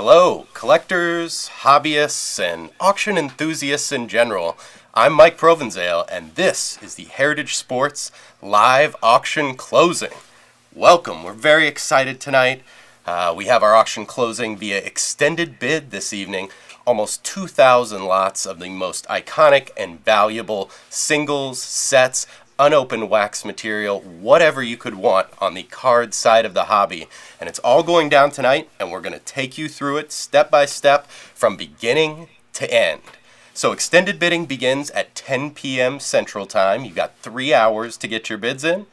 Hello, collectors, hobbyists, and auction enthusiasts in general. I'm Mike Provenzale, and this is the Heritage Sports live auction closing. Welcome. We're very excited tonight. We have our auction closing via extended bid this evening. Almost 2,000 lots of the most iconic and valuable singles, sets, unopened wax material, whatever you could want on the card side of the hobby. And it's all going down tonight, and we're going to take you through it step by step from beginning to end. So extended bidding begins at 10 p.m. Central Time. You've got 3 hours to get your bids in.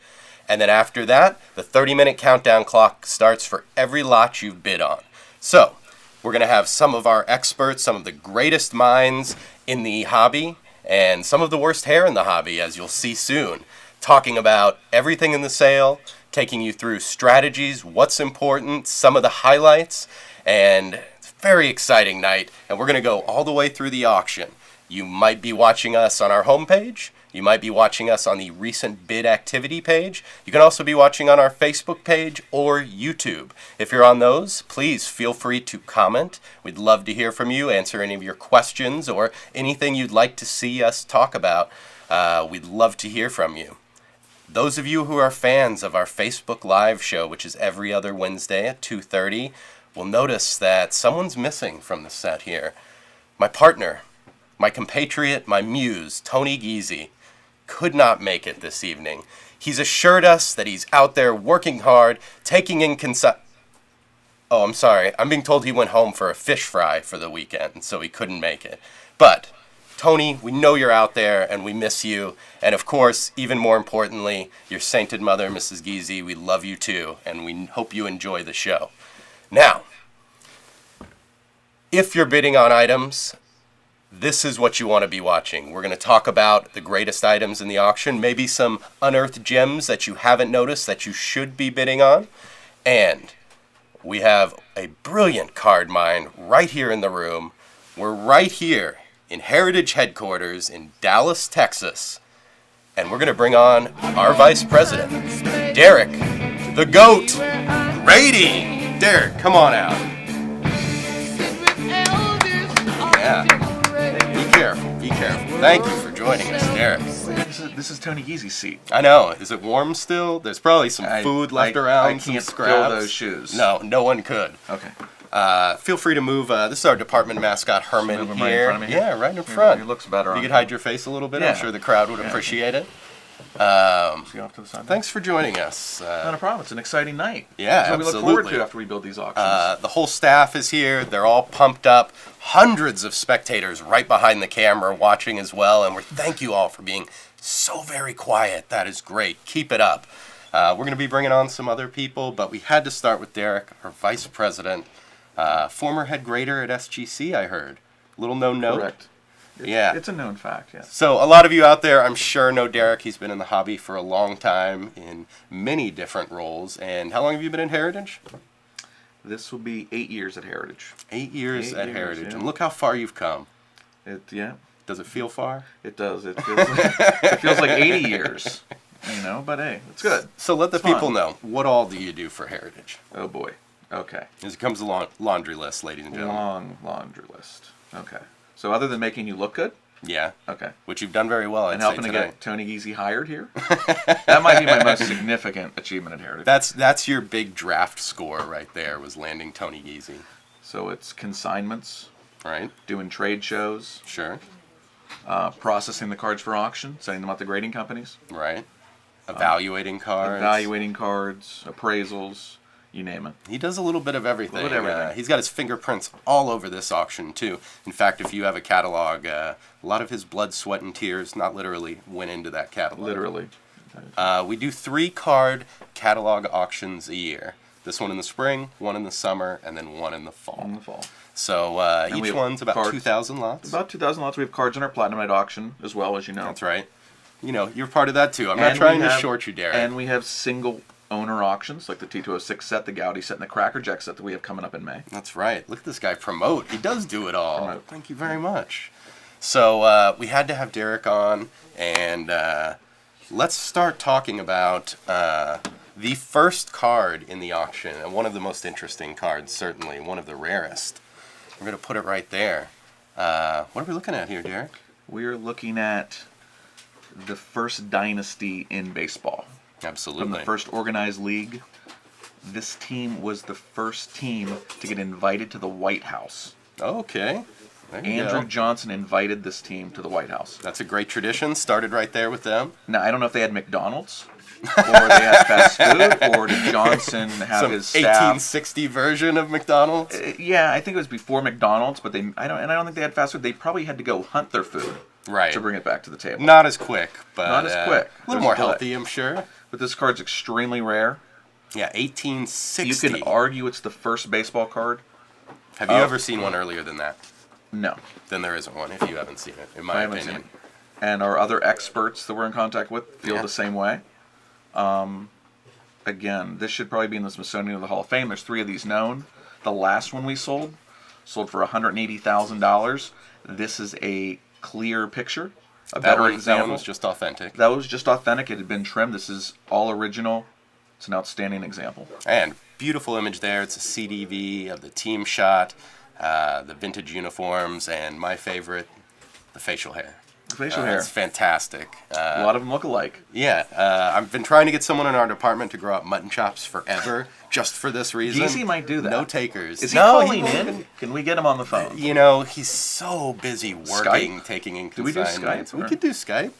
And then after that, the 30-minute countdown clock starts for every lot you've bid on. So we're going to have some of our experts, some of the greatest minds in the hobby, and some of the worst hair in the hobby, as you'll see soon, talking about everything in the sale, taking you through strategies, what's important, some of the highlights, and it's a very exciting night, and we're going to go all the way through the auction. You might be watching us on our homepage. You might be watching us on the recent bid activity page. You can also be watching on our Facebook page or YouTube. If you're on those, please feel free to comment. We'd love to hear from you, answer any of your questions or anything you'd like to see us talk about. We'd love to hear from you. Those of you who are fans of our Facebook Live show, which is every other Wednesday at 2:30, will notice that someone's missing from the set here. My partner, my compatriot, my muse, Tony Giese, could not make it this evening. He's assured us that he's out there working hard, taking in Oh, I'm sorry. I'm being told he went home for a fish fry for the weekend, so he couldn't make it. But, Tony, we know you're out there, and we miss you. And, of course, even more importantly, your sainted mother, Mrs. Giese, we love you too, and we hope you enjoy the show. Now, if you're bidding on items, this is what you want to be watching. We're going to talk about the greatest items in the auction, maybe some unearthed gems that you haven't noticed that you should be bidding on. And we have a brilliant card mind right here in the room. We're right here in Heritage Headquarters in Dallas, Texas. And we're going to bring on our Vice President, Derek, the GOAT, Grady. Derek, come on out. Yeah. Be careful. Thank you for joining us, Derek. This is Tony Giese's seat. I know. Is it warm still? There's probably some food left around. I can't fill those shoes. No one could. Okay. Feel free to move. This is our department mascot, Herman, move here. Right in front of me here? Yeah, right in front. He looks better on. You could hide your face a little bit. Yeah. I'm sure the crowd would appreciate it. See off to the side. Thanks for joining us. Not a problem. It's an exciting night. Yeah, That's what absolutely. we look forward to after we build these auctions. The whole staff is here. They're all pumped up. Hundreds of spectators right behind the camera watching as well. And thank you all for being so very quiet. That is great. Keep it up. We're going to be bringing on some other people, but we had to start with Derek, our vice president, former head grader at SGC, I heard. Little known note. Correct. It's a known fact, yes. So a lot of you out there, I'm sure, know Derek. He's been in the hobby for a long time in many different roles. And how long have you been in Heritage? This will be 8 years at Heritage. 8 years at Heritage. Yeah. And look how far you've come. Does it feel far? It does. It feels like 80 years. But hey, it's good. So let the people know, what all do you do for Heritage? Oh boy. Okay. Here comes the laundry list, ladies and gentlemen. Long laundry list. Okay. So other than making you look good? Yeah. Okay. Which you've done very well, and helping to get Tony Giese hired here? That might be my most significant achievement at Heritage. That's your big draft score right there, was landing Tony Giese. So it's consignments. Right. Doing trade shows. Sure. Processing the cards for auction, sending them out to grading companies. Right. Evaluating cards. Appraisals. You name it. He does a little bit of everything. Everything. He's got his fingerprints all over this auction, too. In fact, if you have a catalog, a lot of his blood, sweat, and tears, not literally, went into that catalog. Literally. We do 3 card catalog auctions a year. This one in the spring, one in the summer, and then one in the fall. So each one's about 2,000 lots. About 2,000 lots. We have cards in our Platinum Night auction as well, as you know. That's right. You're part of that, too. I'm not trying to short you, Derek. And we have single owner auctions, like the T206 set, the Gaudi set, and the Cracker Jack set that we have coming up in May. That's right. Look at this guy promote. He does do it all. Thank you very much. So we had to have Derek on, and let's start talking about The first card in the auction, and one of the most interesting cards, certainly, one of the rarest. We're going to put it right there. What are we looking at here, Derek? We're looking at the first dynasty in baseball. Absolutely. From the first organized league. This team was the first team to get invited to the White House. Okay. There you Andrew go. Johnson invited this team to the White House. That's a great tradition. Started right there with them. Now, I don't know if they had McDonald's, or they had fast food, or did Johnson have Some his staff... 1860 version of McDonald's. Yeah, I think it was before McDonald's, but I don't think they had fast food. They probably had to go hunt their food to bring it back to the table. Not as quick, but not as quick. A little more healthy, I'm sure. But this card's extremely rare. Yeah, 1860. You can argue it's the first baseball card. Have you ever seen one earlier than that? No. Then there isn't one if you haven't seen it, in my opinion. And our other experts that we're in contact with feel the same way. Again, this should probably be in the Smithsonian of the Hall of Fame. There's 3 of these known. The last one we sold for $180,000. This is a clear picture. That one was just authentic. That was just authentic. It had been trimmed. This is all original. It's an outstanding example. And beautiful image there. It's a CDV of the team shot, the vintage uniforms, and my favorite, the facial hair. The facial hair. It's fantastic. A lot of them look alike. Yeah. I've been trying to get someone in our department to grow up mutton chops forever, just for this reason. Geezy might do that. No takers. Is he calling in? Can we get him on the phone? You know, he's so busy working, taking in consignments. Do we do Skype? We could do Skype.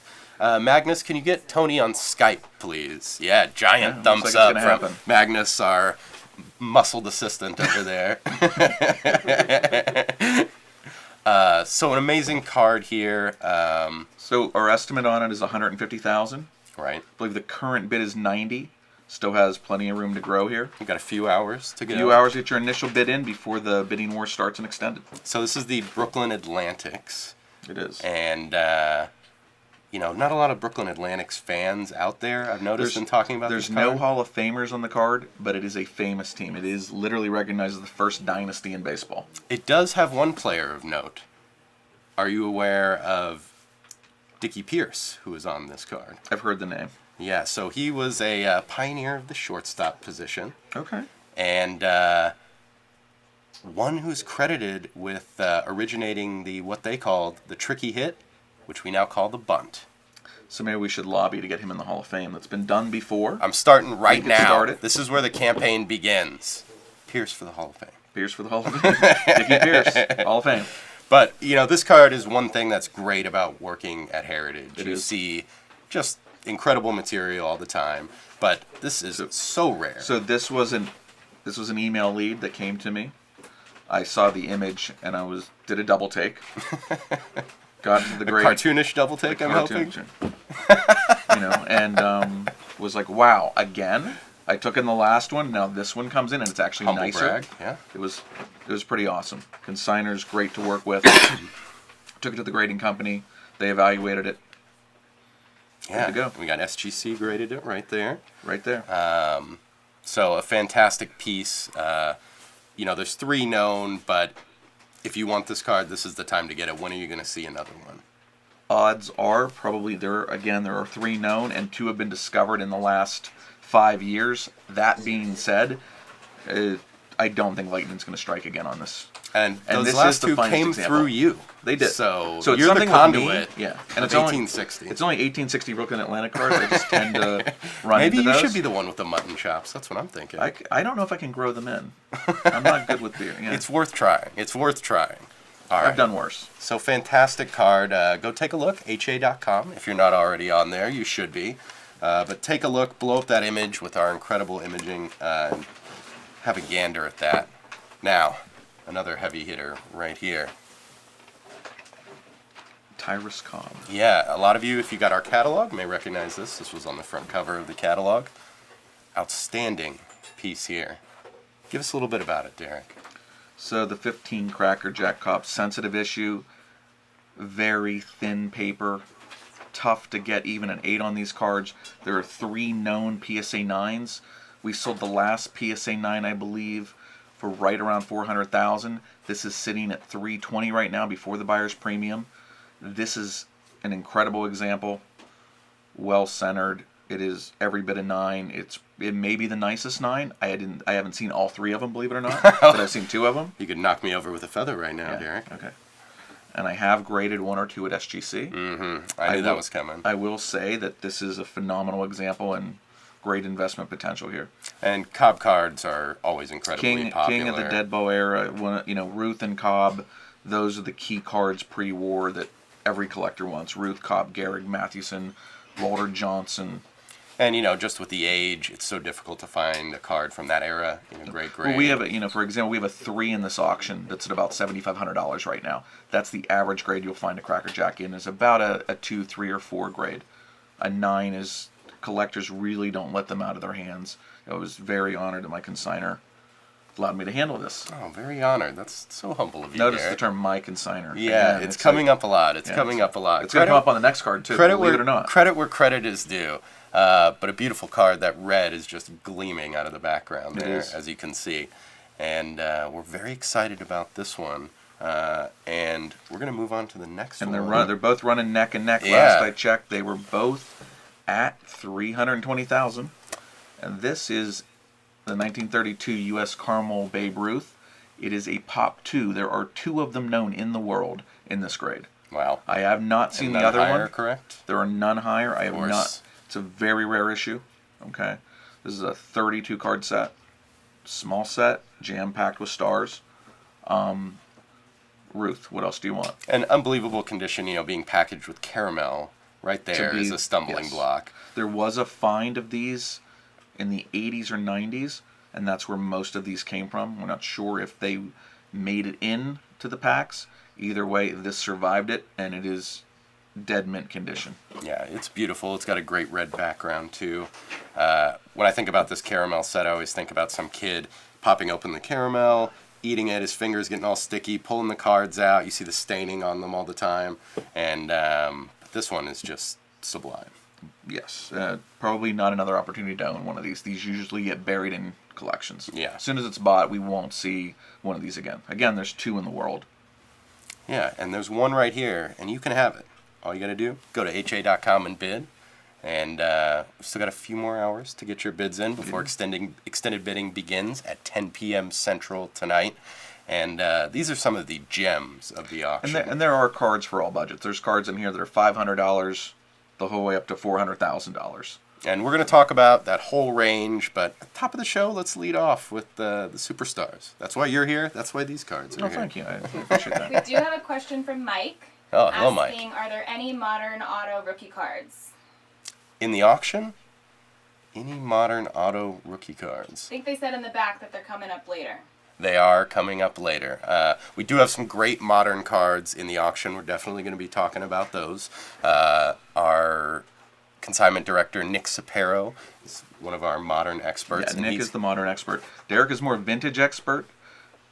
Magnus, can you get Tony on Skype, please? Yeah, giant thumbs up from Magnus, our muscled assistant over there. So an amazing card here. So our estimate on it is $150,000. Right. I believe the current bid is $90,000. Still has plenty of room to grow here. We've got a few hours to go. A few hours to get your initial bid in before the bidding war starts and extended. So this is the Brooklyn Atlantics. It is. And, you know, not a lot of Brooklyn Atlantics fans out there, I've noticed in talking about this card. There's no Hall of Famers on the card, but it is a famous team. It is literally recognized as the first dynasty in baseball. It does have one player of note. Are you aware of Dickie Pierce, who is on this card? I've heard the name. Yeah, so he was a pioneer of the shortstop position. Okay. And one who's credited with originating what they called the tricky hit, which we now call the bunt. So maybe we should lobby to get him in the Hall of Fame. That's been done before. I'm starting right now. This is where the campaign begins. Pierce for the Hall of Fame. Pierce for the Hall of Fame. Dickie Pierce, Hall of Fame. But, you know, this card is one thing that's great about working at Heritage. You see just incredible material all the time. But this is so rare. So this was an email lead that came to me. I saw the image and did a double take. Got into the grade. Cartoonish double take, I'm hoping. You know, and was like, wow, again? I took in the last one. Now this one comes in, and it's actually Humble nicer. brag, yeah. It was pretty awesome. Consignor's great to work with. Took it to the grading company. They evaluated it. Yeah, good to go. We got SGC graded it right there. Right there. So a fantastic piece. You know, there's 3 known, but if you want this card, this is the time to get it. When are you going to see another one? Odds are probably there are 3 known, and 2 have been discovered in the last 5 years. That being said, I don't think lightning's going to strike again on this. And those last 2 came through you. They did. So it's you're the conduit. Yeah. And it's 1860. It's only 1860 Brooklyn Atlantic cards. I just tend to run into those. Maybe you should be the one with the mutton chops. That's what I'm thinking. I don't know if I can grow them in. I'm not good with beer. Yeah. It's worth trying. It's worth trying. All right. I've done worse. So fantastic card. Go take a look. HA.com. If you're not already on there, you should be. But take a look. Blow up that image with our incredible imaging. And have a gander at that. Now, another heavy hitter right here. Tyrus Cobb. Yeah, a lot of you, if you got our catalog, may recognize this. This was on the front cover of the catalog. Outstanding piece here. Give us a little bit about it, Derek. So the 15 Cracker Jack Cobb, sensitive issue, very thin paper, tough to get even an 8 on these cards. There are 3 known PSA 9s. We sold the last PSA 9, I believe, for right around $400,000. This is sitting at $320 right now before the buyer's premium. This is an incredible example. Well centered. It is every bit a 9. It's It may be the nicest 9. I haven't seen all 3 of them, believe it or not, but I've seen 2 of them. You could knock me over with a feather right now, Yeah, Derek. okay. And I have graded 1 or 2 at SGC. Mm-hmm. I knew that was coming. I will say that this is a phenomenal example and great investment potential here. And Cobb cards are always incredibly popular. King of the Dead Bow era, Ruth and Cobb, those are the key cards pre-war that every collector wants. Ruth, Cobb, Gehrig, Mathewson, Walter Johnson. And, just with the age, it's so difficult to find a card from that era in a great grade. Well, we have for example, we have a 3 in this auction that's at about $7,500 right now. That's the average grade you'll find a Cracker Jack in, is about a 2, 3, or 4 grade. A 9 is, collectors really don't let them out of their hands. I was very honored that my consignor allowed me to handle this. Oh, very honored. That's so humble of you, Notice Derek. the term my consignor. Yeah, Again, it's coming up a lot. It's coming up a lot. It's going to come up on the next card, too, believe it or not. Credit where credit is due. But a beautiful card. That red is just gleaming out of the background there, as you can see. And we're very excited about this one. And we're going to move on to the next one. And they're both running neck and neck. Yeah. Last I checked, they were both at $320,000. And this is the 1932 U.S. Carmel Babe Ruth. It is a Pop 2. There are 2 of them known in the world in this grade. Wow. I have not seen the other higher, one. Correct? There are none higher. I have not. It's a very rare issue. Okay. This is a 32 card set. Small set, jam-packed with stars. Ruth, what else do you want? An unbelievable condition, being packaged with caramel right there is a stumbling block. There was a find of these in the 80s or 90s, and that's where most of these came from. We're not sure if they made it in to the packs. Either way, this survived it, and it is dead mint condition. Yeah, it's beautiful. It's got a great red background, too. When I think about this caramel set, I always think about some kid popping open the caramel, eating it, his fingers getting all sticky, pulling the cards out. You see the staining on them all the time. And this one is just sublime. Yes. Probably not another opportunity to own one of these. These usually get buried in collections. Yeah. As soon as it's bought, we won't see one of these again. Again, there's 2 in the world. Yeah, and there's one right here, and you can have it. All you got to do, go to ha.com and bid. And we've still got a few more hours to get your bids in before extended bidding begins at 10 p.m. Central tonight. And these are some of the gems of the auction. And there are cards for all budgets. There's cards in here that are $500 the whole way up to $400,000. And we're going to talk about that whole range, but at the top of the show, let's lead off with the superstars. That's why you're here. That's why these cards are here. Oh, thank you. I appreciate that. We do have a question from Mike. Oh, hello, Mike. Asking, are there any modern auto rookie cards? In the auction, any modern auto rookie cards? I think they said in the back that they're coming up later. They are coming up later. We do have some great modern cards in the auction. We're definitely going to be talking about those. Our consignment director, Nick Sapero, is one of our modern experts. Yeah, Nick is the modern expert. Derek is more vintage expert.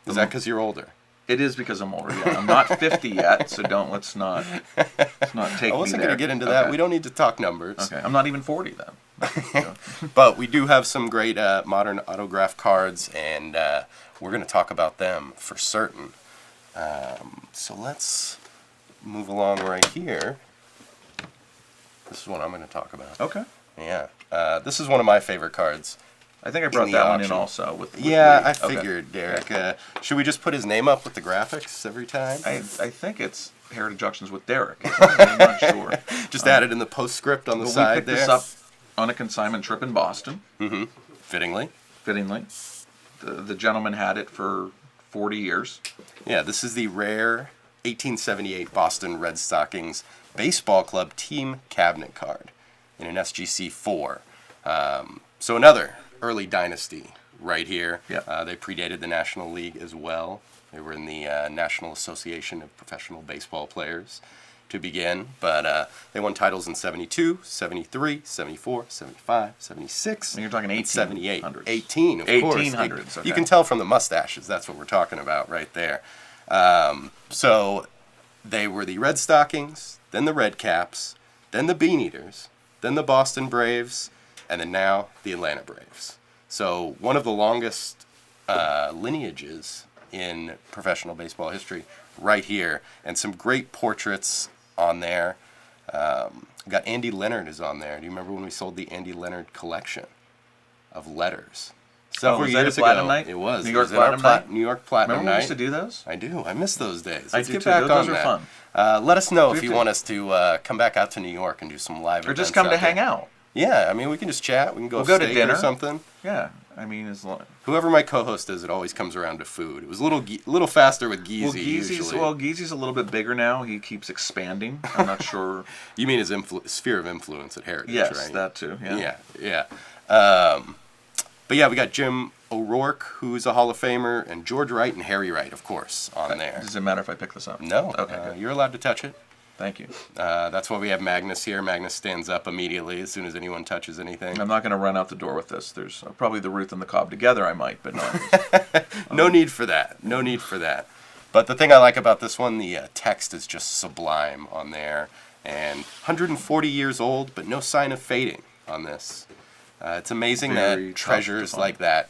Is that because you're older? It is because I'm older. Yeah. I'm not 50 yet, so let's not take me there. I wasn't going to get into that. Okay. We don't need to talk numbers. Okay, I'm not even 40 then. But we do have some great modern autograph cards, and we're going to talk about them for certain. So let's move along right here. This is what I'm going to talk about. Okay. Yeah. This is one of my favorite cards. I think I brought that one in also. With yeah, Lee. I figured, Derek. Should we just put his name up with the graphics every time? I think it's Heritage Auctions with Derek. I'm not sure. Just added in the postscript on the side we picked there. this up on a consignment trip in Boston. Mm-hmm. Fittingly. The gentleman had it for 40 years. Yeah, this is the rare 1878 Boston Red Stockings Baseball Club Team Cabinet card in an SGC 4. So another early dynasty right here. Yeah. They predated the National League as well. They were in the National Association of Professional Baseball Players to begin, but they won titles in 72, 73, 74, 75, 76, And you're talking 78. 1800s. 18, of course. 1800s, okay. You can tell from the mustaches, that's what we're talking about right there. So they were the Red Stockings, then the Red Caps, then the Bean Eaters, then the Boston Braves, and then now the Atlanta Braves. So one of the longest lineages in professional baseball history right here, and some great portraits on there. Got Andy Leonard is on there. Do you remember when we sold the Andy Leonard collection? of letters. Several was that years a Platinum ago, Night? it was. New It York was at our Platinum Night? New York Platinum Remember Night. we used to do those? I do. I miss those days. I Let's do get too. back Those on are that. fun. Let us know if have you to- want us to come back out to New York and do some live Or events. just come to out there. hang out. Yeah, I mean, we can just chat. We can go, We'll go to steak dinner. or something. Yeah. I mean, as long... Whoever my co-host is, it always comes around to food. It was a little faster with Geezy usually. Geezy's a little bit bigger now. He keeps expanding. I'm not sure. You mean his sphere of influence at Heritage, Yes, right? that too. Yeah. Yeah. But yeah, we got Jim O'Rourke, who's a Hall of Famer, and George Wright and Harry Wright, of course, on there. Does it matter if I pick this up? No. Okay, good. You're allowed to touch it. Thank you. That's why we have Magnus here. Magnus stands up immediately as soon as anyone touches anything. I'm not going to run out the door with this. There's probably the Ruth and the Cobb together. I might, but no. No need for that. No need for that. But the thing I like about this one, the text is just sublime on there. And 140 years old, but no sign of fading on this. It's amazing Very that tough treasures to find. like that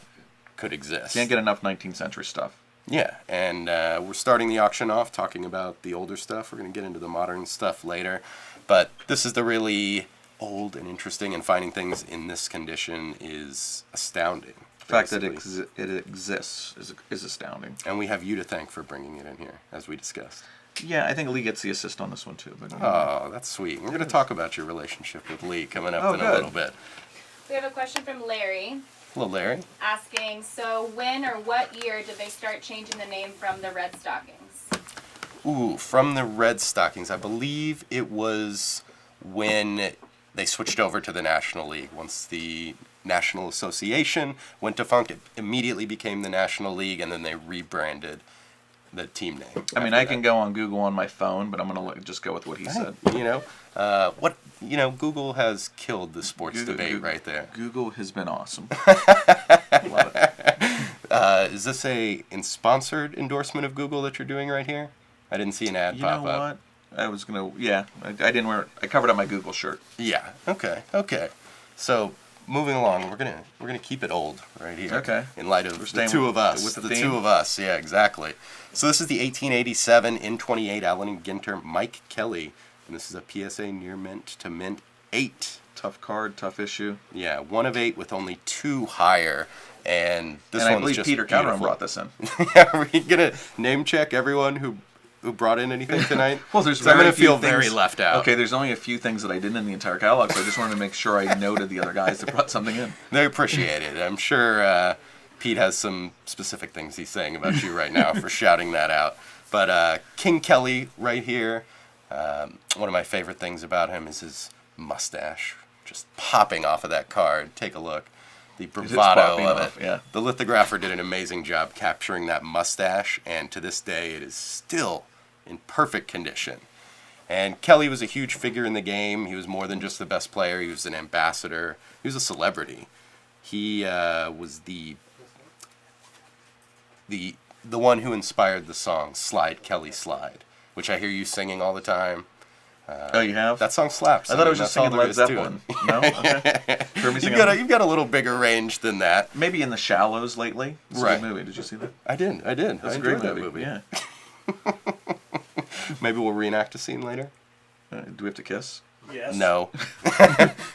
could exist. Can't get enough 19th century stuff. Yeah, and we're starting the auction off talking about the older stuff. We're going to get into the modern stuff later. But this is the really old and interesting, and finding things in this condition is astounding. The fact that basically. it exists is astounding. And we have you to thank for bringing it in here, as we discussed. Yeah, I think Lee gets the assist on this one too. But Oh, that's sweet. We're going to talk about your relationship with Lee coming up in a good. little bit. We have a question from Larry Hello, Larry. asking, so when or what year did they start changing the name from the Red Stockings? Ooh, from the Red Stockings. I believe it was when they switched over to the National League. Once the National Association went defunct, it immediately became the National League, and then they rebranded the team name. I mean, I can go on Google on my phone, but I'm going to just go with what he said. Google has killed the sports debate Google- right there. Google has been awesome. Love it. Is this a sponsored endorsement of Google that you're doing right here? I didn't see an ad You pop know up. what? I was going to, yeah. I didn't wear it. I covered up my Google shirt. Yeah. Okay. So moving along, we're gonna keep it old right here. Okay. In light of We're the staying two of us. with the the theme? two of us. Yeah, exactly. So this is the 1887 N28 Allen & Ginter Mike Kelly, and this is a PSA near mint to mint 8. Tough card, tough issue. Yeah, 1 of 8 with only 2 higher, and this And I one's believe just Peter Cameron beautiful. brought this in. Yeah, are we gonna name check everyone who brought in anything tonight? Well, there's 'Cause I'm very gonna few feel things- very left out. Okay, there's only a few things that I didn't in the entire catalog, so I just wanted to make sure I noted the other guys that brought something in. They appreciate it. I'm sure Pete has some specific things he's saying about you right now for shouting that out. But King Kelly right here, one of my favorite things about him is his mustache just popping off of that card. Take a look. The bravado popping of off, it. yeah. The lithographer did an amazing job capturing that mustache, and to this day it is still in perfect condition. And Kelly was a huge figure in the game. He was more than just the best player. He was an ambassador. He was a celebrity. He was the one who inspired the song Slide Kelly Slide, which I hear you singing all the time. Oh, you have? That song slaps. I thought I was mean, just that's all singing there Led is to Zeppelin. it. No? Okay. Heard me sing You've got a little bigger range than that. Maybe in The Shallows lately. It's a Right. good movie. Did you see that? I did. That's I a great enjoyed movie. that movie. Yeah. Maybe we'll reenact a scene later. Do we have to kiss? Yes. No.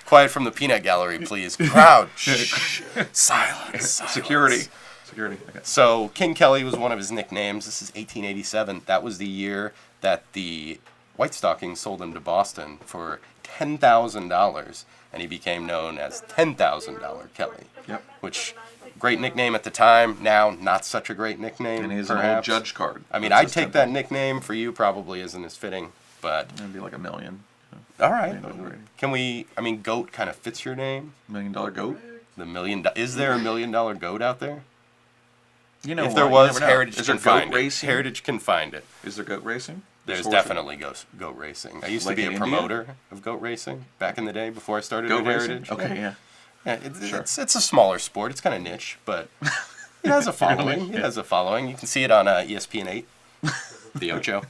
Quiet from the peanut gallery, please. Crowd. Shh. Silence. Security. Okay. So King Kelly was one of his nicknames. This is 1887. That was the year that the White Stockings sold him to Boston for $10,000, and he became known as $10,000 Kelly. Yep. Which, great nickname at the time. Now, not such a great nickname. And he's an old perhaps. judge card. I mean, That's I'd his take template. that nickname. For you, probably isn't as fitting. But It'd be like $1 million. all right. $1 million rating. Can we? I mean, goat kind of fits your name. $1 million goat. The million. Is there $1 million goat out there? You know If what? there You was, never know. Heritage Is there can find goat it. racing? Heritage can find it. Is there goat racing? There's horse- definitely goat racing. I used Like to be in a India? promoter of goat racing back in the day before I started Goat at racing? Heritage. Okay, yeah. Yeah, it's a smaller sport. It's kind of niche, but it has a following. Really? It has a following. You can see it on ESPN 8, the Ocho.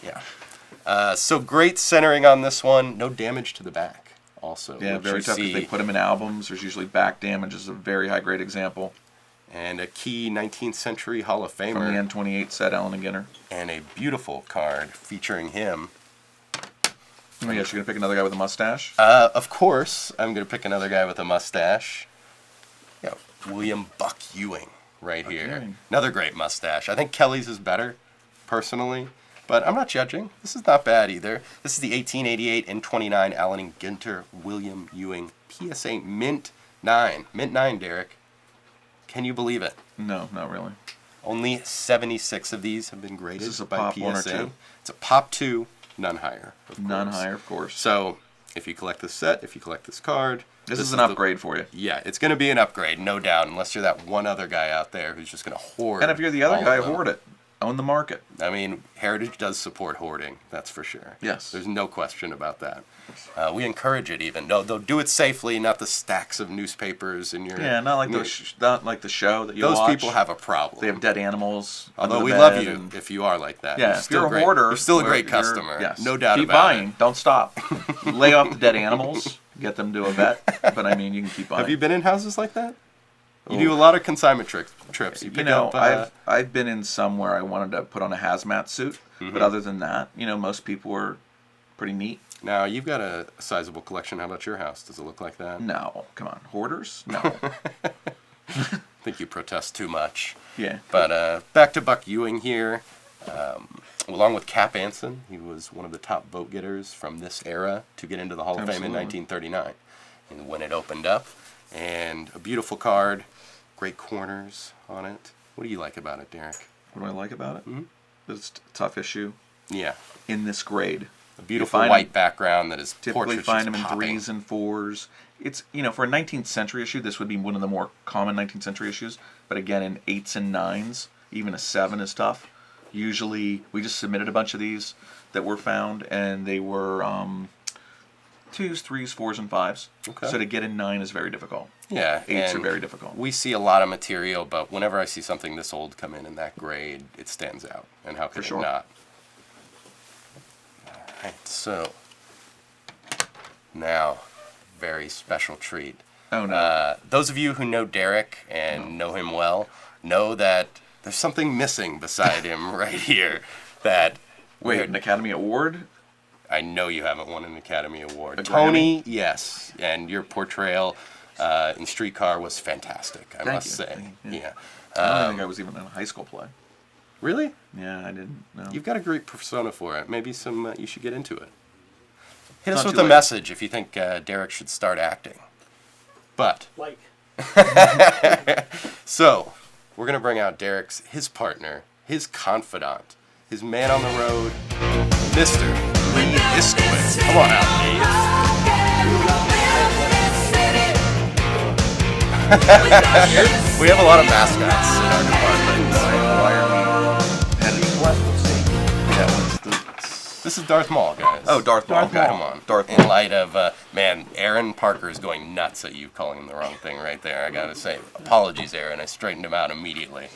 Yeah. So great centering on this one. No damage to the back. Also, Yeah, which very you tough because see. they put them in albums. There's usually back damage is a very high grade example And a key 19th century Hall of from Famer. the N28 set, Allen & Ginter. And a beautiful card featuring him. Oh, yes, you're going to pick another guy with a mustache? Of course, I'm going to pick another guy with a mustache. Yeah, William Buck Ewing right Buck here. Ewing. Another great mustache. I think Kelly's is better, personally. But I'm not judging. This is not bad either. This is the 1888 N29 Allen and Ginter William Ewing PSA Mint 9. Mint 9, Derek. Can you believe it? No, not really. Only 76 of these have been graded Is this a by pop PSA. 1 or 2? It's a pop 2, none higher. Of course. None higher, of course. So if you collect this set, if you collect this card, This is an upgrade for you. Yeah, it's going to be an upgrade, no doubt, unless you're that one other guy out there who's just going to hoard. And if you're the other all guy, of them. hoard it. Own the market. I mean, Heritage does support hoarding, that's for sure. Yes. There's no question about that. We encourage it even. No, they'll do it safely, not the stacks of newspapers in your... Yeah, not like not like the show that you watch. Those people have a problem. They have dead animals. Although under we the love bed you and- if you are like that. Yeah, if you're a great. hoarder, You're still a great you're- customer. Yes. No doubt keep about buying. it. Don't stop. Lay off the dead animals. Get them to a vet. But I mean, you can keep buying. Have you been in houses like that? You Oh. do a lot of consignment trips. You pick up... I've been in some where I wanted to put on a hazmat suit, but other than that, most people are pretty neat. Now, you've got a sizable collection. How about your house? Does it look like that? No, come on, hoarders? No. I think you protest too much. Yeah. But back to Buck Ewing here. Along with Cap Anson, he was one of the top vote getters from this era to get into the Hall of Fame in Absolutely. 1939, and when it opened up. And a beautiful card, great corners on it. What do you like about it, Derek? What do I like about it? Mhm. It's a tough issue Yeah, in this grade. a beautiful find white them- background that is Typically portraits find just them in popping. 3s and 4s. It's, for a 19th century issue, this would be one of the more common 19th century issues. But again, in 8s and 9s, even a 7 is tough. Usually, we just submitted a bunch of these that were found, and they were 2s, 3s, 4s, and 5s. Okay. So to get in 9 is very difficult. Yeah, 8s are and very difficult. we see a lot of material, but whenever I see something this old come in that grade, it stands out. And how could For sure. it not? All right, so now, very special treat. Oh, no. Those of you who know Derek and know him well know that there's something missing beside him right here. That Wait, an Academy Award? I know you haven't won an Academy Award. A Tony, yes, and your portrayal in Streetcar was fantastic, I Thank must you. say. Thank you. Yeah. I don't think I was even in a high school play. Really? Yeah, I didn't know. You've got a great persona for it. Maybe you should get into it. Hit It's us not with too a late. message if you think Derek should start acting. But, Like, so, we're going to bring out his partner, his confidant, his man on the road, Mr. Lee Iskowitz. Come on out, Lee. We have a lot of mascots in our department. Why are we headed This is Darth Maul, guys. Oh, Darth Maul. Okay, come on. Darth In Maul. light of, man, Aaron Parker is going nuts at you calling him the wrong thing right there. I gotta say, apologies, Aaron. I straightened him out immediately.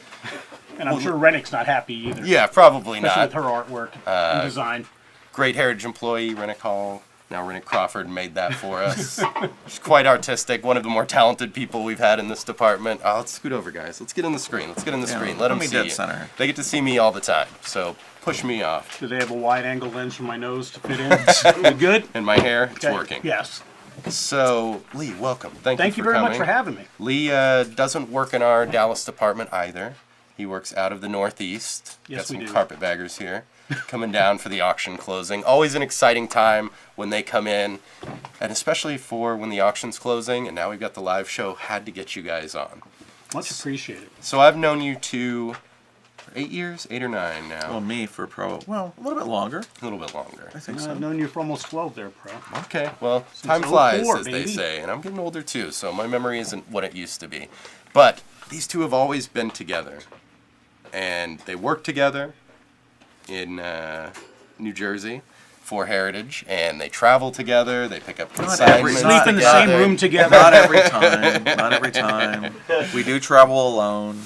and I'm sure Rennick's not happy either. Yeah, probably Especially not. with her artwork and design. Great Heritage employee, Rennick Hall. Now Rennick Crawford made that for us. She's quite artistic. One of the more talented people we've had in this department. Oh, let's scoot over, guys. Let's get in the screen. Let's get in the Yeah, screen. put Let them me see dead you. center. They get to see me all the time, so push me off. Do they have a wide angle lens for my nose to fit in? You good? And my hair, it's Okay. working. Yes. So, Lee, welcome. Thank Thank you you for very coming. much for having me. Lee doesn't work in our Dallas department either. He works out of the Northeast. Yes, Got some we do. carpetbaggers here coming down for the auction closing. Always an exciting time when they come in, and especially for when the auction's closing. And now we've got the live show. Had to get you guys on. Much appreciated. So I've known you two for 8 years, 8 or 9 now. Well, me for a little bit longer. A little bit longer. I think I've so. known you for almost 12 there, Pro. Okay, well, Since time flies, 04, as they baby. say, and I'm getting older too, so my memory isn't what it used to be. But these two have always been together, and they work together in New Jersey for Heritage, and they travel together, they pick up every consignments time. Sleep in the same together. room together. Not every time. Not every time. We do travel alone.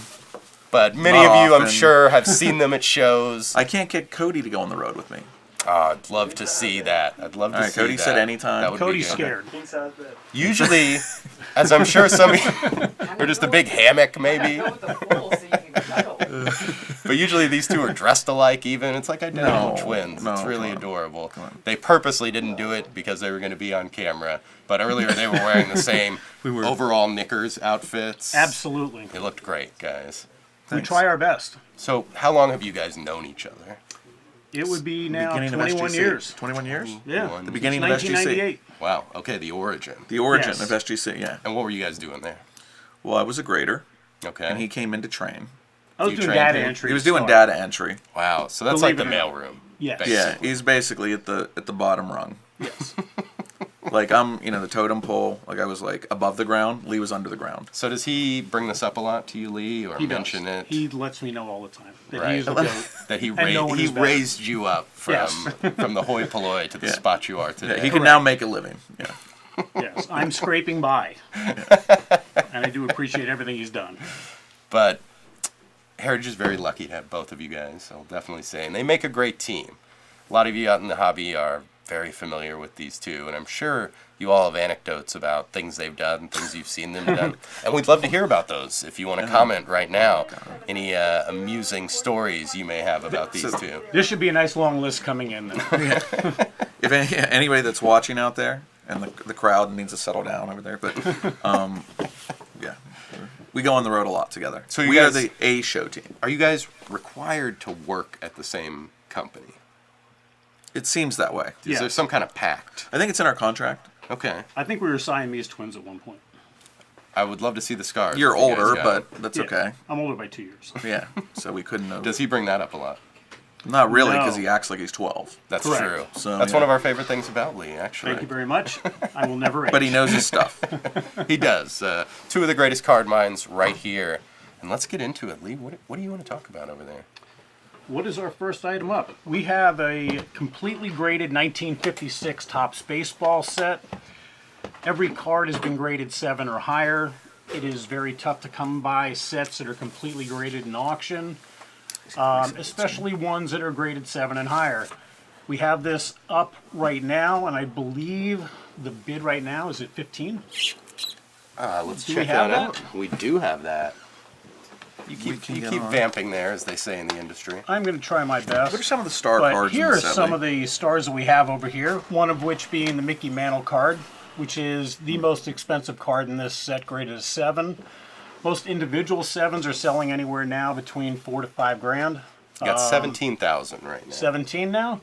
But many Not of you, I'm often. sure, have seen them at shows. I can't get Cody to go on the road with me. I'd love to see that. I'd love to All right, see Cody that. said anytime. That would be Cody's good. scared. Usually, as I'm sure some of you, or just a big hammock maybe. Go with the full so you can cuddle. No. But usually these two are dressed alike even. It's like identical No, twins. no, It's really come on. adorable. Come on. They purposely didn't do it because they were going to be on camera. But earlier they were wearing the same overall knickers outfits. Absolutely. They looked great, guys. We Thanks. try our best. So how long have you guys known each other? It would be now Beginning of 21 SGC. years. 21 years? Yeah. The The beginning of SGC. 1998. Wow. Okay, the origin. The origin Yes. of SGC, yeah. And what were you guys doing there? Well, I was a grader, Okay. and he came in to train. I was You doing trained data him? entry. He was to doing start. data entry. Wow. So that's Believe like the it or not. mailroom. Yes. basically. Yeah, he's basically at the bottom rung. Yes. Like I'm, the totem pole. Like I was like above the ground. Lee was under the ground. So does he bring this up a lot to you, Lee, or He mention does. it? He lets me know all the time that Right. he's the goat. That he, And no one he is better. raised you up from Yes. from the hoi polloi to the Yeah. spot you are today. Yeah, he can now make a living. Yeah. Yes, I'm scraping by. And I do appreciate everything he's done. But Heritage is very lucky to have both of you guys, I'll definitely say. And they make a great team. A lot of you out in the hobby are very familiar with these two, and I'm sure you all have anecdotes about things they've done, things you've seen them done. And we'd love to hear about those if you want to comment right now. Any amusing stories you may have about these two. This should be a nice long list coming in. Then. If anybody that's watching out there, and the crowd needs to settle down over there, but yeah, we go on the road a lot together. So you we guys- are the A show team. Are you guys required to work at the same company? It seems that way. Is there Yes. some kind of pact? I think it's in our contract. Okay. I think we were Siamese twins at one point. I would love to see the scars. You're if you guys older, got but them. that's Yeah, okay. I'm older by 2 years. Yeah, so we couldn't have. Does he bring that up a lot? Not really, No. because he acts like he's 12. That's Correct. true. So, That's yeah. one of our favorite things about Lee, actually. Thank you very much. I will never age. But he knows his stuff. He does. Two of the greatest card minds right here. And let's get into it, Lee. What do you want to talk about over there? What is our first item up? We have a completely graded 1956 Topps baseball set. Every card has been graded 7 or higher. It is very tough to come by sets that are completely graded in auction, especially ones that are graded 7 and higher. We have this up right now, and I believe the bid right now is at 15. Let's Do check we have that out. We do have that. You We keep, can you get keep on. vamping there, as they say in the industry. I'm going to try my best. What are some of the star But cards here in are the set, some Lee? of the stars that we have over here, one of which being the Mickey Mantle card, which is the most expensive card in this set, graded as 7. Most individual 7s are selling anywhere now between 4 to 5 grand. You got 17,000 right now. 17 now.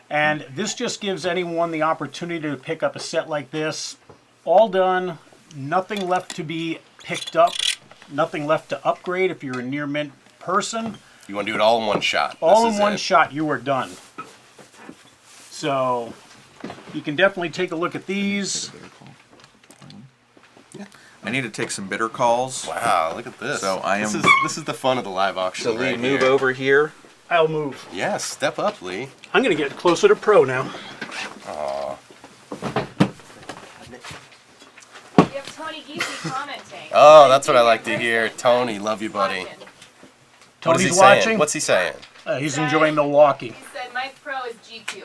And this just gives anyone the opportunity to pick up a set like this. All done, nothing left to be picked up, nothing left to upgrade if you're a near mint person. You want to do it all in one shot. All This in is one it. shot, you are done. So you can definitely take a look at these. I need to take some bitter calls. Wow, look at this. So I am- This is the fun of the live auction. So Lee, right move here. over here. I'll move. Yeah, step up, Lee. I'm going to get closer to pro now. You have Tony Giese commenting. Oh, that's what I like to hear. Tony, love you, buddy. Watching. What is he Tony's saying? watching. What's he saying? He's enjoying Milwaukee. He said Mike Pro is GQ.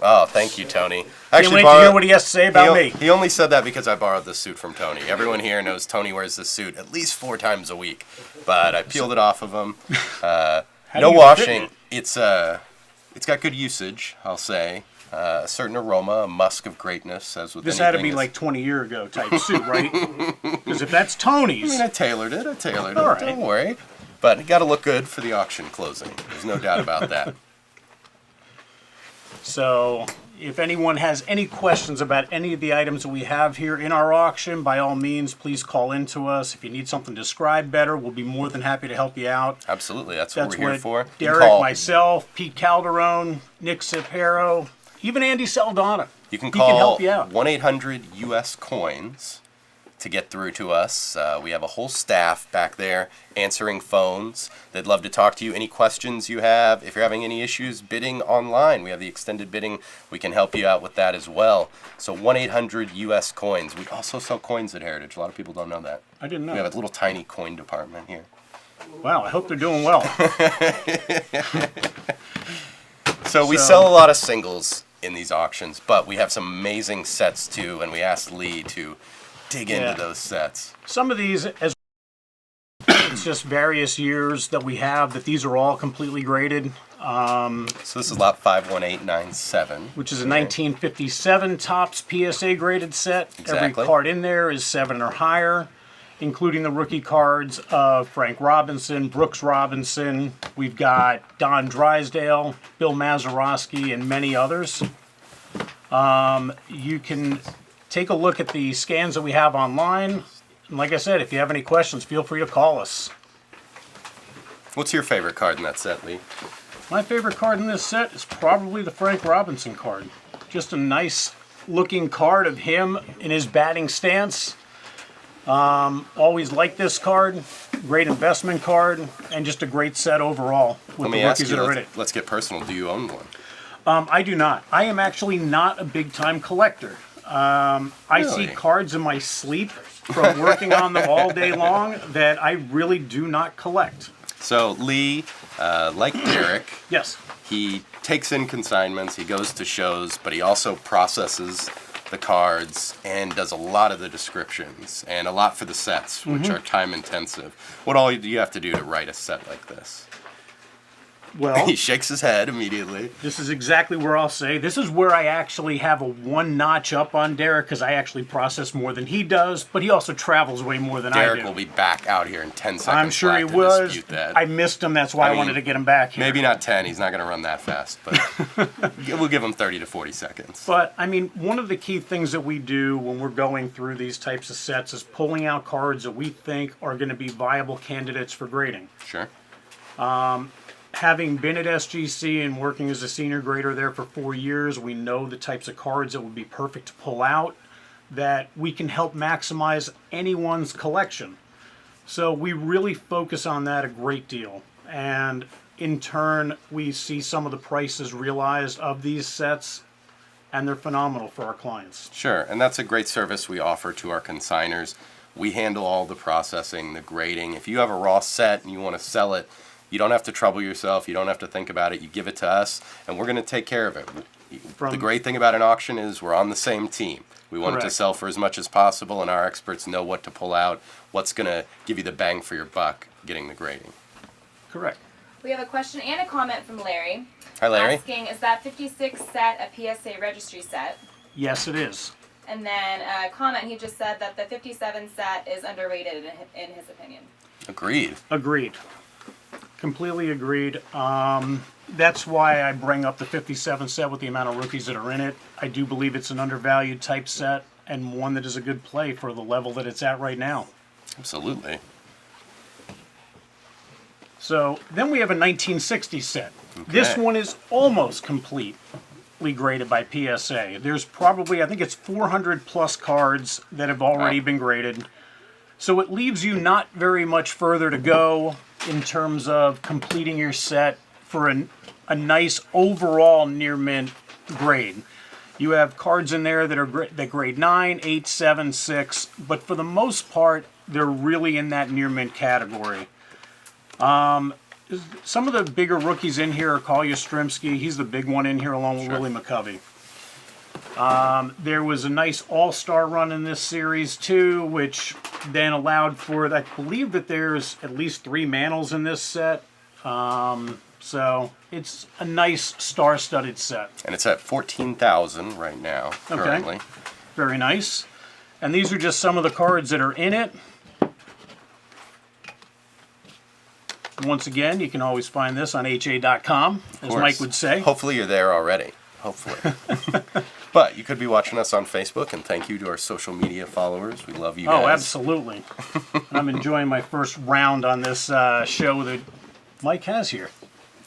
Oh, thank you, Tony. Can't wait to hear what he has to say about me. He only said that because I borrowed this suit from Tony. Everyone here knows Tony wears this suit at least 4 times a week. But I peeled it off of him. How No do you washing. fit It's got good usage, I'll say. A certain aroma, a musk of greatness, as with This had to anything. be like 20 year ago type suit, right? Because if that's Tony's, I tailored it. All right. Don't worry. But it got to look good for the auction closing. There's no doubt about that. so if anyone has any questions about any of the items that we have here in our auction, by all means, please call in to us. If you need something described better, we'll be more than happy to help you out. Absolutely. That's what That's we're here what for. You can Derek, call- myself, Pete Calderon, Nick Cipero, even Andy Saldana. You can He can call help you out. 1-800-US coins to get through to us. We have a whole staff back there answering phones. They'd love to talk to you. Any questions you have, if you're having any issues bidding online, we have the extended bidding. We can help you out with that as well. So 1-800-US coins. We also sell coins at Heritage. A lot of people don't know that. I didn't know. We have a little tiny coin department here. Wow, I hope they're doing well. So we So- sell a lot of singles in these auctions, but we have some amazing sets too, and we asked Lee to dig Yeah. into those sets. Some of these, as It's just various years that we have that these are all completely graded. So this is lot 51897. Which is a 1957 Topps PSA graded set. Exactly. Every card in there is 7 or higher, including the rookie cards of Frank Robinson, Brooks Robinson. We've got Don Drysdale, Bill Mazeroski, and many others. You can take a look at the scans that we have online. And like I said, if you have any questions, feel free to call us. What's your favorite card in that set, Lee? My favorite card in this set is probably the Frank Robinson card. Just a nice looking card of him in his batting stance. Always liked this card. Great investment card, and just a great set overall with Let me the ask rookies you, that are in it. let's get personal. Do you own one? I do not. I am actually not a big time collector. I see Really? cards in my sleep from working on them all day long that I really do not collect. So Lee, like Derek, Yes. he takes in consignments, he goes to shows, but he also processes the cards and does a lot of the descriptions and a lot for the sets, which are time intensive. What all do you have to do to write a set like this? Well, He shakes his head immediately. this is exactly where I'll say. This is where I actually have a one notch up on Derek because I actually process more than he does, but he also travels way more than I Derek do. will be back out here in 10 seconds. I'm sure he flat to was. dispute that. I missed him. That's why I I mean, wanted to get him back here. Maybe not 10. He's not going to run that fast, but we'll give him 30 to 40 seconds. But, I mean, one of the key things that we do when we're going through these types of sets is pulling out cards that we think are going to be viable candidates for grading. Sure. Having been at SGC and working as a senior grader there for 4 years, we know the types of cards that would be perfect to pull out, that we can help maximize anyone's collection. So we really focus on that a great deal. And in turn, we see some of the prices realized of these sets, and they're phenomenal for our clients. Sure, and that's a great service we offer to our consigners. We handle all the processing, the grading. If you have a raw set and you want to sell it, you don't have to trouble yourself. You don't have to think about it. You give it to us, and we're going to take care of it. The great thing about an auction is we're on the same team. We want it to Correct. sell for as much as possible, and our experts know what to pull out, what's going to give you the bang for your buck getting the grading. Correct. We have a question and a comment from Larry. Hi, Larry. Asking, is that 56 set a PSA registry set? Yes, it is. And then a comment, he just said that the 57 set is underrated in his opinion. Agreed. Agreed. Completely agreed. That's why I bring up the 57 set with the amount of rookies that are in it. I do believe it's an undervalued type set and one that is a good play for the level that it's at right now. Absolutely. So then we have a 1960 set. This one is almost completely graded by PSA. There's probably, I think it's 400 plus cards that have already been graded. So it leaves you not very much further to go in terms of completing your set for a nice overall near mint grade. You have cards in there that are that grade 9, 8, 7, 6, but for the most part, they're really in that near mint category. Some of the bigger rookies in here are Collier Strimsky. He's the big one in here along with Willie McCovey. There was a nice all-star run in this series too, which then allowed for, I believe that there's at least 3 Mantles in this set. So it's a nice star-studded set. And it's at 14,000 right now, currently. Okay. Very nice. And these are just some of the cards that are in it. Once again, you can always find this on ha.com, as Mike would say. Hopefully you're there already. Hopefully. But you could be watching us on Facebook, and thank you to our social media followers. We love you guys. Oh, absolutely. I'm enjoying my first round on this show that Mike has here.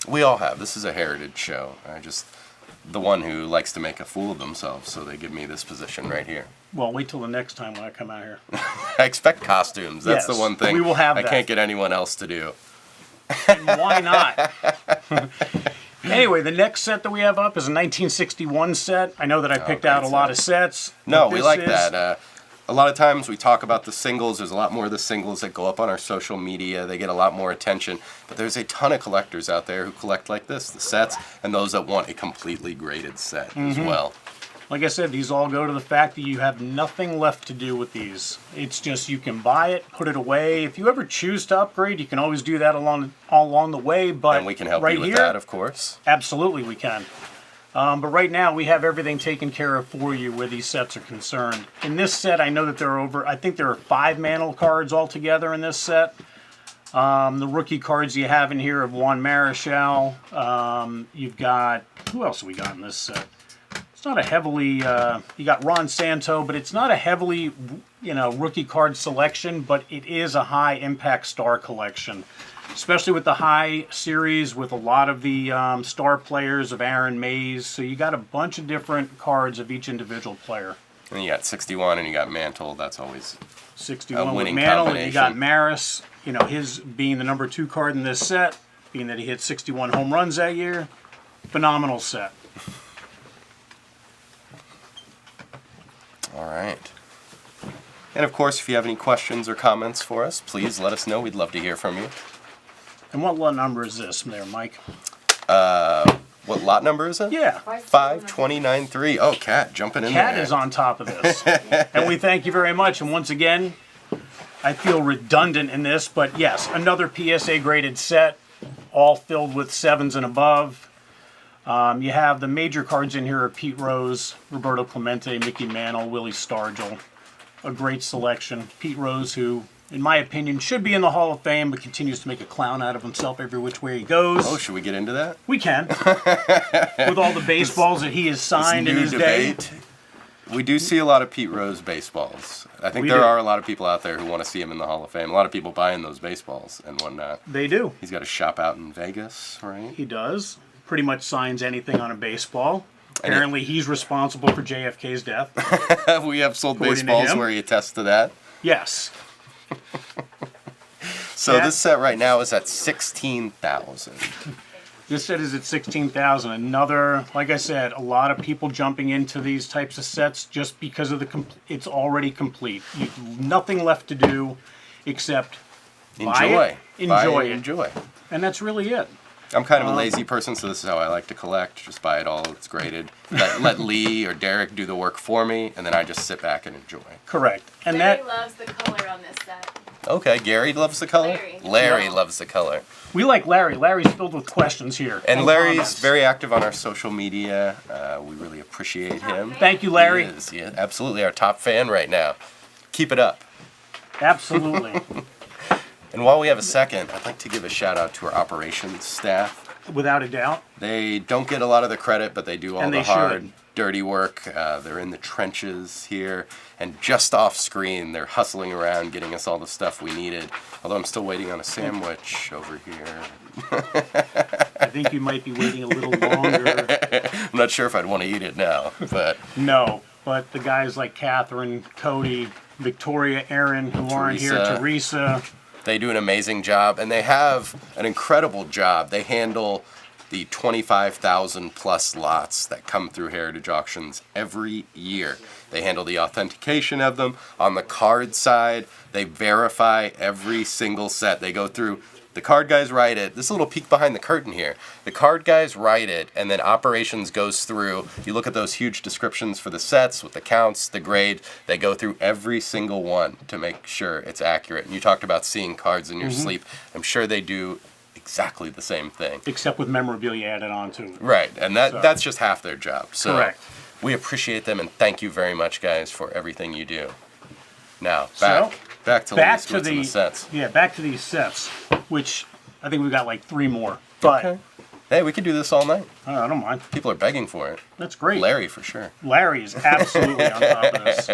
We all have. This is a heritage show. The one who likes to make a fool of themselves, so they give me this position right here. Well, wait till the next time when I come out here. I expect costumes. That's Yes, the one thing we will have I that. can't get anyone else to do. And why not? Anyway, the next set that we have up is a 1961 set. I know that I picked out a lot of sets. No, but we this like is- that. A lot of times we talk about the singles. There's a lot more of the singles that go up on our social media. They get a lot more attention. But there's a ton of collectors out there who collect like this, the sets, and those that want a completely graded set as well. Like I said, these all go to the fact that you have nothing left to do with these. It's just you can buy it, put it away. If you ever choose to upgrade, you can always do that all along the way. But And we can help right you with here, that, of course. absolutely we can. But right now we have everything taken care of for you where these sets are concerned. In this set, I know that I think there are 5 Mantle cards altogether in this set. The rookie cards you have in here of Juan Marichal. You've got, who else have we got in this set? It's not a heavily, you got Ron Santo, but it's not a heavily, rookie card selection, but it is a high impact star collection. Especially with the high series with a lot of the star players of Aaron Mays. So you got a bunch of different cards of each individual player. And you got 61 and you got Mantle. That's always 61 with winning Mantle, and you got combination. Maris, his being the number 2 card in this set, being that he hit 61 home runs that year. Phenomenal set. all right. And of course, if you have any questions or comments for us, please let us know. We'd love to hear from you. And what lot number is this there, Mike? What lot number is it? Yeah. 5293. Oh, Cat jumping in Cat there. is on top of this. And we thank you very much. And once again, I feel redundant in this, but yes, another PSA graded set, all filled with 7s and above. You have the major cards in here are Pete Rose, Roberto Clemente, Mickey Mantle, Willie Stargell. A great selection. Pete Rose, who, in my opinion, should be in the Hall of Fame, but continues to make a clown out of himself every which way he goes. Oh, should we get into that? We can. With all the baseballs that he has signed in his day. We do see a lot of Pete Rose baseballs. I think there are a lot of people out there who want to see him in the Hall of Fame. A lot of people buying those baseballs and whatnot. They do. He's got a shop out in Vegas, right? He does. Pretty much signs anything on a baseball. Apparently, he's responsible for JFK's death. We have sold According to baseballs him. where he attests to that. Yes. So Yeah. this set right now is at 16,000. This set is at 16,000. Another, like I said, a lot of people jumping into these types of sets just because of it's already complete. You've nothing left to do except buy it, enjoy it. Enjoy. And that's really it. I'm kind of a lazy person, so this is how I like to collect. Just buy it all. It's graded. Let Lee or Derek do the work for me, and then I just sit back and enjoy. Correct. And Larry that loves the color on this set. Okay, Gary loves the color? Larry. Loves the color. we like Larry. Larry's filled with questions here. And Larry's comments. very active on our social media. We really appreciate him. Thank you, Larry. He is, yeah, absolutely our top fan right now. Keep it up. Absolutely. And while we have a second, I'd like to give a shout out to our operations staff. Without a doubt. They don't get a lot of the credit, but they do all And the they hard, should. dirty work. They're in the trenches here, and just off screen, they're hustling around getting us all the stuff we needed. Although I'm still waiting on a sandwich over here. I think you might be waiting a little longer. I'm not sure if I'd want to eat it now, but No, but the guys like Catherine, Cody, Victoria, Aaron, who aren't here, Teresa. they do an amazing job, and they have an incredible job. They handle the 25,000 plus lots that come through Heritage Auctions every year. They handle the authentication of them. On the card side, they verify every single set. They go through, the card guys write it. This is a little peek behind the curtain here. The card guys write it, and then operations goes through. You look at those huge descriptions for the sets with the counts, the grade. They go through every single one to make sure it's accurate. And you talked about seeing cards in your sleep. I'm sure they do exactly the same thing. Except with memorabilia added on to it. Right, and that's just half their job. So Correct. we appreciate them, and thank you very much, guys, for everything you do. Now, So, back to back Lee to Splits and the sets. Yeah, back to these sets, which I think we've got like 3 more. But Okay. Hey, we could do this all night. I don't mind. People are begging for it. That's great. Larry, for sure. Larry is absolutely on top of this.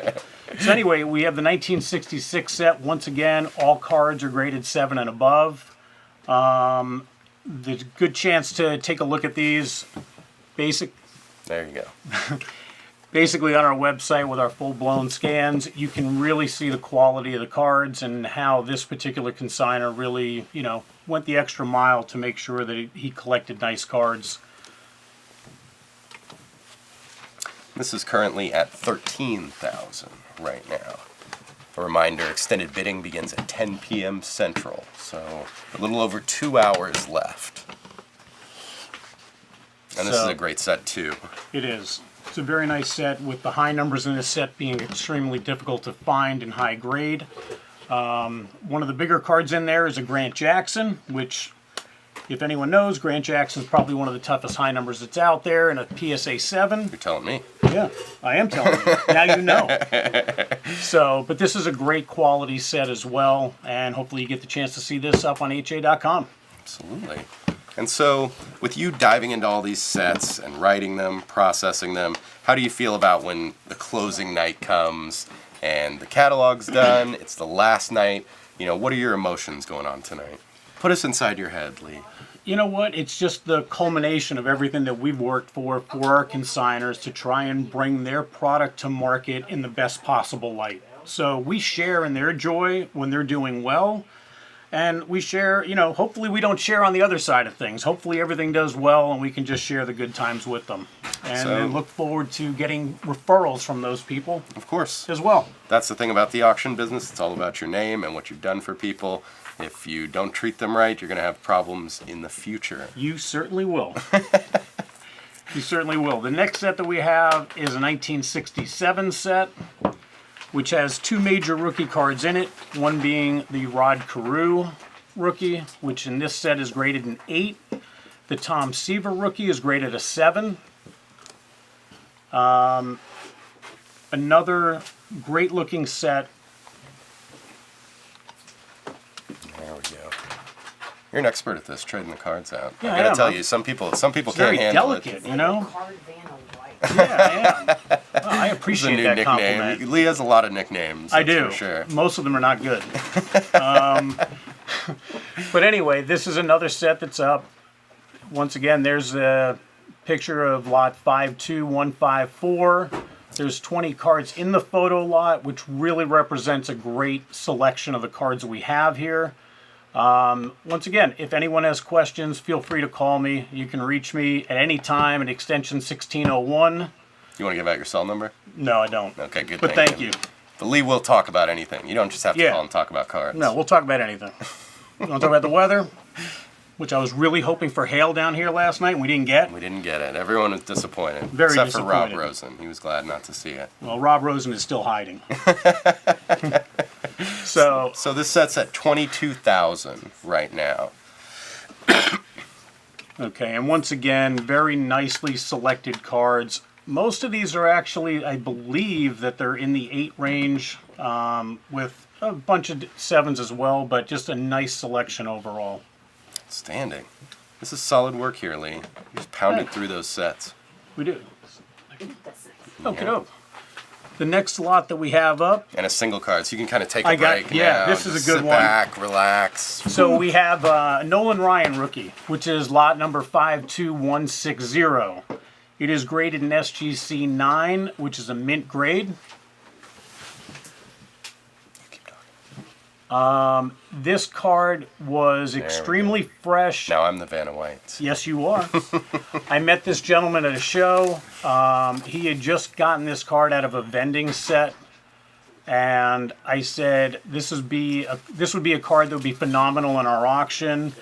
So anyway, we have the 1966 set. Once again, all cards are graded 7 and above. There's a good chance to take a look at these. There you go. Basically on our website with our full-blown scans, you can really see the quality of the cards and how this particular consigner really, went the extra mile to make sure that he collected nice cards. This is currently at 13,000 right now. A reminder, extended bidding begins at 10 p.m. Central, so a little over 2 hours left. And this is So- a great set, too. It is. It's a very nice set, with the high numbers in this set being extremely difficult to find and high grade. One of the bigger cards in there is a Grant Jackson, which, if anyone knows, Grant Jackson is probably one of the toughest high numbers that's out there, and a PSA 7. You're telling me. Yeah, I am telling you. Now you know. So, but this is a great quality set as well, and hopefully you get the chance to see this up on HA.com. Absolutely. And so, with you diving into all these sets and writing them, processing them, how do you feel about when the closing night comes and the catalog's done, it's the last night? You know, what are your emotions going on tonight? Put us inside your head, Lee. You know what? It's just the culmination of everything that we've worked for our consigners to try and bring their product to market in the best possible light. So we share in their joy when they're doing well, and we share, you know, hopefully we don't share on the other side of things. Hopefully everything does well and we can just share the good times with them. And then look forward to getting referrals from those people. Of course. As well. That's the thing about the auction business. It's all about your name and what you've done for people. If you don't treat them right, you're going to have problems in the future. You certainly will. You certainly will. The next set that we have is a 1967 set, which has two major rookie cards in it. One being the Rod Carew rookie, which in this set is graded an 8. The Tom Seaver rookie is graded a 7. Another great looking set. There we go. You're an expert at this, trading the cards out. Yeah, I gotta I am. tell you, some people It's can't very handle delicate, it. you know? Card Vanna White. Yeah, I am. Well, I This is a appreciate new that nickname. compliment. Lee has a lot of nicknames. I that's do. For sure. Most of them are not good. But anyway, this is another set that's up. Once again, there's a picture of lot 52154. There's 20 cards in the photo lot, which really represents a great selection of the cards that we have here. Once again, if anyone has questions, feel free to call me. You can reach me at any time at extension 1601. You want to give out your cell number? No, I don't. Okay, good. But thank you. But Lee will talk about anything. You don't just have to Yeah. call and talk about cards. No, we'll talk about anything. You want to talk about the weather? Which I was really hoping for hail down here last night, and we didn't get. We didn't get it. Everyone was disappointed. Very except for Rob disappointed. Rosen. He was glad not to see it. Well, Rob Rosen is still hiding. So, So this set's at 22,000 right now. okay, and once again, very nicely selected cards. Most of these are actually, I believe, that they're in the 8 range, with a bunch of 7s as well, but just a nice selection overall. Standing. This is solid work here, Lee. You just pounded Thanks. through those sets. We do. That's nice. Okay, doke. The next lot that we have up, And a single card, so you can kind of take a I got- break yeah, now. this is a just good sit one. back, relax. so we have a Nolan Ryan rookie, which is lot number 52160. It is graded in SGC 9, which is a mint grade. Keep talking. This card was we extremely fresh. Now I'm the Vanna White. Yes, you are. I met this gentleman at a show. He had just gotten this card out of a vending set, and I said this would be a card that would be phenomenal in our auction.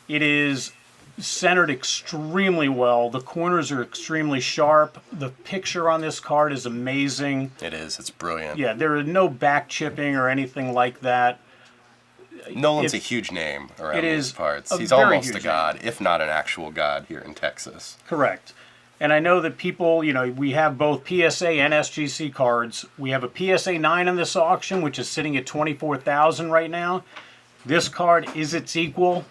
It is centered extremely well. The corners are extremely sharp. The picture on this card is amazing. It is. It's brilliant. Yeah, there is no back chipping or anything like that. Nolan's a It- huge name around it these is parts. a He's very almost a huge god, if not an actual god here in Texas. Correct. And I know that people, you know, we have both PSA and SGC cards. We have a PSA 9 in this auction, which is sitting at 24,000 right now. This card is its equal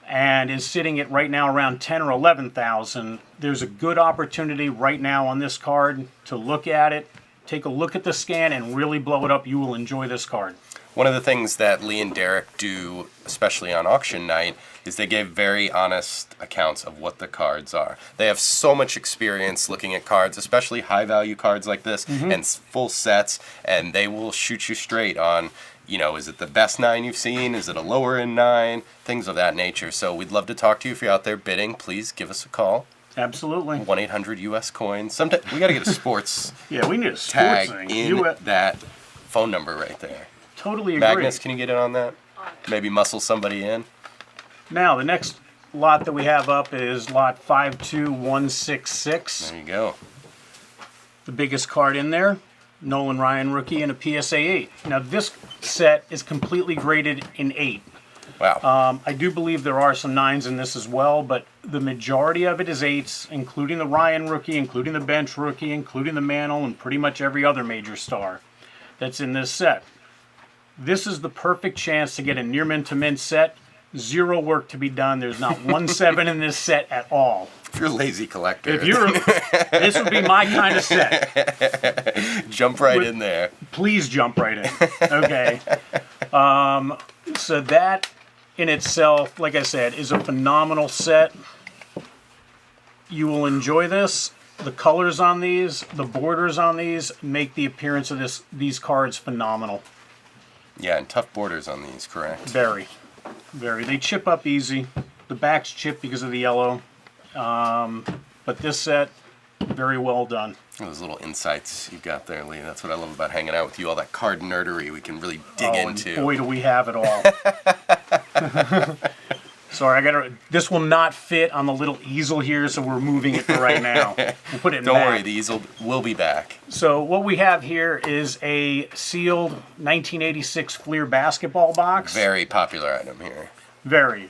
and is sitting at right now around 10 or 11,000. There's a good opportunity right now on this card to look at it, take a look at the scan, and really blow it up. You will enjoy this card. One of the things that Lee and Derek do, especially on auction night, is they give very honest accounts of what the cards are. They have so much experience looking at cards, especially high-value cards like this, and full sets, and they will shoot you straight on, you know, is it the best 9 you've seen? Is it a lower-end 9? Things of that nature. So we'd love to talk to you. If you're out there bidding, please give us a call. Absolutely. 1-800-US-COINS. Sometime we got to get a sports Yeah, we need a sports tag thing. in that phone number right there. Totally agree. Magnus, can you get in on that? Maybe muscle somebody in. Now, the next lot that we have up is lot 52166. There you go. the biggest card in there, Nolan Ryan rookie in a PSA 8. Now this set is completely graded in 8. Wow. I do believe there are some 9s in this as well, but the majority of it is 8s, including the Ryan rookie, including the bench rookie, including the Mantle, and pretty much every other major star that's in this set. This is the perfect chance to get a near mint to mint set. 0 work to be done. There's not 1 7 in this set at all. If you're a lazy collector. If you're, this would be my kind of set. Jump right in there. Please jump right in. Okay. So that in itself, like I said, is a phenomenal set. You will enjoy this. The colors on these, the borders on these, make the appearance of these cards phenomenal. Yeah, and tough borders on these, correct? Very. Very. They chip up easy. The backs chip because of the yellow. But this set, very well done. Those little insights you've got there, Lee. That's what I love about hanging out with you. All that card nerdery we can really dig into. And boy, do we have it all. Sorry, this will not fit on the little easel here, so we're moving it for right now. We'll put it in Don't back. worry, the easel will be back. So what we have here is a sealed 1986 Fleer basketball box. Very popular item here. Very.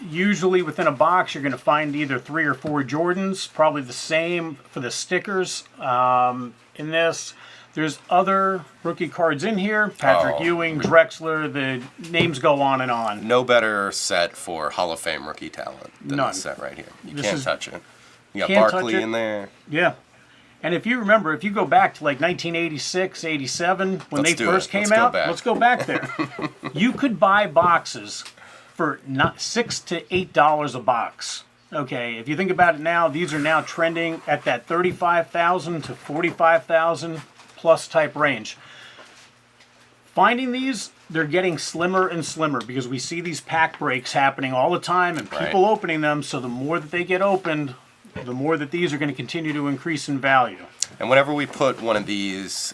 Usually within a box, you're going to find either 3 or 4 Jordans, probably the same for the stickers. In this, there's other rookie cards in here. Patrick Ewing, Drexler, the names go on and on. No better set for Hall of Fame rookie talent than None. this set right here. You This can't is- touch it. You got Can't touch Barkley it. in there. Yeah. And if you remember, if you go back to like 1986, 87, when Let's they do first it. came Let's go out, back. let's go back there. You could buy boxes for not $6 to $8 a box. Okay, if you think about it now, these are now trending at that 35,000 to 45,000 plus type range. Finding these, they're getting slimmer and slimmer because we see these pack breaks happening all the time and people Right. opening them. So the more that they get opened, the more that these are going to continue to increase in value. And whenever we put one of these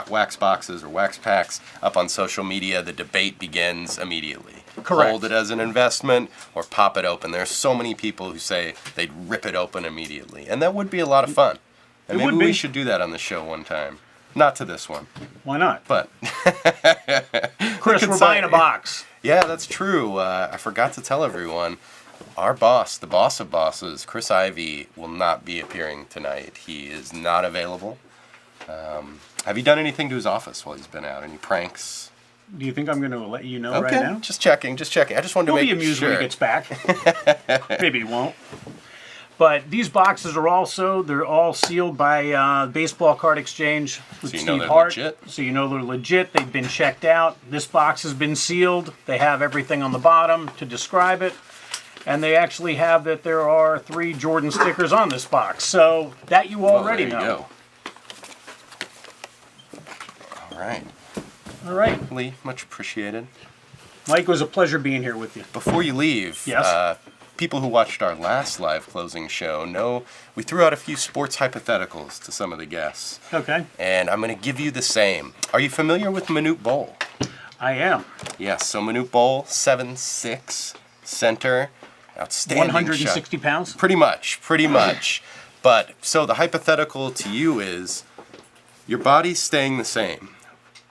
wax boxes or wax packs up on social media, the debate begins immediately. Correct. Hold it as an investment or pop it open. There's so many people who say they'd rip it open immediately. And that would be a lot of fun. And It maybe would we be. should do that on the show one time. Not to this one, Why not? but Chris, we're buying a box. yeah, that's true. I forgot to tell everyone. Our boss, the boss of bosses, Chris Ivey, will not be appearing tonight. He is not available. Have you done anything to his office while he's been out? Any pranks? Do you think I'm going to let you know right now? Just checking. I just wanted to He'll make be amused sure. when he gets back. Maybe he won't. But these boxes are they're all sealed by Baseball Card Exchange with So you know Steve they're Hart. legit. So you know they're legit. They've been checked out. This box has been sealed. They have everything on the bottom to describe it. And they actually have that there are 3 Jordan stickers on this box. So that you already there you know. go. All right. All right. Lee, much appreciated. Mike, it was a pleasure being here with you. Before you leave, Yes? people who watched our last live closing show know we threw out a few sports hypotheticals to some of the guests. Okay. And I'm going to give you the same. Are you familiar with Manute Bol? I am. Yes, so Manute Bol, 7'6", center, outstanding 160 shot. pounds? Pretty much. But, so the hypothetical to you is, your body's staying the same.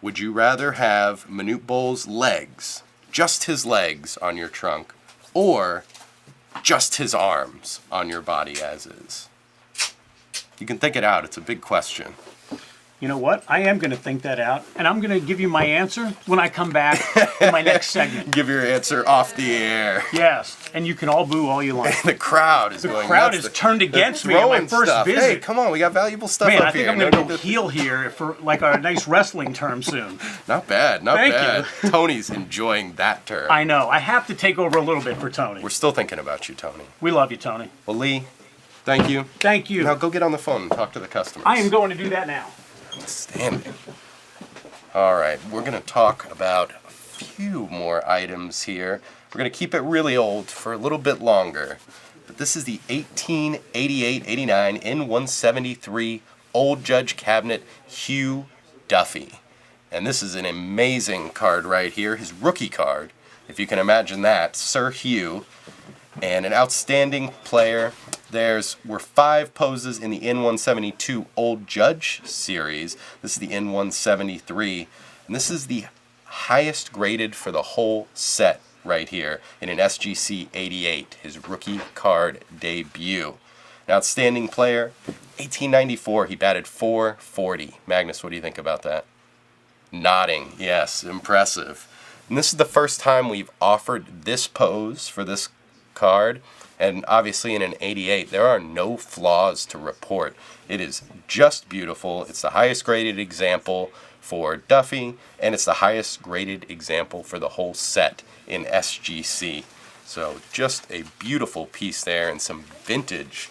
Would you rather have Manute Bol's legs, just his legs on your trunk, or just his arms on your body as is? You can think it out. It's a big question. You know what? I am going to think that out, and I'm going to give you my answer when I come back in my next segment. Give your answer off the air. Yes, and you can all boo all you like. The crowd is The going crowd nuts. is turned against me on my Throwing first stuff. visit. Hey, come on, we got valuable stuff Man, up I think here. I'm going No to go need heel here for like a nice wrestling term soon. Not bad, not Thank bad. Tony's enjoying that term. I know. I have to take over a little bit for Tony. We're still thinking about you, Tony. We love you, Tony. Well, Lee, thank you. Thank you. Now go get on the phone and talk to the customers. I am going to do that now. Outstanding. All right, we're going to talk about a few more items here. We're going to keep it really old for a little bit longer. But this is the 1888-89 N173 Old Judge Cabinet Hugh Duffy. And this is an amazing card right here, his rookie card, if you can imagine that, Sir Hugh. And an outstanding player. were 5 poses in the N172 Old Judge series. This is the N173, and this is the highest graded for the whole set right here in an SGC 88, his rookie card debut. An outstanding player, 1894, he batted .440. Magnus, what do you think about that? Nodding, yes, impressive. And this is the first time we've offered this pose for this card, and obviously in an 88, there are no flaws to report. It is just beautiful. It's the highest graded example for Duffy, and it's the highest graded example for the whole set in SGC. So just a beautiful piece there, and some vintage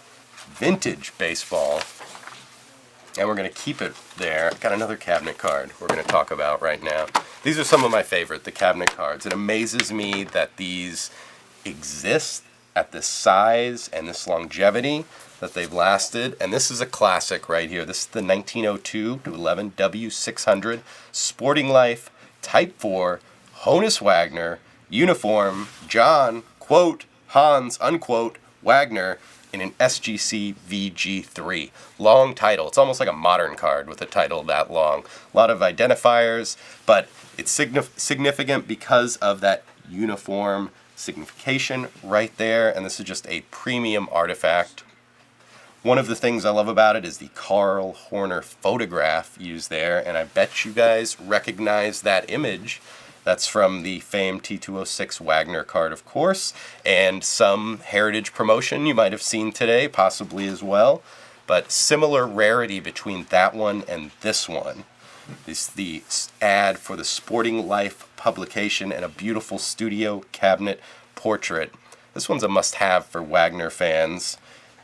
baseball. And we're going to keep it there. Got another cabinet card we're going to talk about right now. These are some of my favorite, the cabinet cards. It amazes me that these exist at this size and this longevity, that they've lasted. And this is a classic right here. This is the 1902-11 W600 Sporting Life Type 4 Honus Wagner uniform, John, quote, Hans, unquote, Wagner, in an SGC VG3. Long title. It's almost like a modern card with a title that long. A lot of identifiers, but it's significant because of that uniform signification right there, and this is just a premium artifact. One of the things I love about it is the Carl Horner photograph used there, and I bet you guys recognize that image. That's from the famed T206 Wagner card, of course, and some Heritage promotion you might have seen today, possibly as well. But similar rarity between that one and this one is the ad for the Sporting Life publication and a beautiful studio cabinet portrait. This one's a must-have for Wagner fans,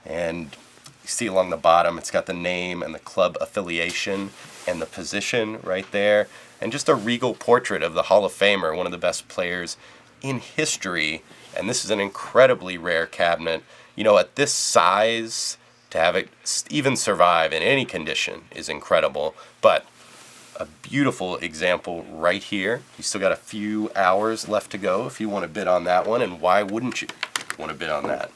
and you see along the bottom it's got the name and the club affiliation and the position right there, and just a regal portrait of the Hall of Famer, one of the best players in history. And this is an incredibly rare cabinet. You know, at this size, to have it even survive in any condition is incredible. But a beautiful example right here. You still got a few hours left to go if you want to bid on that one, and why wouldn't you want to bid on that?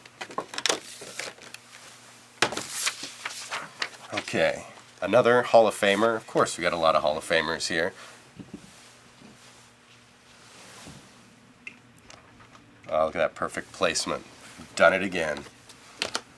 Okay, another Hall of Famer. Of course, we got a lot of Hall of Famers here. Oh, look at that perfect placement. Done it again.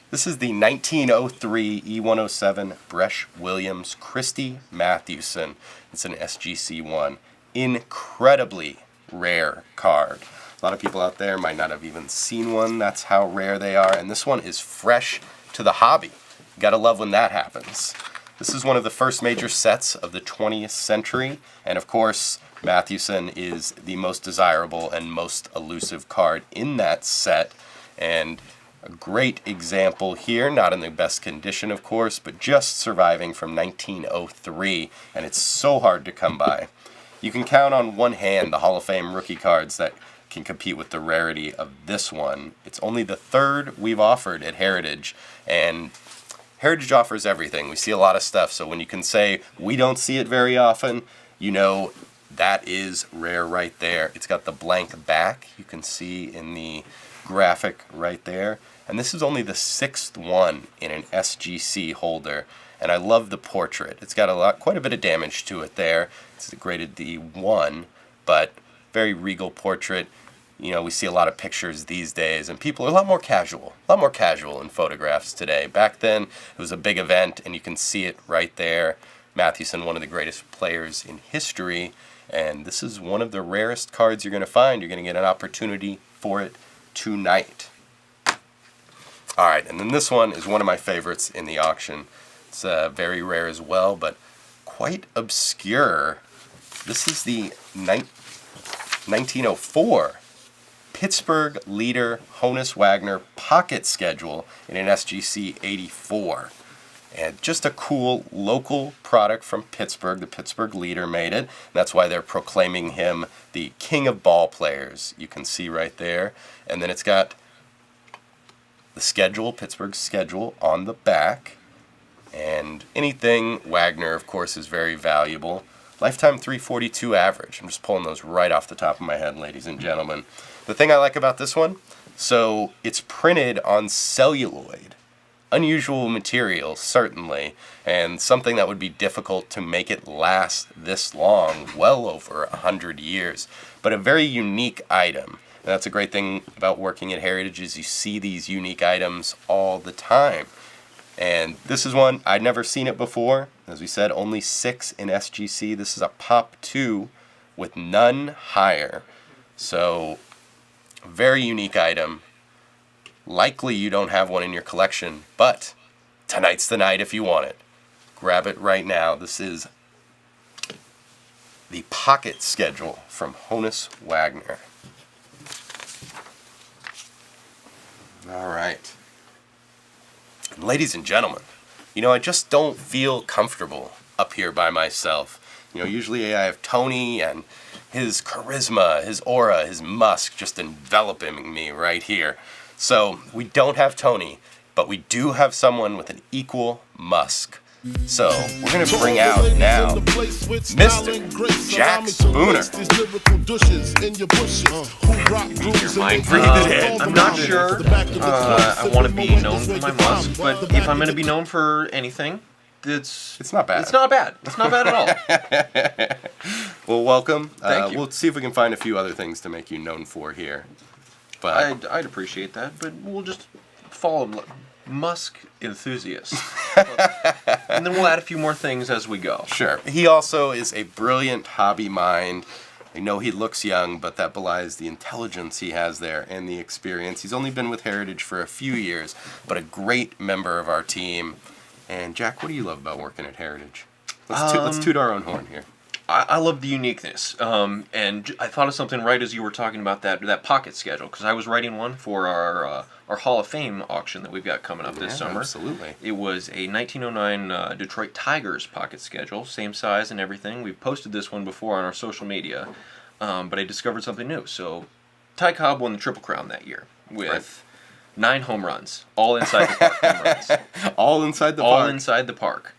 This is the 1903 E107 Bresh Williams Christy Mathewson. It's an SGC1. Incredibly rare card. A lot of people out there might not have even seen one. That's how rare they are. And this one is fresh to the hobby. You gotta love when that happens. This is one of the first major sets of the 20th century. And of course, Mathewson is the most desirable and most elusive card in that set. And a great example here, not in the best condition, of course, but just surviving from 1903, and it's so hard to come by. You can count on one hand the Hall of Fame rookie cards that can compete with the rarity of this one. It's only the third we've offered at Heritage, and Heritage offers everything. We see a lot of stuff, so when you can say we don't see it very often, you know that is rare right there. It's got the blank back, you can see in the graphic right there. And this is only the 6th one in an SGC holder. And I love the portrait. It's got quite a bit of damage to it there. It's graded D1, but very regal portrait. You know, we see a lot of pictures these days, and people are a lot more casual in photographs today. Back then, it was a big event, and you can see it right there. Mathewson, one of the greatest players in history, and this is one of the rarest cards you're going to find. You're going to get an opportunity for it tonight. Alright, and then this one is one of my favorites in the auction. It's very rare as well, but quite obscure. This is the 1904 Pittsburgh Leader Honus Wagner Pocket Schedule in an SGC 84. And just a cool local product from Pittsburgh. The Pittsburgh Leader made it. That's why they're proclaiming him the king of ball players. You can see right there. And then it's got the schedule, Pittsburgh's schedule, on the back. And anything Wagner, of course, is very valuable. Lifetime 342 average. I'm just pulling those right off the top of my head, ladies and gentlemen. The thing I like about this one, so it's printed on celluloid. unusual material, certainly, and something that would be difficult to make it last this long, well over 100 years, but a very unique item. And that's a great thing about working at Heritage is you see these unique items all the time. And this is one, I'd never seen it before. As we said, only 6 in SGC. This is a Pop 2 with none higher. So, very unique item. Likely you don't have one in your collection, but tonight's the night if you want it. Grab it right now. This is the Pocket Schedule from Honus Wagner. All right. Ladies and gentlemen, I just don't feel comfortable up here by myself. Usually I have Tony and his charisma, his aura, his musk just enveloping me right here. So we don't have Tony, but we do have someone with an equal musk. So we're going to bring out now Mr. Jack Spooner. Breathe it in. I'm not sure I want to be known for my musk, but if I'm going to be known for anything, it's not bad. It's not bad. It's not bad at all. Well, welcome. Thank you. We'll see if we can find a few other things to make you known for here. But I'd appreciate that, but we'll just follow musk enthusiast. And then we'll add a few more things as we go. Sure. He also is a brilliant hobby mind. I know he looks young, but that belies the intelligence he has there and the experience. He's only been with Heritage for a few years, but a great member of our team. And Jack, what do you love about working at Heritage? Let's toot our own horn here. I love the uniqueness, and I thought of something right as you were talking about that pocket schedule, because I was writing one for our Hall of Fame auction that we've got coming up this summer. Absolutely. It was a 1909 Detroit Tigers pocket schedule, same size and everything. We've posted this one before on our social media, but I discovered something new. So Ty Cobb won the Triple Crown that year with 9 home runs, all inside the park home runs. All inside the park? All inside the park.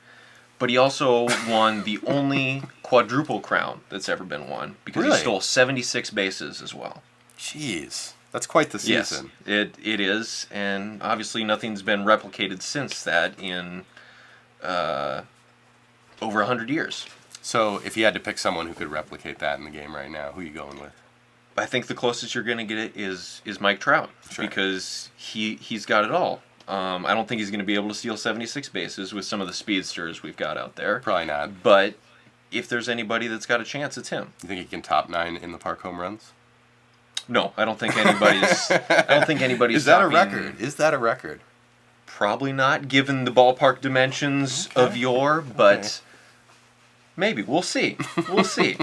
But he also won the only quadruple crown that's ever been won because he stole 76 bases as well. Jeez, that's quite the season. Yes, it is, and obviously nothing's been replicated since that in over 100 years. So if you had to pick someone who could replicate that in the game right now, who are you going with? I think the closest you're going to get it is Mike Trout, because he's got it all. I don't think he's going to be able to steal 76 bases with some of the speedsters we've got out there. Probably not. But if there's anybody that's got a chance, it's him. You think he can top 9 in the park home runs? No, I don't think anybody's. Is that a record? Is that a record? Probably not, given the ballpark dimensions of yore. But maybe we'll see. We'll see.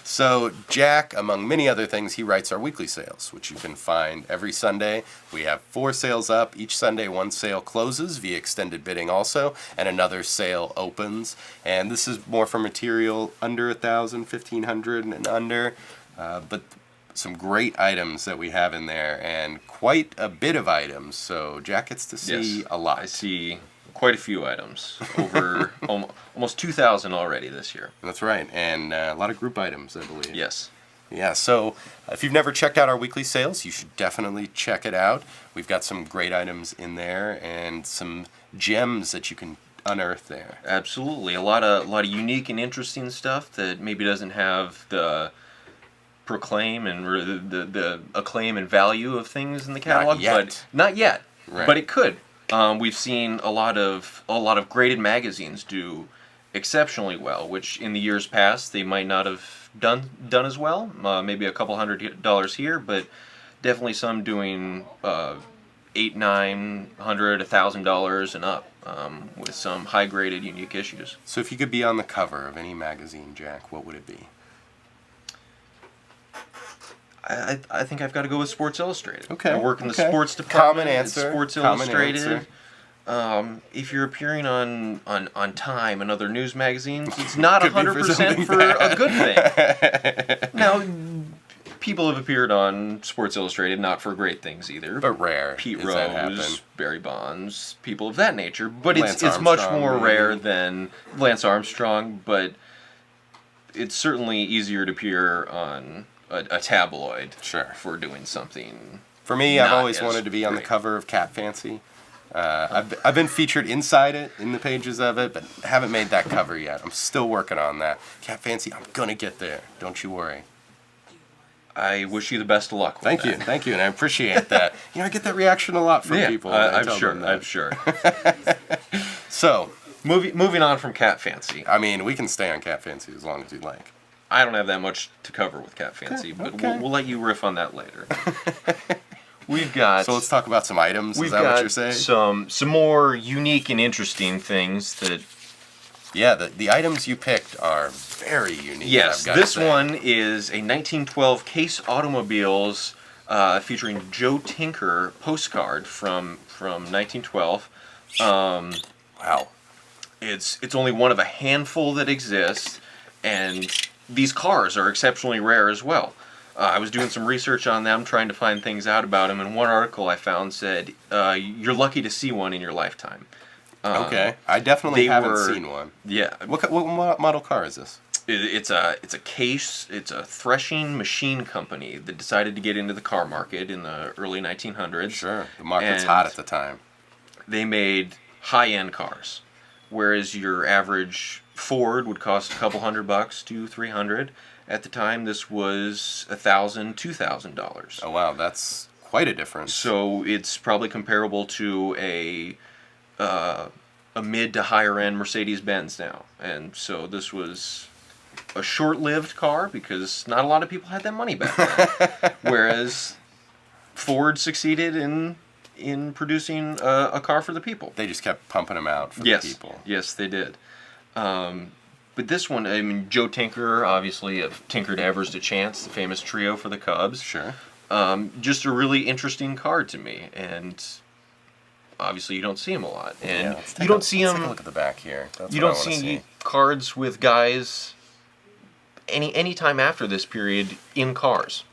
So Jack, among many other things, he writes our weekly sales, which you can find every Sunday. We have 4 sales up. Each Sunday, one sale closes via extended bidding also, and another sale opens. And this is more for material under 1,000, 1,500 and under. But some great items that we have in there, and quite a bit of items. So Jack gets to see a lot. I see quite a few items, over almost 2,000 already this year. That's right, and a lot of group items, I believe. Yes. Yeah, so if you've never checked out our weekly sales, you should definitely check it out. We've got some great items in there and some gems that you can unearth there. Absolutely, a lot of unique and interesting stuff that maybe doesn't have the proclaim and the acclaim and value of things in the catalog. Not yet. Right. But it could. We've seen a lot of graded magazines do exceptionally well, which in the years past they might not have done as well. Maybe a couple $100 here, but definitely some doing $800, $900, $1,000 and up, with some high graded unique issues. So if you could be on the cover of any magazine, Jack, what would it be? I think I've got to go with Sports Illustrated. Okay. I work in the sports department. Common answer. Sports Common Illustrated. answer. If you're appearing on Time and other news magazines, it's not 100% for a good thing. Now, people have appeared on Sports Illustrated, not for great things either. But rare. Pete Does that happen? Rose, Barry Bonds, people of that nature. But Lance it's much Armstrong, more maybe. rare than Lance Armstrong, but it's certainly easier to appear on a tabloid Sure. for doing something. For me, I've not always as wanted to be on the great. cover of Cat Fancy. I've been featured inside it, in the pages of it, but haven't made that cover yet. I'm still working on that. Cat Fancy, I'm gonna get there. Don't you worry. I wish you the best of luck with Thank you, and I appreciate that. I get that reaction a lot from people. when I I'm tell sure. them that. I'm sure. So, Moving on from Cat Fancy. I mean, we can stay on Cat Fancy as long as you'd like. I don't have that much to cover with Cat Fancy, but okay. we'll let you riff on that later. We've got. So let's talk about some items. We've Is that got what you're saying? some more unique and interesting things that. Yeah, the items you picked are very unique. Yes, I've gotta this say. one is a 1912 Case Automobiles featuring Joe Tinker postcard from 1912. Wow. It's only one of a handful that exists, and these cars are exceptionally rare as well. I was doing some research on them, trying to find things out about them, and one article I found said, you're lucky to see one in your lifetime. Okay, I definitely they haven't were- seen one. Yeah. What model car is this? It's a Case. It's a threshing machine company that decided to get into the car market in the early 1900s. Sure, the market's And hot at the time. They made high-end cars, whereas your average Ford would cost a couple $100 to $300. At the time, this was $1,000, $2,000. Oh wow, that's quite a difference. So it's probably comparable to a mid to higher end Mercedes-Benz now. And so this was a short-lived car because not a lot of people had that money back then. Whereas Ford succeeded in producing a car for the people. They just kept pumping them out for Yes, the people. yes, they did. But this one, I mean, Joe Tinker, obviously, of Tinker to Evers to Chance, the famous trio for the Cubs. Sure. Just a really interesting card to me, and obviously you don't see them a lot. And let's you don't see let's take a them. look at the back here. That's You what I don't wanna see cards with guys any time after this period in cars.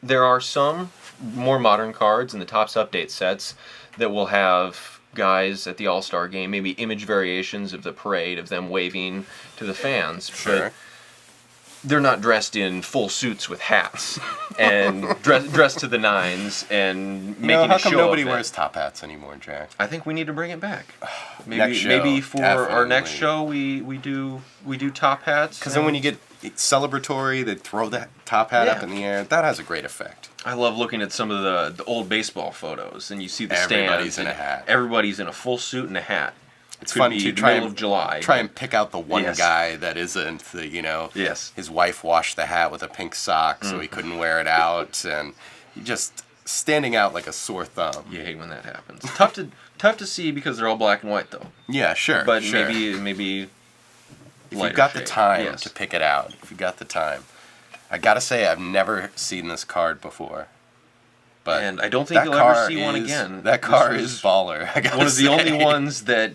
There are some more modern cards in the Topps Update sets that will have guys at the All-Star game, maybe image variations of the parade of them waving to the fans. Sure. But they're not dressed in full suits with hats and dressed to the nines and making how a come show nobody of it. wears top hats anymore, Jack? I think we need to bring it back. Maybe Next show, maybe for our next definitely. show we do top hats. Because then when you get celebratory, they throw that top hat up Yeah. in the air. That has a great effect. I love looking at some of the old baseball photos, and you see the Everybody's stands. in a and hat. Everybody's in a full suit and a hat. It's Could fun be to the try middle and of July. Try and pick out the one Yes. guy that isn't the Yes. his wife washed the hat with a pink sock so he couldn't wear it out, and just standing out like a sore thumb. You hate when that happens. Tough to see because they're all black and white though. Yeah, sure. But sure. maybe. if lighter you've got the shade. time Yes. to pick it out, if you got the time, I gotta say I've never seen this card before. But And I don't think that you'll ever car see one is- again. That This car was is baller. I gotta one of the only say. ones that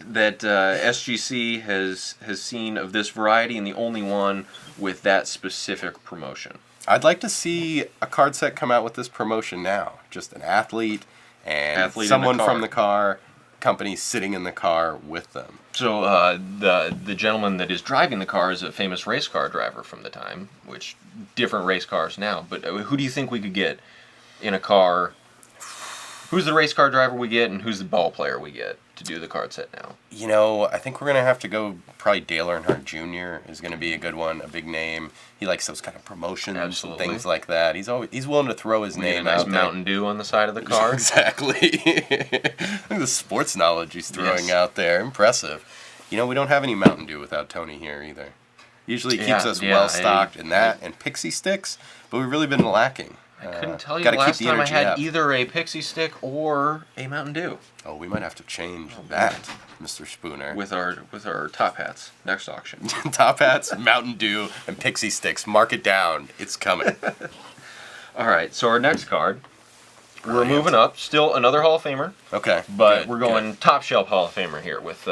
SGC has seen of this variety, and the only one with that specific promotion. I'd like to see a card set come out with this promotion now. Just an athlete and Athlete in someone the car. from the car company sitting in the car with them. So the gentleman that is driving the car is a famous race car driver from the time, which different race cars now. But who do you think we could get in a car? Who's the race car driver we get, and who's the ball player we get to do the card set now? I think we're going to have to go, probably Dale Earnhardt Jr. is going to be a good one, a big name. He likes those kind of promotions Absolutely. and things like that. He's willing to throw his We get a name nice out there. Mountain Dew on the side of the car. Exactly. Look at the sports knowledge he's throwing Yes. out there. Impressive. We don't have any Mountain Dew without Tony here either. Usually he keeps us well stocked in that and Pixie Sticks, but we've really been lacking. I couldn't tell you gotta the keep last the time I energy had up. either a Pixie Stick or a Mountain Dew Oh, we might have to change that, Mr. Spooner. with our top hats next auction. Top hats, Mountain Dew, and Pixie Sticks. Mark it down. It's coming. All right, so our next card, we're Brilliant. moving up. Still another Hall of Famer, Okay. but good, we're going top shelf Hall of Famer here with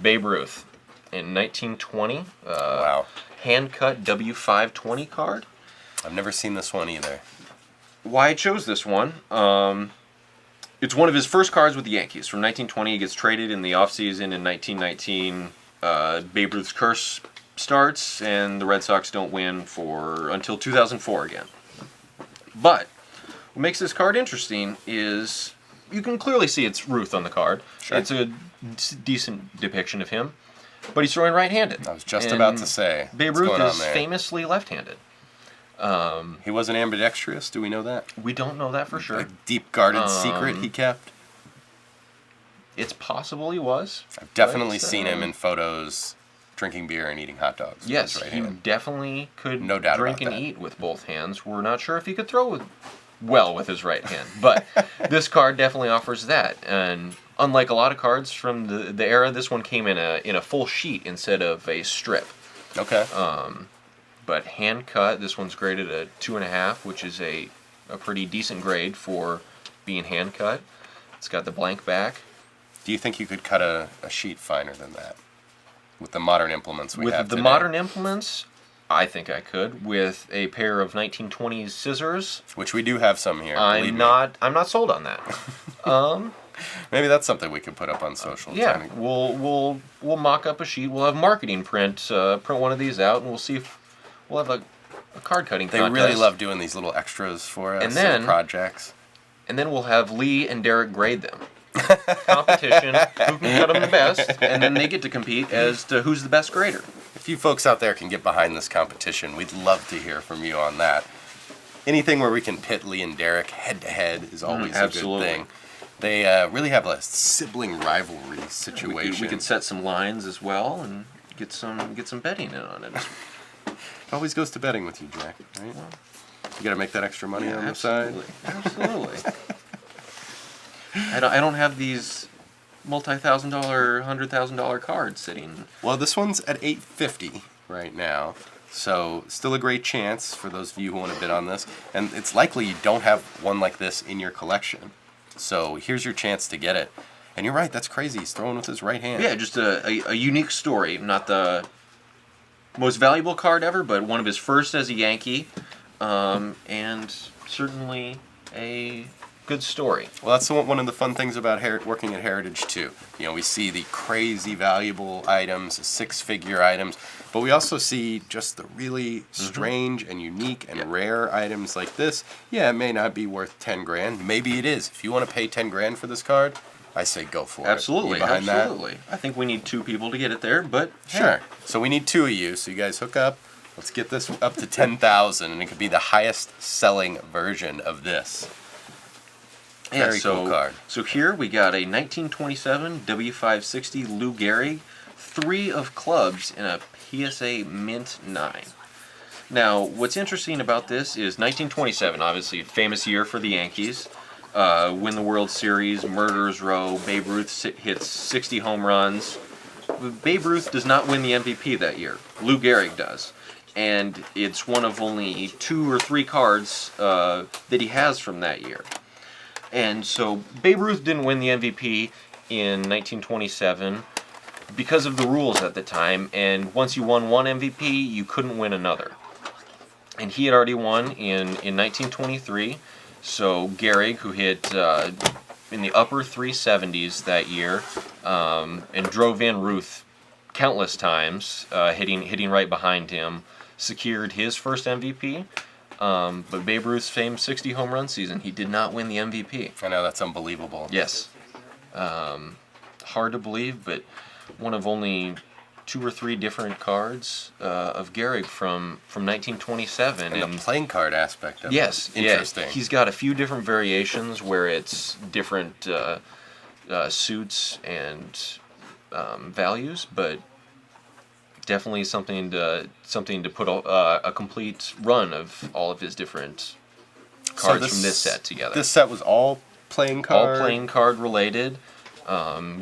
Babe Ruth in 1920. Wow. Hand cut W520 card. I've never seen this one either. Why I chose this one? It's one of his first cards with the Yankees from 1920. He gets traded in the offseason in 1919. Babe Ruth's curse starts, and the Red Sox don't win until 2004 again. But what makes this card interesting is you can clearly see it's Ruth on the card. Sure. It's a decent depiction of him, but he's throwing right-handed. I was just about to say. Babe what's Ruth going on is there? famously left-handed. He wasn't ambidextrous, do we know that? We don't know that for sure. A deep guarded secret he kept? It's possible he was. I've definitely but, seen him in photos drinking beer and eating hot dogs. with Yes, his right he hand. definitely could No doubt drink about and that. eat with both hands. We're not sure if he could throw well with his right hand, but this card definitely offers that. And unlike a lot of cards from the era, this one came in a full sheet instead of a strip. Okay. But hand cut, this one's graded a 2.5, which is a pretty decent grade for being hand cut. It's got the blank back. Do you think you could cut a sheet finer than that? With the modern implements we have With the today? modern implements, I think I could. With a pair of 1920s scissors, Which we do have some here. believe I'm me. not sold on that. Maybe that's something we could put up on social. Yeah, Tiny- we'll mock up a sheet. We'll have marketing print one of these out, and we'll see if we'll have a card cutting They contest. really love doing these little extras for us And then- projects. And then we'll have Lee and Derek grade them. Competition, who can cut them the best, and then they get to compete as to who's the best grader. If you folks out there can get behind this competition, we'd love to hear from you on that. Anything where we can pit Lee and Derek head to head is always a good absolutely. thing. They really have a sibling rivalry situation. We could set some lines as well and get some betting in on it. It always goes to betting with you, Jack, right? You got to make that extra money on the side. Absolutely. I don't have these multi-$1,000, $100,000 cards sitting. Well, this one's at $850 right now, so still a great chance for those of you who want to bid on this. And it's likely you don't have one like this in your collection, so here's your chance to get it. And you're right, that's crazy. He's throwing with his right hand. Yeah, just a unique story. Not the most valuable card ever, but one of his first as a Yankee, and certainly a good story. Well, that's one of the fun things about working at Heritage, too. You know, we see the crazy valuable items, six-figure items, but we also see just the really strange and unique and rare items like this. Yeah, it may not be worth 10 grand. Maybe it is. If you want to pay 10 grand for this card, I say go for it. Absolutely, You behind that? absolutely. I think we need 2 people to get it there, but Sure. So we need 2 of you, so you guys hook up. Let's get this up to 10,000, and it could be the highest selling version of this. Yeah, Very cool card. So here we got a 1927 W560 Lou Gehrig, 3 of clubs in a PSA Mint 9. Now, what's interesting about this is 1927, obviously a famous year for the Yankees. Win the World Series, Murderers Row, Babe Ruth hits 60 home runs. Babe Ruth does not win the MVP that year. Lou Gehrig does. And it's one of only 2 or 3 cards that he has from that year. And so Babe Ruth didn't win the MVP in 1927 because of the rules at the time, and once you won one MVP, you couldn't win another. And he had already won in 1923, so Gehrig, who hit in the upper 370s that year, and drove in Ruth countless times, hitting right behind him, secured his first MVP. But Babe Ruth's famed 60 home run season, he did not win the MVP. I know, that's unbelievable. Yes. Hard to believe, but one of only 2 or 3 different cards of Gehrig from 1927. And the playing card aspect of Yes, it. Interesting. Yeah, he's got a few different variations where it's different suits and values, but definitely something to put a complete run of all of his different cards from this set together. This set was all playing card? All playing card related,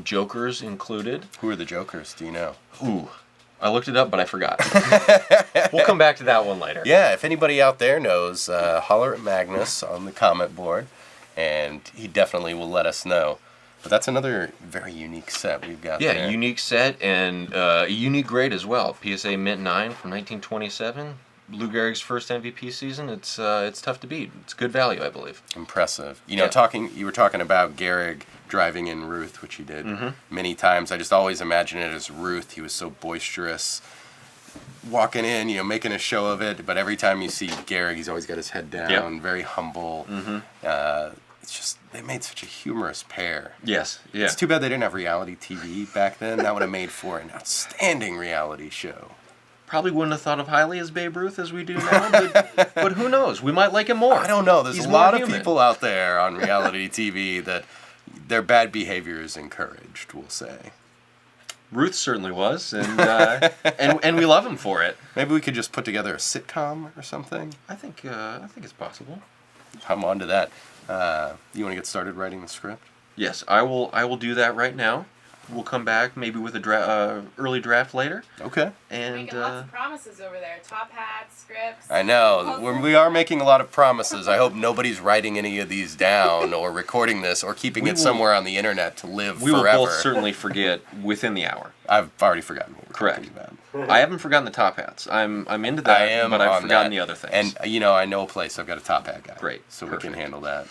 jokers included. Who are the jokers, do you know? Ooh, I looked it up, but I forgot. We'll come back to that one later. Yeah, if anybody out there knows, holler at Magnus on the comment board, and he definitely will let us know. But that's another very unique set we've got there. Yeah, unique set and a unique grade as well. PSA Mint 9 from 1927. Lou Gehrig's first MVP season. It's tough to beat. It's good value, I believe. Impressive. You know, Yeah. you were talking about Gehrig driving in Ruth, which he did many times. I just always imagine it as Ruth. He was so boisterous, walking in, making a show of it. But every time you see Gehrig, he's always got his head down, very humble. it's just, they made such a humorous pair. Yes, yeah. It's too bad they didn't have reality TV back then. That would have made for an outstanding reality show. Probably wouldn't have thought of highly as Babe Ruth as we do now, but who knows? We might like him more. I don't know. There's He's a more lot of human. people out there on reality TV that their bad behavior is encouraged, we'll say. Ruth certainly was, and and we love him for it. Maybe we could just put together a sitcom or something. I think it's possible. I'm on to that. You want to get started writing the script? Yes, I will do that right now. We'll come back maybe with a early draft later. Okay. And Making lots of promises over there. Top hats, scripts. I know. We are making a lot of promises. I hope nobody's writing any of these down or recording this or keeping it somewhere on the internet to live we forever. will both certainly forget within the hour. I've already forgotten what we're Correct. talking about. I haven't forgotten the top hats. I'm into that, I am but I've on forgotten that. the other things. And, you know, I know a place. I've got a top hat guy. Great. So we Perfect. can handle that.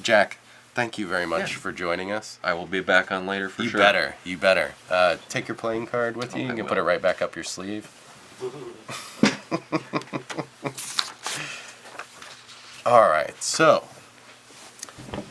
Jack, thank you very much Yeah. for joining us. I will be back on later for You sure. better. You better. Take your playing card with you. I You can will. put it right back up your sleeve. All right. So,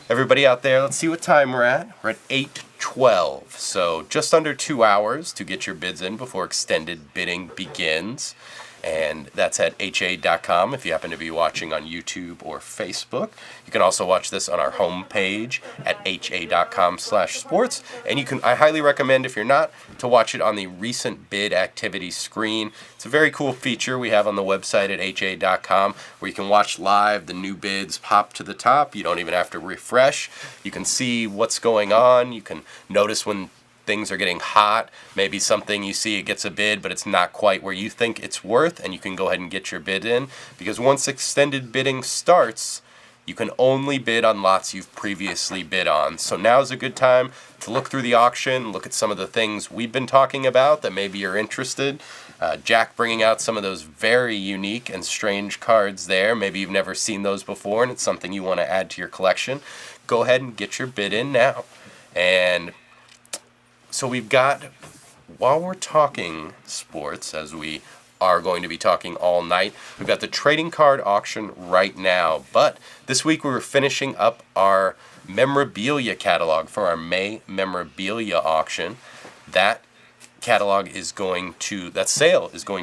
everybody out there, let's see what time we're at. We're at 8:12. So, just under 2 hours to get your bids in before extended bidding begins. And that's at ha.com if you happen to be watching on YouTube or Facebook. You can also watch this on our homepage at ha.com/sports. And I highly recommend, if you're not, to watch it on the recent bid activity screen. It's a very cool feature we have on the website at ha.com where you can watch live the new bids pop to the top. You don't even have to refresh. You can see what's going on. You can notice when things are getting hot, maybe something you see it gets a bid, but it's not quite where you think it's worth, and you can go ahead and get your bid in. Because once extended bidding starts, you can only bid on lots you've previously bid on. So now's a good time to look through the auction, look at some of the things we've been talking about that maybe you're interested. Jack bringing out some of those very unique and strange cards there. Maybe you've never seen those before, and it's something you want to add to your collection. Go ahead and get your bid in now. And so we've got, while we're talking sports, as we are going to be talking all night, we've got the trading card auction right now. But this week we were finishing up our memorabilia catalog for our May memorabilia auction. That sale is going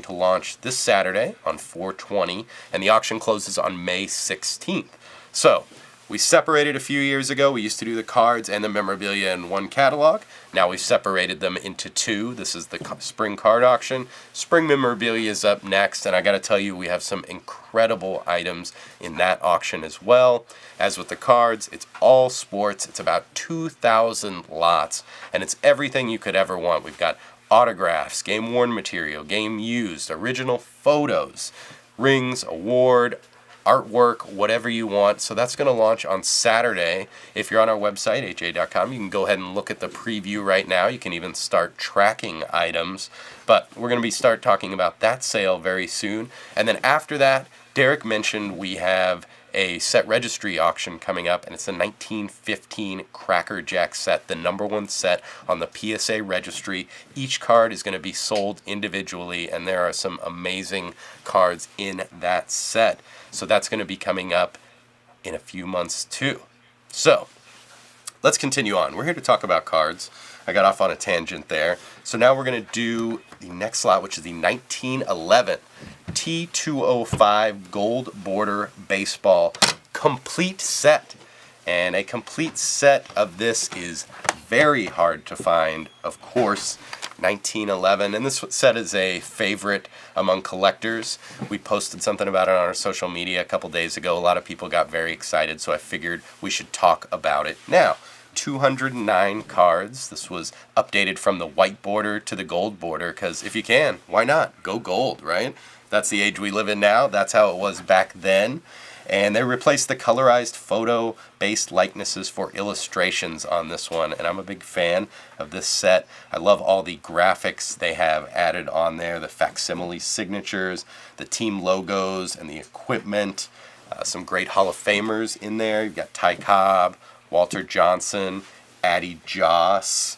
to launch this Saturday on 4/20, and the auction closes on May 16th. So, we separated a few years ago. We used to do the cards and the memorabilia in one catalog. Now we've separated them into two. This is the spring card auction. Spring memorabilia is up next, and I got to tell you, we have some incredible items in that auction as well. As with the cards, it's all sports. It's about 2,000 lots, and it's everything you could ever want. We've got autographs, game-worn material, game-used, original photos, rings, award, artwork, whatever you want. So that's going to launch on Saturday. If you're on our website, ha.com, you can go ahead and look at the preview right now. You can even start tracking items. But we're going to start talking about that sale very soon. And then after that, Derek mentioned we have a set registry auction coming up, and it's the 1915 Cracker Jack set, the #1 set on the PSA registry. Each card is going to be sold individually, and there are some amazing cards in that set. So that's going to be coming up in a few months too. So let's continue on. We're here to talk about cards. I got off on a tangent there. So now we're going to do the next lot, which is the 1911 T205 Gold Border Baseball complete set. And a complete set of this is very hard to find, of course. 1911, and this set is a favorite among collectors. We posted something about it on our social media a couple days ago. A lot of people got very excited, so I figured we should talk about it now. 209 cards. This was updated from the white border to the gold border, because if you can, why not? Go gold, right? That's the age we live in now. That's how it was back then. And they replaced the colorized photo-based likenesses for illustrations on this one. And I'm a big fan of this set. I love all the graphics they have added on there, the facsimile signatures, the team logos, and the equipment. Some great Hall of Famers in there. You've got Ty Cobb, Walter Johnson, Addie Joss.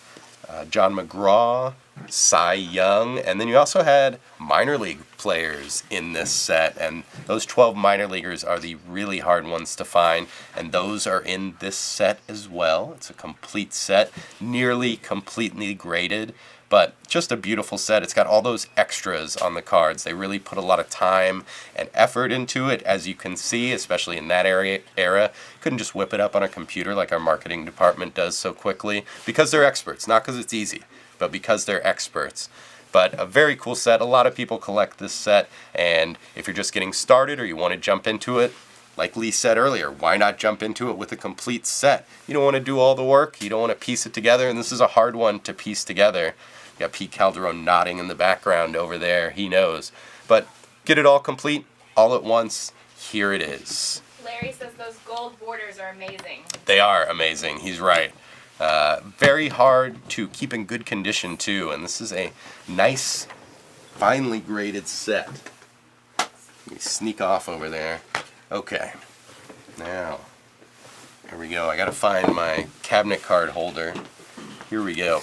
John McGraw, Cy Young, and then you also had minor league players in this set, and those 12 minor leaguers are the really hard ones to find, and those are in this set as well. It's a complete set, nearly completely graded, but just a beautiful set. It's got all those extras on the cards. They really put a lot of time and effort into it, as you can see, especially in that era. Couldn't just whip it up on a computer like our marketing department does so quickly, because they're experts, not because it's easy, but because they're experts. But a very cool set. A lot of people collect this set, and if you're just getting started or you want to jump into it, like Lee said earlier, why not jump into it with a complete set? You don't want to do all the work, you don't want to piece it together, and this is a hard one to piece together. You got Pete Calderon nodding in the background over there, he knows. But get it all complete, all at once, here it is. Larry says those gold borders are amazing. They are amazing, he's right. Very hard to keep in good condition too, and this is a nice, finely graded set. Let me sneak off over there. Okay, now, here we go. I gotta find my cabinet card holder. Here we go.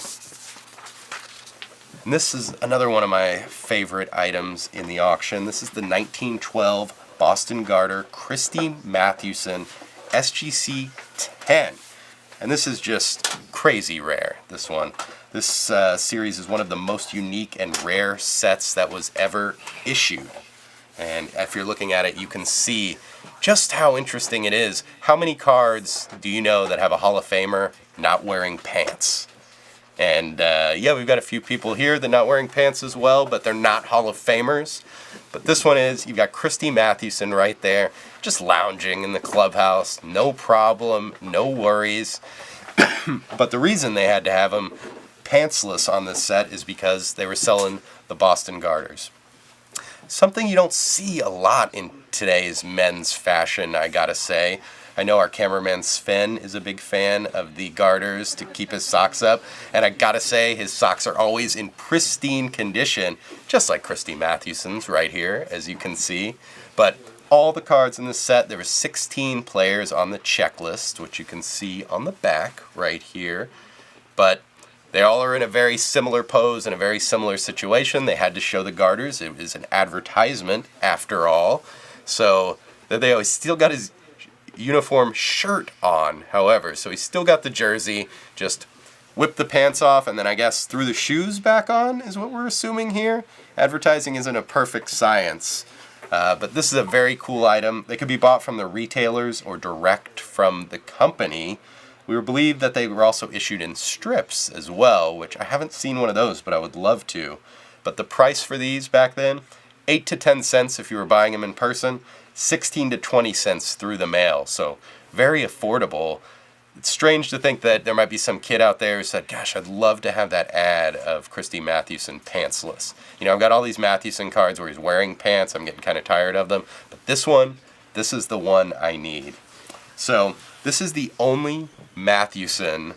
And this is another one of my favorite items in the auction. This is the 1912 Boston Garter Christy Mathewson SGC 10. And this is just crazy rare, this one. This series is one of the most unique and rare sets that was ever issued. And if you're looking at it, you can see just how interesting it is. How many cards do you know that have a Hall of Famer not wearing pants? And yeah, we've got a few people here that are not wearing pants as well, but they're not Hall of Famers. But this one is, you've got Christy Mathewson right there, just lounging in the clubhouse, no problem, no worries. But the reason they had to have him pantsless on this set is because they were selling the Boston Garters. Something you don't see a lot in today's men's fashion, I gotta say. I know our cameraman Sven is a big fan of the garters to keep his socks up, and I gotta say his socks are always in pristine condition, just like Christy Mathewson's right here, as you can see. But all the cards in this set, there were 16 players on the checklist, which you can see on the back right here. But they all are in a very similar pose and a very similar situation. They had to show the garters. It was an advertisement, after all. So they always still got his uniform shirt on, however. So he's still got the jersey, just whipped the pants off and then I guess threw the shoes back on is what we're assuming here. Advertising isn't a perfect science. But this is a very cool item. They could be bought from the retailers or direct from the company. We believe that they were also issued in strips as well, which I haven't seen one of those, but I would love to. But the price for these back then, 8 to 10 cents if you were buying them in person, 16 to 20 cents through the mail, so very affordable. It's strange to think that there might be some kid out there who said, gosh, I'd love to have that ad of Christy Mathewson pantsless. You know, I've got all these Mathewson cards where he's wearing pants, I'm getting kind of tired of them, but this one, this is the one I need. So, this is the only Mathewson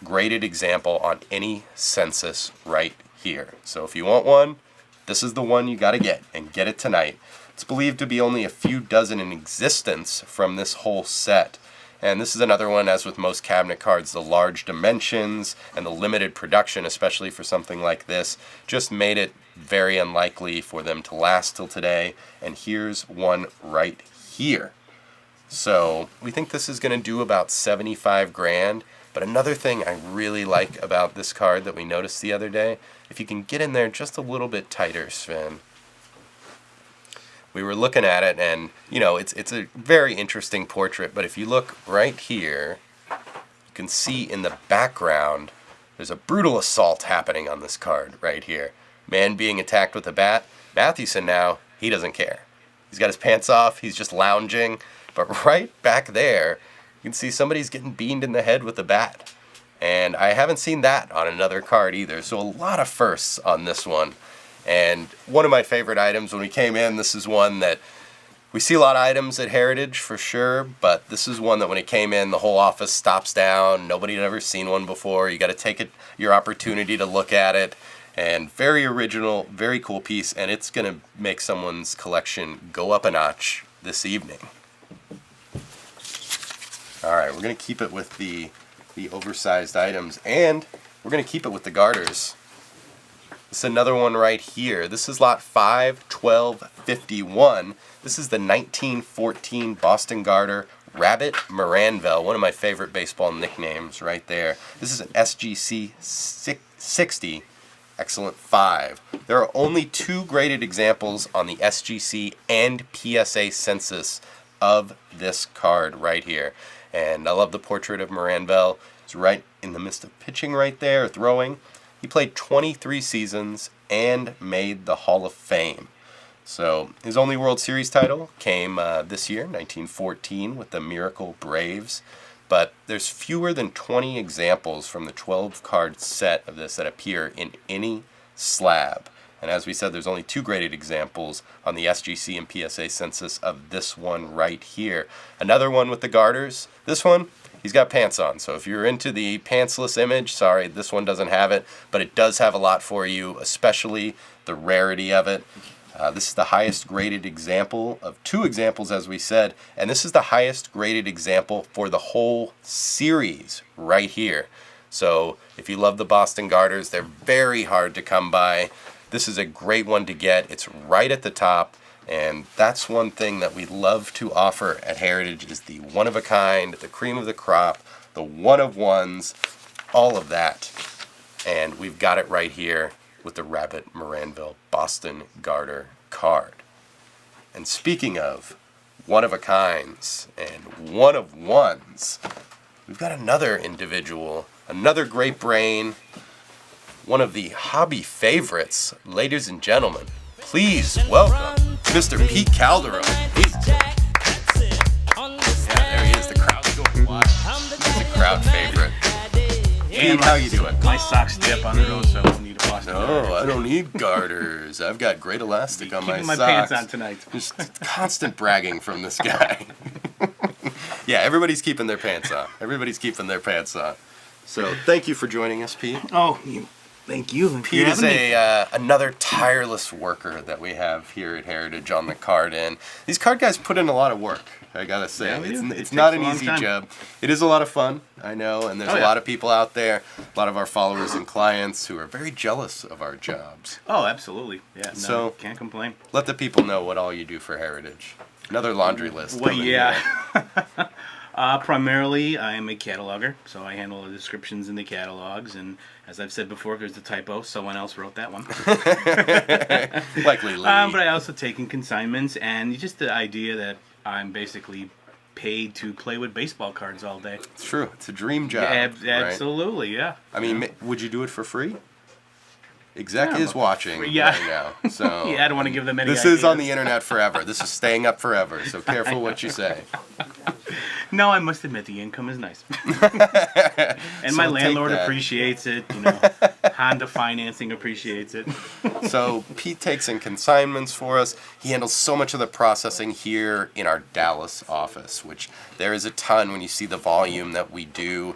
graded example on any census right here. So if you want one, this is the one you gotta get, and get it tonight. It's believed to be only a few dozen in existence from this whole set. And this is another one, as with most cabinet cards, the large dimensions and the limited production, especially for something like this, just made it very unlikely for them to last till today. And here's one right here. So we think this is going to do about 75 grand. But another thing I really like about this card that we noticed the other day, if you can get in there just a little bit tighter, Sven. We were looking at it, and you know, it's a very interesting portrait, but if you look right here, you can see in the background there's a brutal assault happening on this card right here. Man being attacked with a bat. Mathewson now, he doesn't care. He's got his pants off, he's just lounging, but right back there you can see somebody's getting beamed in the head with a bat. And I haven't seen that on another card either, so a lot of firsts on this one. And one of my favorite items when we came in, this is one that we see a lot of items at Heritage for sure, but this is one that when it came in, the whole office stops down. Nobody had ever seen one before. You got to take it, your opportunity to look at it. And very original, very cool piece, and it's going to make someone's collection go up a notch this evening. All right, we're going to keep it with the oversized items, and we're going to keep it with the garters. This is another one right here. This is lot 51251. This is the 1914 Boston Garter Rabbit Moranville, one of my favorite baseball nicknames right there. This is an SGC 60, excellent 5. There are only 2 graded examples on the SGC and PSA census of this card right here. And I love the portrait of Moranville. It's right in the midst of pitching right there, throwing. He played 23 seasons and made the Hall of Fame. So his only World Series title came this year, 1914, with the Miracle Braves. But there's fewer than 20 examples from the 12-card set of this that appear in any slab. And as we said, there's only 2 graded examples on the SGC and PSA census of this one right here. Another one with the garters. This one, he's got pants on. So if you're into the pantsless image, sorry, this one doesn't have it. But it does have a lot for you, especially the rarity of it. This is the highest graded example of 2 examples, as we said. And this is the highest graded example for the whole series right here. So if you love the Boston Garters, they're very hard to come by. This is a great one to get. It's right at the top. And that's one thing that we love to offer at Heritage is the one-of-a-kind, the cream of the crop, the one-of-ones, all of that. And we've got it right here with the Rabbit Moranville Boston Garter card. And speaking of one-of-a-kinds and one-of-ones, we've got another individual, another great brain, one of the hobby favorites. Ladies and gentlemen, please welcome Mr. Pete Calderon. Yeah, there he is. The crowd's going wild. He's a crowd favorite. Pete, how you doing? My socks dip on the road, so I don't need a Boston Garter. No, I don't need garters. I've got great elastic on my Keeping my socks. pants on tonight. Just constant bragging from this guy. Yeah, everybody's keeping their pants on. Everybody's keeping their pants on. So thank you for joining us, Pete. Oh, thank you. Pete is another tireless worker that we have here at Heritage on the card end. These card guys put in a lot of work, I gotta say. Yeah, It's it not takes an a long easy time. job. It is a lot of fun, I know, and there's a lot of people out there, a lot of our followers and clients who are very jealous of our jobs. Oh, absolutely. Yeah, no, So- can't complain. Let the people know what all you do for Heritage. Another laundry list. Well, coming yeah. here. Primarily, I am a cataloger, so I handle the descriptions in the catalogs. And as I've said before, if there's a typo, someone else wrote that one. Likely Lee. But I also take in consignments, and just the idea that I'm basically paid to play with baseball cards all day. It's true. It's a dream job. right? Absolutely, yeah. I mean, would you do it for free? Exec Yeah, is watching yeah. right now, so Yeah, I don't want to give them any this is on the ideas. internet forever. This is staying up forever, so careful what you say. No, I must admit the income is nice. And my So take landlord that. appreciates it. Honda Financing appreciates it. So Pete takes in consignments for us. He handles so much of the processing here in our Dallas office, which there is a ton when you see the volume that we do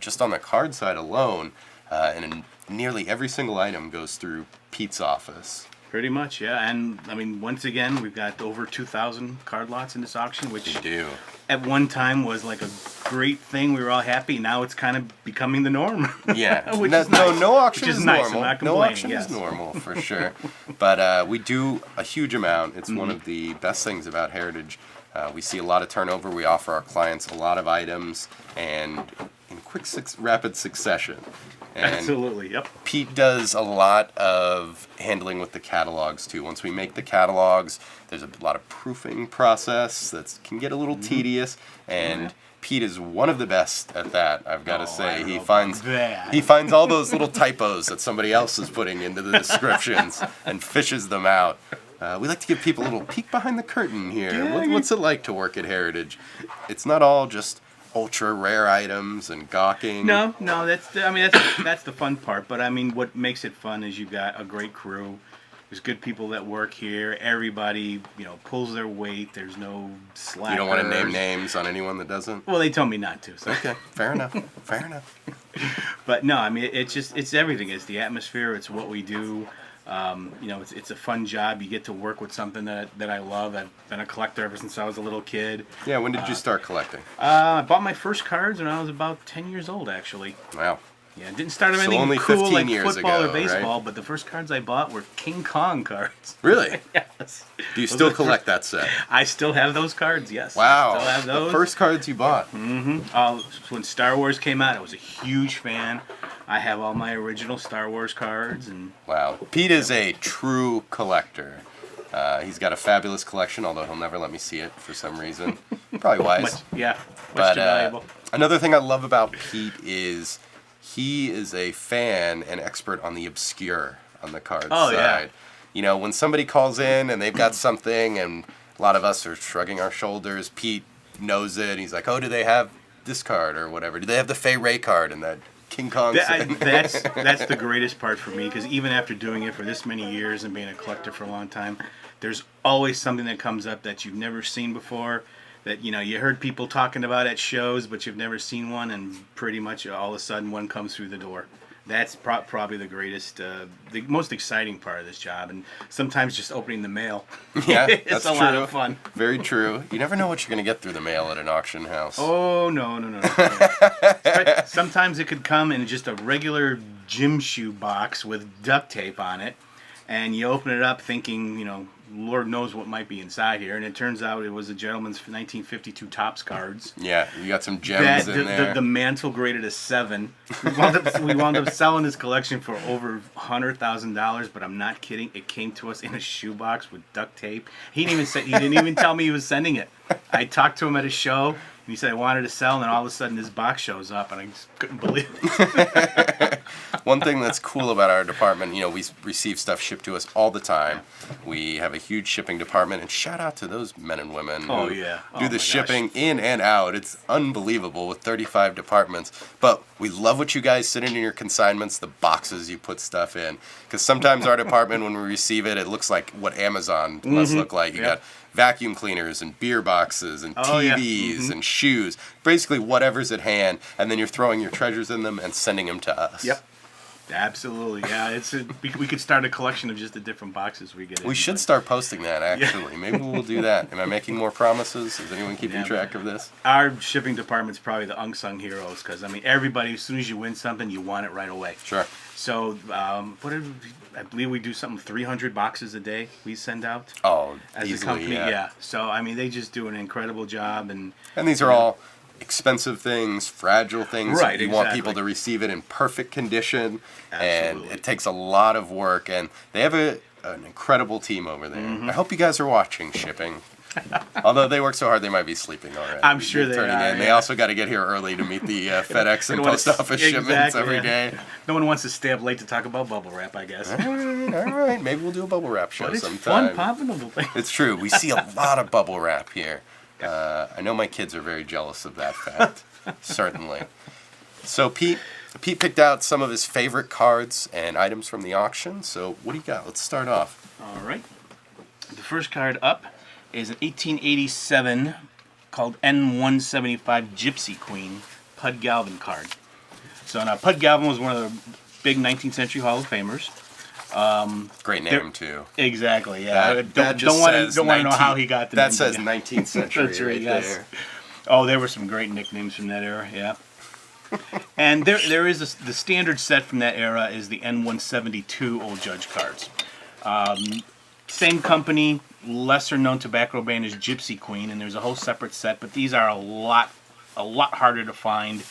just on the card side alone. And nearly every single item goes through Pete's office. Pretty much, yeah. And I mean, once again, we've got over 2,000 card lots in this auction, which We do. at one time was like a great thing. We were all happy. Now it's kind of becoming the norm. Yeah. Which no, is nice. no auction Which is is nice. normal. I'm not No complaining, auction yes. is normal for sure. But we do a huge amount. It's one of the best things about Heritage. We see a lot of turnover. We offer our clients a lot of items and in quick, rapid succession. And Absolutely, yep. Pete does a lot of handling with the catalogs too. Once we make the catalogs, there's a lot of proofing process that can get a little tedious, and Pete is one of the best at that. I've got to I say, don't he know finds about that. he finds all those little typos that somebody else is putting into the descriptions and fishes them out. We like to give people a little peek behind the curtain here. What's it like to work at Heritage? It's not all just ultra rare items and gawking. No, that's the fun part. But I mean, what makes it fun is you got a great crew. There's good people that work here. Everybody, pulls their weight. There's no slackers. You don't want to name names on anyone that doesn't? Well, they told me not to. So. Okay, fair enough. Fair enough. But no, I mean, it's everything. It's the atmosphere. It's what we do. It's a fun job. You get to work with something that I love. I've been a collector ever since I was a little kid. Yeah, when did you start collecting? I bought my first cards when I was about 10 years old, actually. Wow. Yeah, it didn't start with So anything only cool 15 like years football ago, or baseball, right? but the first cards I bought were King Kong cards. Really? Yes. Do you Those still are the collect that set? I still have those cards, yes. Wow. I still have those. The first cards you bought. When Star Wars came out, I was a huge fan. I have all my original Star Wars cards, and Wow. Pete is a true collector. He's got a fabulous collection, although he'll never let me see it for some reason. Probably wise. much But too valuable. another thing I love about Pete is he is a fan and expert on the obscure on the card Oh, side. yeah. You know, when somebody calls in and they've got something and a lot of us are shrugging our shoulders, Pete knows it. He's like, oh, do they have this card or whatever? Do they have the Fay Ray card and that King Kong set? That's the greatest part for me, because even after doing it for this many years and being a collector for a long time, there's always something that comes up that you've never seen before, that you heard people talking about at shows, but you've never seen one, and pretty much all of a sudden one comes through the door. That's probably the greatest, the most exciting part of this job, and sometimes just opening the mail. Yeah, it's that's a true. lot of fun. Very true. You never know what you're going to get through the mail at an auction house. Oh, no. Sometimes it could come in just a regular gym shoe box with duct tape on it, and you open it up thinking, Lord knows what might be inside here, and it turns out it was a gentleman's 1952 Topps cards. Yeah, you got some gems in there. The mantle graded a 7. We wound up selling his collection for over $100,000, but I'm not kidding. It came to us in a shoebox with duct tape. He didn't even tell me he was sending it. I talked to him at a show, and he said I wanted to sell, and then all of a sudden this box shows up, and I just couldn't believe it. One thing that's cool about our department, we receive stuff shipped to us all the time. We have a huge shipping department, and shout out to those men and women Oh, who yeah. Oh, do my the gosh. shipping in and out. It's unbelievable with 35 departments. But we love what you guys send in your consignments, the boxes you put stuff in. Because sometimes our department, when we receive it, it looks like what Amazon must look like. You Yeah. got vacuum cleaners and beer boxes and Oh, yeah. TVs and shoes. Basically whatever's at hand, and then you're throwing your treasures in them and sending them to us. Yep. Absolutely, yeah. We could start a collection of just the different boxes we get in. We should start posting that, actually. Maybe we'll do that. Am I making more promises? Is anyone keeping Yeah. track of this? Our shipping department's probably the unsung heroes, because, everybody, as soon as you win something, you want it right away. Sure. So, I believe we do something 300 boxes a day we send out Oh, as easily, a company. yeah. So, they just do an incredible job, and And these are all expensive things, fragile things. Right, You want exactly. people to receive it in perfect condition. Absolutely. And it takes a lot of work. And they have an incredible team over there. Mm-hmm. I hope you guys are watching shipping. Although they work so hard, they might be sleeping already. I'm sure they turning are, in. They yeah. also got to get here early to meet the FedEx and Don't wanna post office shipments exactly, every yeah. day. No one wants to stay up late to talk about bubble wrap, I guess. All right. Maybe we'll do a bubble wrap show But it's sometime. fun popping bubble thing. It's true. We see a lot of bubble wrap here. I know my kids are very jealous of that fact. Certainly. So Pete picked out some of his favorite cards and items from the auction. So what do you got? Let's start off. All right. The first card up is an 1887 called N175 Gypsy Queen Pud Galvin card. So now Pud Galvin was one of the big 19th century Hall of Famers. Great name too. Exactly. Yeah. That just don't want says to know 19 how he got the That name. says 19th century That's right, right yes. there. Oh, there were some great nicknames from that era. Yeah. And there is the standard set from that era is the N172 Old Judge cards. Same company, lesser known tobacco brand is Gypsy Queen, and there's a whole separate set, but these are a lot harder to find.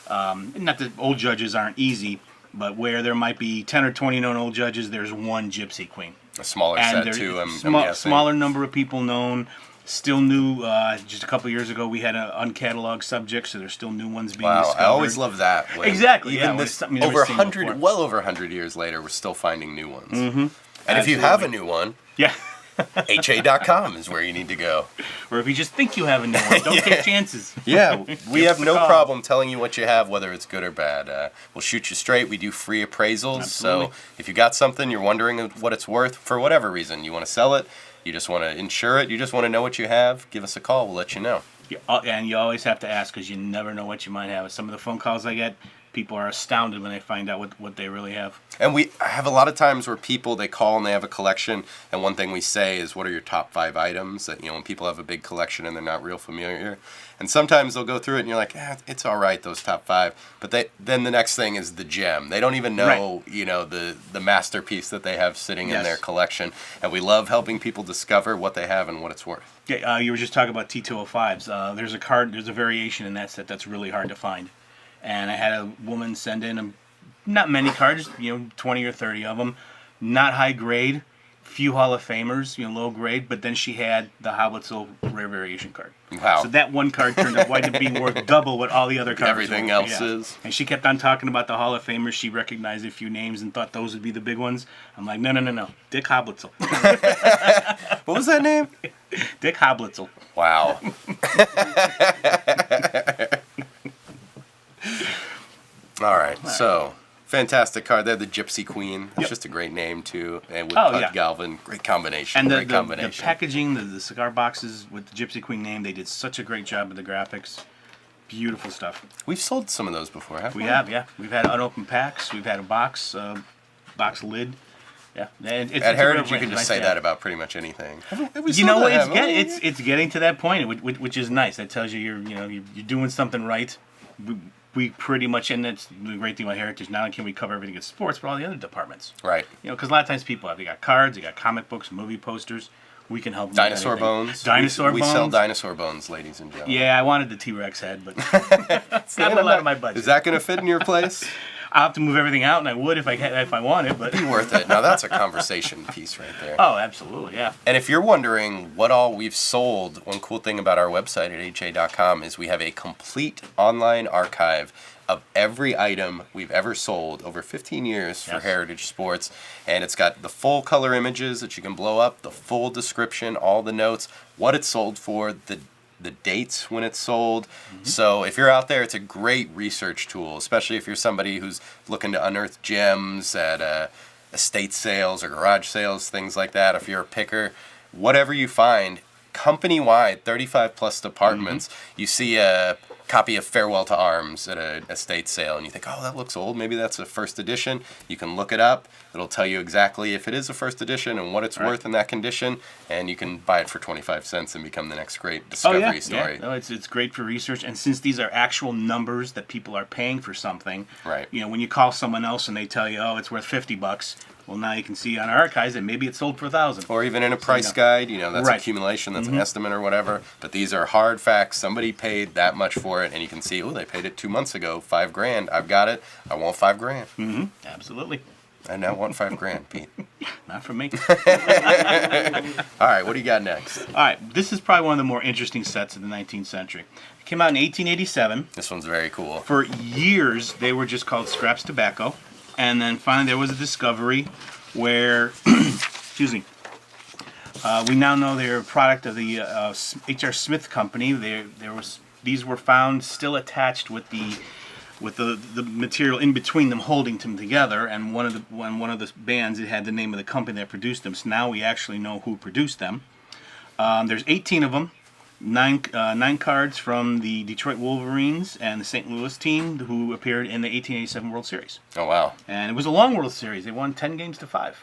Not that old judges aren't easy, but where there might be 10 or 20 known old judges, there's one Gypsy Queen. A smaller And set there's too. I'm guessing. smaller number of people known. Still new. Just a couple years ago, we had an uncatalogued subject, so there's still new ones being Wow, discovered. I always love that. when Exactly, yeah, Even when this it's something you've over never seen 100, before. well over 100 years later, we're still finding new ones. Mm-hmm. And if you have a new one, Yeah. ha.com is where you need to go. Or if you just think you have a new one, don't take chances. Yeah, we Give have us a no call. problem telling you what you have, whether it's good or bad. We'll shoot you straight. We do free appraisals. Absolutely. So if you got something, you're wondering what it's worth for whatever reason, you want to sell it, you just want to insure it, you just want to know what you have, give us a call. We'll let you know. And you always have to ask, because you never know what you might have. Some of the phone calls I get, people are astounded when they find out what they really have. And we have a lot of times where people, they call and they have a collection, and one thing we say is, what are your top 5 items? That, when people have a big collection and they're not real familiar. And sometimes they'll go through it and you're like, it's all right, those top 5. But then the next thing is the gem. They don't even know, the masterpiece that they have sitting in their collection. And we love helping people discover what they have and what it's worth. Yeah, you were just talking about T205s. There's a variation in that set that's really hard to find. And I had a woman send in not many cards, 20 or 30 of them, not high grade, few Hall of Famers, low grade, but then she had the Hobbitzel rare variation card. Wow. So that one card turned out to be worth double what all the other cards Everything were. else is. And she kept on talking about the Hall of Famers. She recognized a few names and thought those would be the big ones. I'm like, no. Dick Hoblitzel. What was that name? Dick Hoblitzel. Wow. All right, so fantastic card there, the Gypsy Queen. It's just a great name too, and with Pud Galvin, great combination. And great the combination. packaging, the cigar boxes with the Gypsy Queen name, they did such a great job with the graphics. Beautiful stuff. We've sold some of those before, haven't we? We have, yeah. We've had unopened packs. We've had a box lid. Yeah. At Heritage, you can just say that about pretty much anything. It's getting to that point, which is nice. That tells you you're doing something right. We pretty much, and that's the great thing about Heritage. Not only can we cover everything in sports, but all the other departments. Right. Because a lot of times people they got cards, they got comic books, movie posters. We can help them. Dinosaur bones. Dinosaur bones. We sell dinosaur bones, ladies and gentlemen. Yeah, I wanted the T-Rex head, but it's not a lot of my budget. Is that going to fit in your place? I'll have to move everything out, and I would if I wanted, but be worth it. Now that's a conversation piece right there. Oh, absolutely, yeah. And if you're wondering what all we've sold, one cool thing about our website at ha.com is we have a complete online archive of every item we've ever sold over 15 years for Heritage Sports. And it's got the full color images that you can blow up, the full description, all the notes, what it's sold for, the dates when it's sold. Mm-hmm. So if you're out there, it's a great research tool, especially if you're somebody who's looking to unearth gems at estate sales or garage sales, things like that. If you're a picker, whatever you find, company-wide, 35 plus departments, you see a copy of Farewell to Arms at an estate sale, and you think, oh, that looks old. Maybe that's a first edition. You can look it up. It'll tell you exactly if it is a first edition and what it's worth in that condition, and you can buy it for 25 cents and become the next great discovery story. Yeah. No, it's great for research, and since these are actual numbers that people are paying for something, right? When you call someone else and they tell you, oh, it's worth $50, well, now you can see on our archives that maybe it sold for $1,000. Or even in a price guide, that's accumulation, that's an estimate or whatever. But these are hard facts. Somebody paid that much for it, and you can see, oh, they paid it 2 months ago, $5,000. I've got it. I want $5,000. Mm-hmm. Absolutely. I now want $5,000, Pete. Not for me. All right, what do you got next? All right, this is probably one of the more interesting sets of the 19th century. It came out in 1887. This one's very cool. For years, they were just called Scraps Tobacco. And then finally there was a discovery where, excuse me, we now know they're a product of the H.R. Smith Company. These were found still attached with the material in between them, holding them together. And one of the bands, it had the name of the company that produced them. So now we actually know who produced them. There's 18 of them. Nine cards from the Detroit Wolverines and the St. Louis team who appeared in the 1887 World Series. Oh, wow. And it was a long World Series. They won 10 games to 5.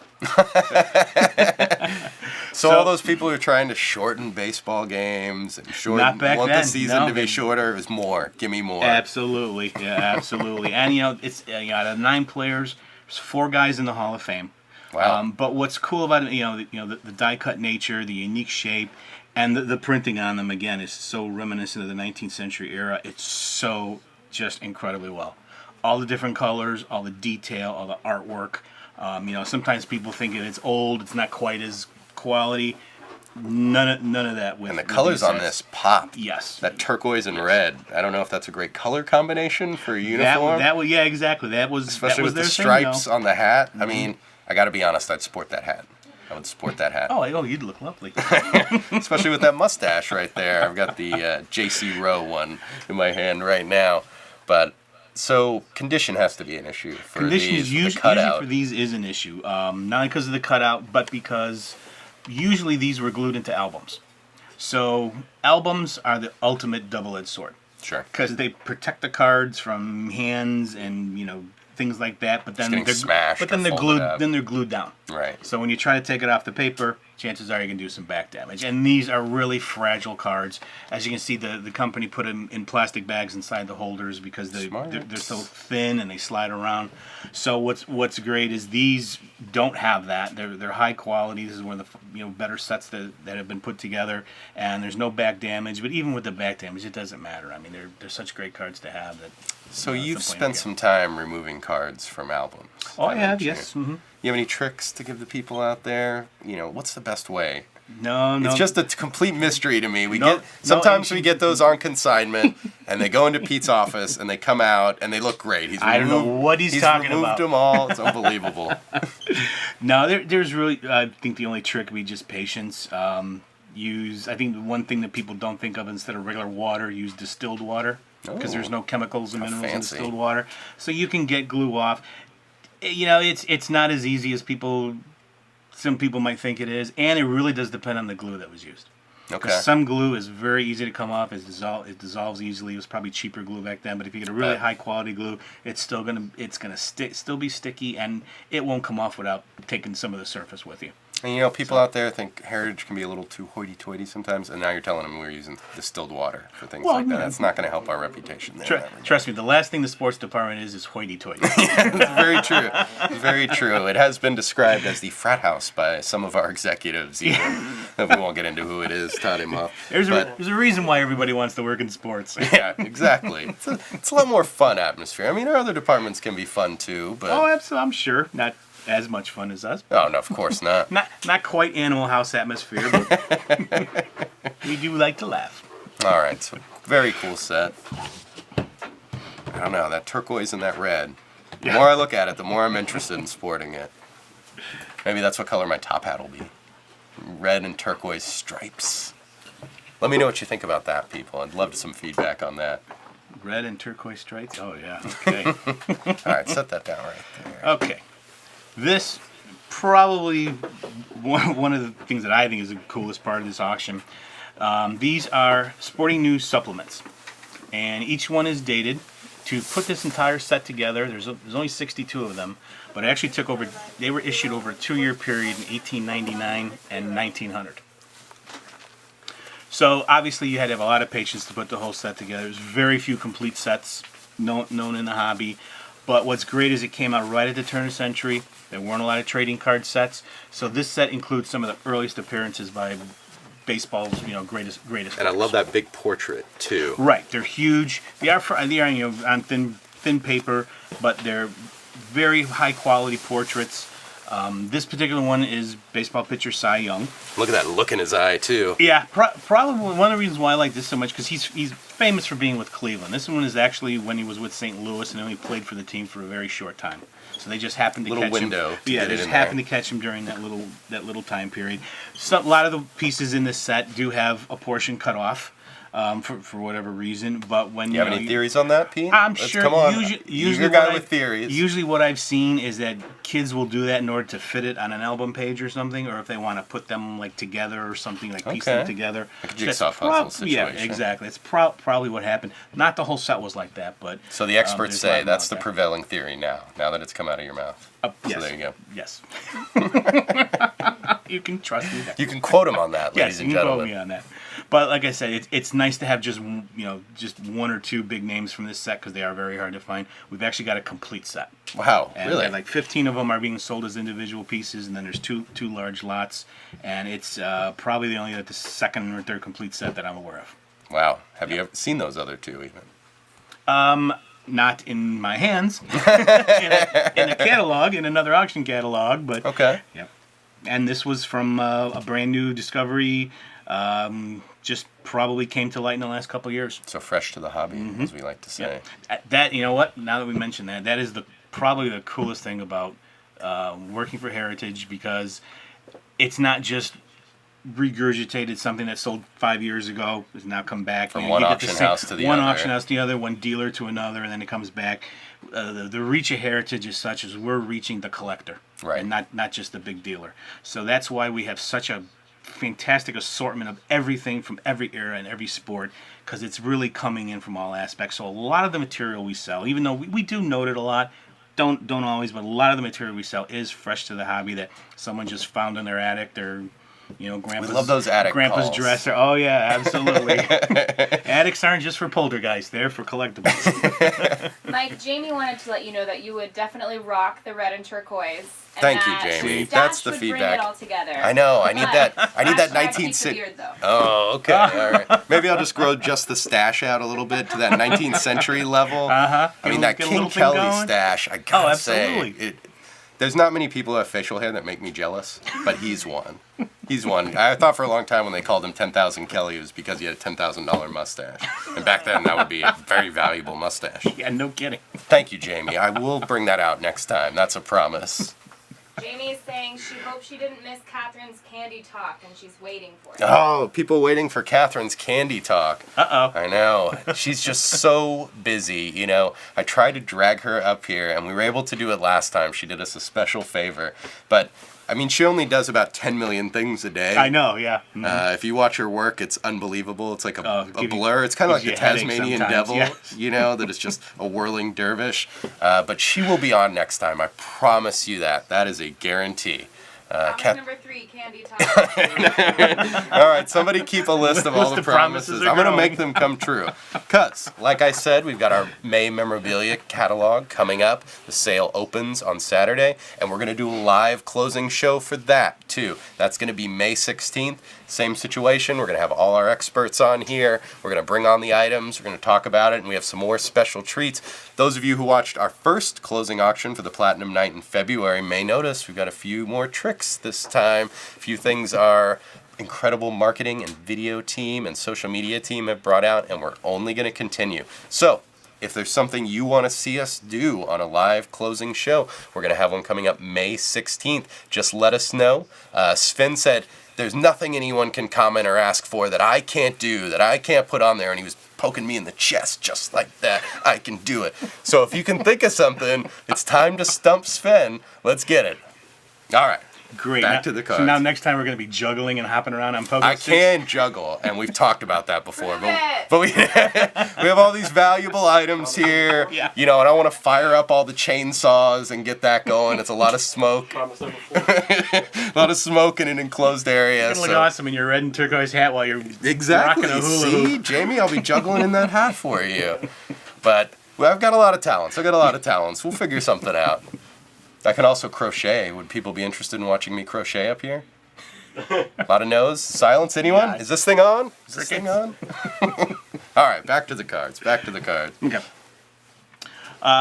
So all those people who are trying to shorten baseball games and want the season to be shorter, it was more. Give me more. Absolutely. Yeah, absolutely. And, it's out of 9 players, there's 4 guys in the Hall of Fame. Wow. But what's cool about it, the die-cut nature, the unique shape, and the printing on them, again, is so reminiscent of the 19th century era. It's so just incredibly well. All the different colors, all the detail, all the artwork. Sometimes people think it's old, it's not quite as quality. None of that. And the colors on this pop. Yes. That turquoise and red. I don't know if that's a great color combination for a uniform. Yeah, exactly. Especially with the stripes on the hat. Mm-hmm. I mean, I got to be honest, I'd sport that hat. I would sport that hat. Oh, you'd look lovely. Especially with that mustache right there. I've got the J.C. Rowe one in my hand right now. But so condition has to be an issue for these. Usually for these is an issue. Not only because of the cutout, but because usually these were glued into albums. So albums are the ultimate double-edged sword. Sure. because they protect the cards from hands and things like that. But then getting they're smashed But then or they're folded glued. up. Then they're glued down. Right. So when you try to take it off the paper, chances are you can do some back damage. And these are really fragile cards. As you can see, the company put them in plastic bags inside the holders because they're so thin and they slide around. So what's great is these don't have that. They're high quality. This is one of the better sets that have been put together, and there's no back damage. But even with the back damage, it doesn't matter. I mean, they're such great cards to have that. So it's you've a plain spent game. some time removing cards from albums. Oh, I have, haven't you? yes. Mm-hmm. You have any tricks to give the people out there? What's the best way? No. It's just a complete mystery to me. No, Sometimes no, we get those on consignment, and they go into Pete's office, and they come out, and they look great. I don't know what he's talking removed about. them all. It's unbelievable. No, there's really. I think the only trick would be just patience. I think the one thing that people don't think of, instead of regular water, use distilled water because there's no chemicals and How minerals in fancy. distilled water, so you can get glue off. It's not as easy as some people might think it is, and it really does depend on the glue that was used. Okay. Because some glue is very easy to come off. It dissolves easily. It was probably cheaper glue back then. But if you get a really Bet. high quality glue, it's still gonna still be sticky, and it won't come off without taking some of the surface with you. And people out there think Heritage can be a little too hoity-toity sometimes, and now you're telling them we're using distilled water for things like that. That's not going to help our reputation there. in that regard. Trust me, the last thing the sports department is hoity-toity. It's very true. Very true. It has been described as the frat house by some of our executives, even. We won't get into who it is, tied him up. There's a reason why everybody wants to work in sports. Yeah, exactly. It's a lot more fun atmosphere. I mean, our other departments can be fun too, but... Oh, absolutely. I'm sure. Not as much fun as us. Oh, no, of course not. Not quite Animal House atmosphere, but we do like to laugh. All right, so very cool set. I don't know, that turquoise and that red. The more I look at it, the more I'm interested in sporting it. Maybe that's what color my top hat will be. Red and turquoise stripes. Let me know what you think about that, people. I'd love some feedback on that. Red and turquoise stripes? Oh, yeah. Okay. All right, set that down right there. Okay. This probably one of the things that I think is the coolest part of this auction. These are sporting news supplements, and each one is dated. To put this entire set together, there's only 62 of them, but it actually they were issued over a 2-year period in 1899 and 1900. So obviously you had to have a lot of patience to put the whole set together. There's very few complete sets known in the hobby. But what's great is it came out right at the turn of the century. There weren't a lot of trading card sets. So this set includes some of the earliest appearances by baseball's greatest. And I love that big portrait, too. Right, they're huge. They are on thin paper, but they're very high quality portraits. This particular one is baseball pitcher Cy Young. Look at that look in his eye, too. Yeah, probably one of the reasons why I like this so much, because he's famous for being with Cleveland. This one is actually when he was with St. Louis, and only played for the team for a very short time. So they just happened to catch him. Yeah, they just happened to catch him during that little time period. A lot of the pieces in this set do have a portion cut off. For whatever reason, but when you have any theories on that, Pete? I'm sure. Come on. Usually, You're a guy with theories. Usually, what I've seen is that kids will do that in order to fit it on an album page or something, or if they want to put them together or something, piece them together. Like a jigsaw puzzle situation. Yeah, exactly. It's probably what happened. Not the whole set was like that, but so the experts there's a lot say that's the about prevailing theory now that it's come out of your mouth. So yes. there you go. Yes. You can trust me. You can quote him on that, ladies Yes, and you can gentlemen. quote me on that. But like I said, it's nice to have just one or two big names from this set because they are very hard to find. We've actually got a complete set. Wow, And really? like 15 of them are being sold as individual pieces, and then there's two large lots, and it's probably the second or third complete set that I'm aware of. Wow. Have you ever seen those other two even? Not in my hands, in a catalog, in another auction catalog, but Okay. Yep. And this was from a brand new discovery. Just probably came to light in the last couple of years. So fresh to the hobby, Mm-hmm. as we like to say. That, you know what? Now that we mention that is probably the coolest thing about working for Heritage, because it's not just regurgitated something that sold 5 years ago has now come back. From You one get auction house to the one other. auction house to the other, one dealer to another, and then it comes back. The reach of Heritage is such as we're reaching the collector, Right. and not just the big dealer. So that's why we have such a fantastic assortment of everything from every era and every sport, because it's really coming in from all aspects. So a lot of the material we sell, even though we do note it a lot, don't always, but a lot of the material we sell is fresh to the hobby that someone just found in their attic, their grandpa's, We love those attic grandpa's calls. dresser. Oh yeah, absolutely. Attics aren't just for poltergeists; they're for collectibles. Mike, Jamie wanted to let you know that you would definitely rock the red and turquoise. And Thank you, that Jamie. stash That's the would feedback. Bring it all together. I know. I need that. I need that Hashtag 19 keep the beard, though. Oh, okay. All right. Maybe I'll just grow just the stash out a little bit to that 19th century level. I mean, that Get a King little thing Kelly going. stash. I gotta absolutely. say, there's not many people who have facial hair that make me jealous, but he's one. He's one. I thought for a long time when they called him 10,000 Kelly, it was because he had a $10,000 mustache. And back then, that would be a very valuable mustache. Yeah, no kidding. Thank you, Jamie. I will bring that out next time. That's a promise. Jamie is saying she hopes she didn't miss Catherine's candy talk, and she's waiting for it. Oh, people waiting for Catherine's candy talk. Uh-oh. I know. She's just so busy, I tried to drag her up here, and we were able to do it last time. She did us a special favor. But, I mean, she only does about 10 million things a day. I know, yeah. If you watch her work, it's unbelievable. It's like a give you- blur. It's kind of like gives the you a headache Tasmanian sometimes, devil, yes. that is just a whirling dervish. But she will be on next time. I promise you that. That is a guarantee. Promise number 3, candy talk. All right, somebody keep a list of all List the of promises promises. are I'm going to growing. make them come true. Because, like I said, we've got our May memorabilia catalog coming up. The sale opens on Saturday, and we're going to do a live closing show for that, too. That's going to be May 16th. Same situation. We're going to have all our experts on here. We're going to bring on the items. We're going to talk about it, and we have some more special treats. Those of you who watched our first closing auction for the Platinum Night in February may notice we've got a few more tricks this time. A few things our incredible marketing and video team and social media team have brought out, and we're only going to continue. So, if there's something you want to see us do on a live closing show, we're going to have one coming up May 16th. Just let us know. Sven said, there's nothing anyone can comment or ask for that I can't do, that I can't put on there. And he was poking me in the chest just like that. I can do it. So if you can think of something, it's time to stump Sven. Let's get it. All right. Great. Back to the cards. So now next time we're going to be juggling and hopping around on pogo I sticks. can juggle, and we've talked about that before. Prove it. But we have all these valuable items here, Yeah. and I want to fire up all the chainsaws and get that going. It's a lot of smoke. A lot of smoke in an enclosed area. You're going to look awesome in your red and turquoise hat while you're Exactly. rocking a hula See, hoop. Jamie, I'll be juggling in that hat for you. But I've got a lot of talents. We'll figure something out. I can also crochet. Would people be interested in watching me crochet up here? A lot of no's. Silence, anyone? Yeah. Is this thing on? Is this Crickets. thing on? All right, back to the cards. Okay.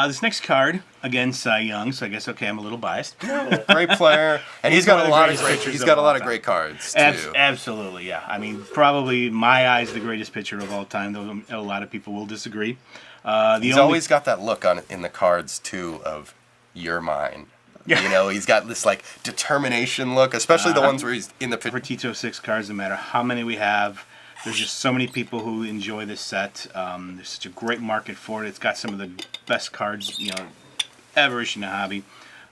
This next card, again, Cy Young, so I guess, I'm a little biased. Great player. And he's got one a of the lot of greatest great pitchers he's of got a all lot of time. great cards too. Absolutely, yeah. I mean, probably my eyes the greatest pitcher of all time, though a lot of people will disagree. He's always got that look in the cards too of you're mine. Yeah. He's got this like determination look, especially the ones where he's in the for Tito 6 cards, no matter how many we have. There's just so many people who enjoy this set. There's such a great market for it. It's got some of the best cards, ever issued in the hobby.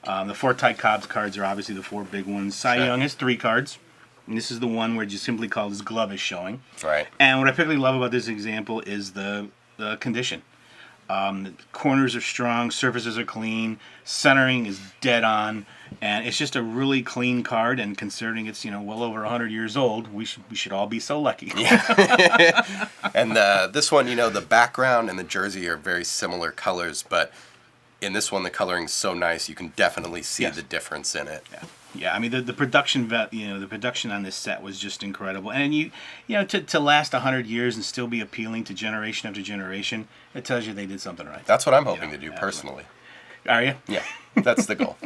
The 4 Ty Cobb's cards are obviously the 4 big ones. Cy Young has 3 cards. And this is the one where just simply called his glove is showing. Right. And what I particularly love about this example is the condition. The corners are strong, surfaces are clean, centering is dead on, and it's just a really clean card. And considering it's well over 100 years old, we should all be so lucky. And this one, the background and the jersey are very similar colors, but in this one the coloring's so nice you can definitely see the difference in it. Yeah, I mean the production, the production on this set was just incredible, and to last 100 years and still be appealing to generation after generation, it tells you they did something right. That's what I'm hoping to do personally. Are you? Yeah, that's the goal.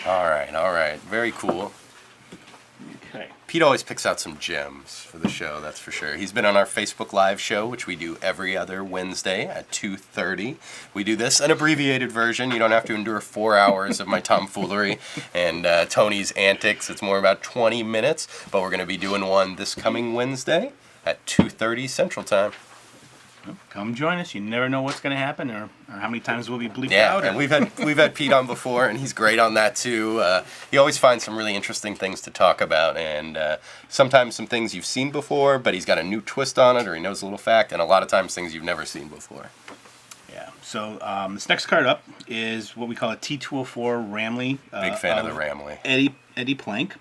All right, very cool. Okay. Pete always picks out some gems for the show, that's for sure. He's been on our Facebook Live show, which we do every other Wednesday at 2:30. We do this, an abbreviated version. You don't have to endure 4 hours of my tomfoolery and Tony's antics. It's more about 20 minutes, but we're going to be doing one this coming Wednesday at 2:30 Central Time. Come join us. You never know what's going to happen or how many times we'll be bleeped Yeah, out. and we've had Pete on before, and he's great on that too. He always finds some really interesting things to talk about, and sometimes some things you've seen before, but he's got a new twist on it, or he knows a little fact, and a lot of times things you've never seen before. Yeah. So this next card up is what we call a T204 Ramley. Big fan of the Ramley. Eddie Plank.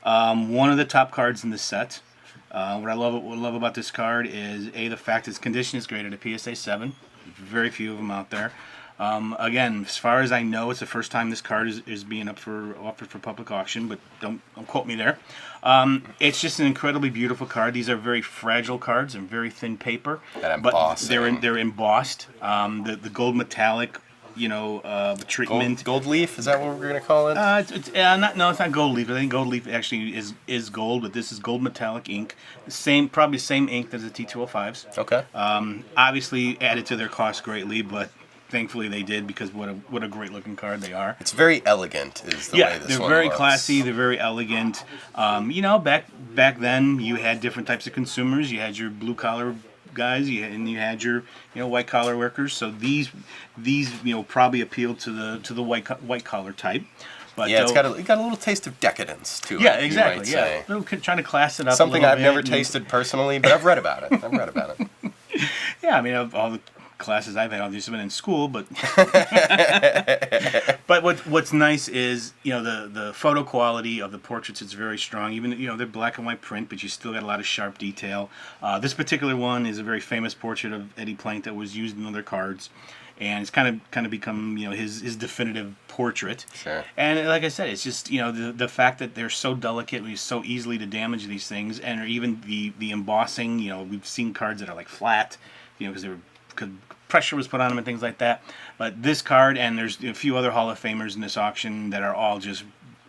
One of the top cards in the set. What I love about this card is the fact its condition is graded a PSA 7. Very few of them out there. Again, as far as I know, it's the first time this card is being offered for public auction, but don't quote me there. It's just an incredibly beautiful card. These are very fragile cards and very thin paper, but they're embossed. The gold metallic, the treatment. Gold leaf, is that what we're gonna call it? It's not gold leaf. I think gold leaf actually is gold, but this is gold metallic ink. Probably the same ink as the T205s. Okay. Obviously added to their cost greatly, but thankfully they did, because what a great looking card they are. It's very elegant, is the way this one looks. Yeah, they're very classy. They're very elegant. Back then you had different types of consumers. You had your blue collar guys, and you had your white collar workers. So these probably appealed to the white collar type. But yeah, it got a little taste of decadence to it. Yeah, exactly. You might say. Trying to class it up. Something a little I've never bit tasted personally, but I've read about it. Yeah, I mean, of all the classes I've had, I've just been in school, but but what's nice is the photo quality of the portraits is very strong. Even they're black and white print, but you still got a lot of sharp detail. This particular one is a very famous portrait of Eddie Plank that was used in other cards, and it's kind of become his definitive portrait. Sure. And like I said, it's just the fact that they're so delicate, and so easily to damage these things, and or even the embossing. We've seen cards that are like flat, because pressure was put on them and things like that. But this card, and there's a few other Hall of Famers in this auction that are all just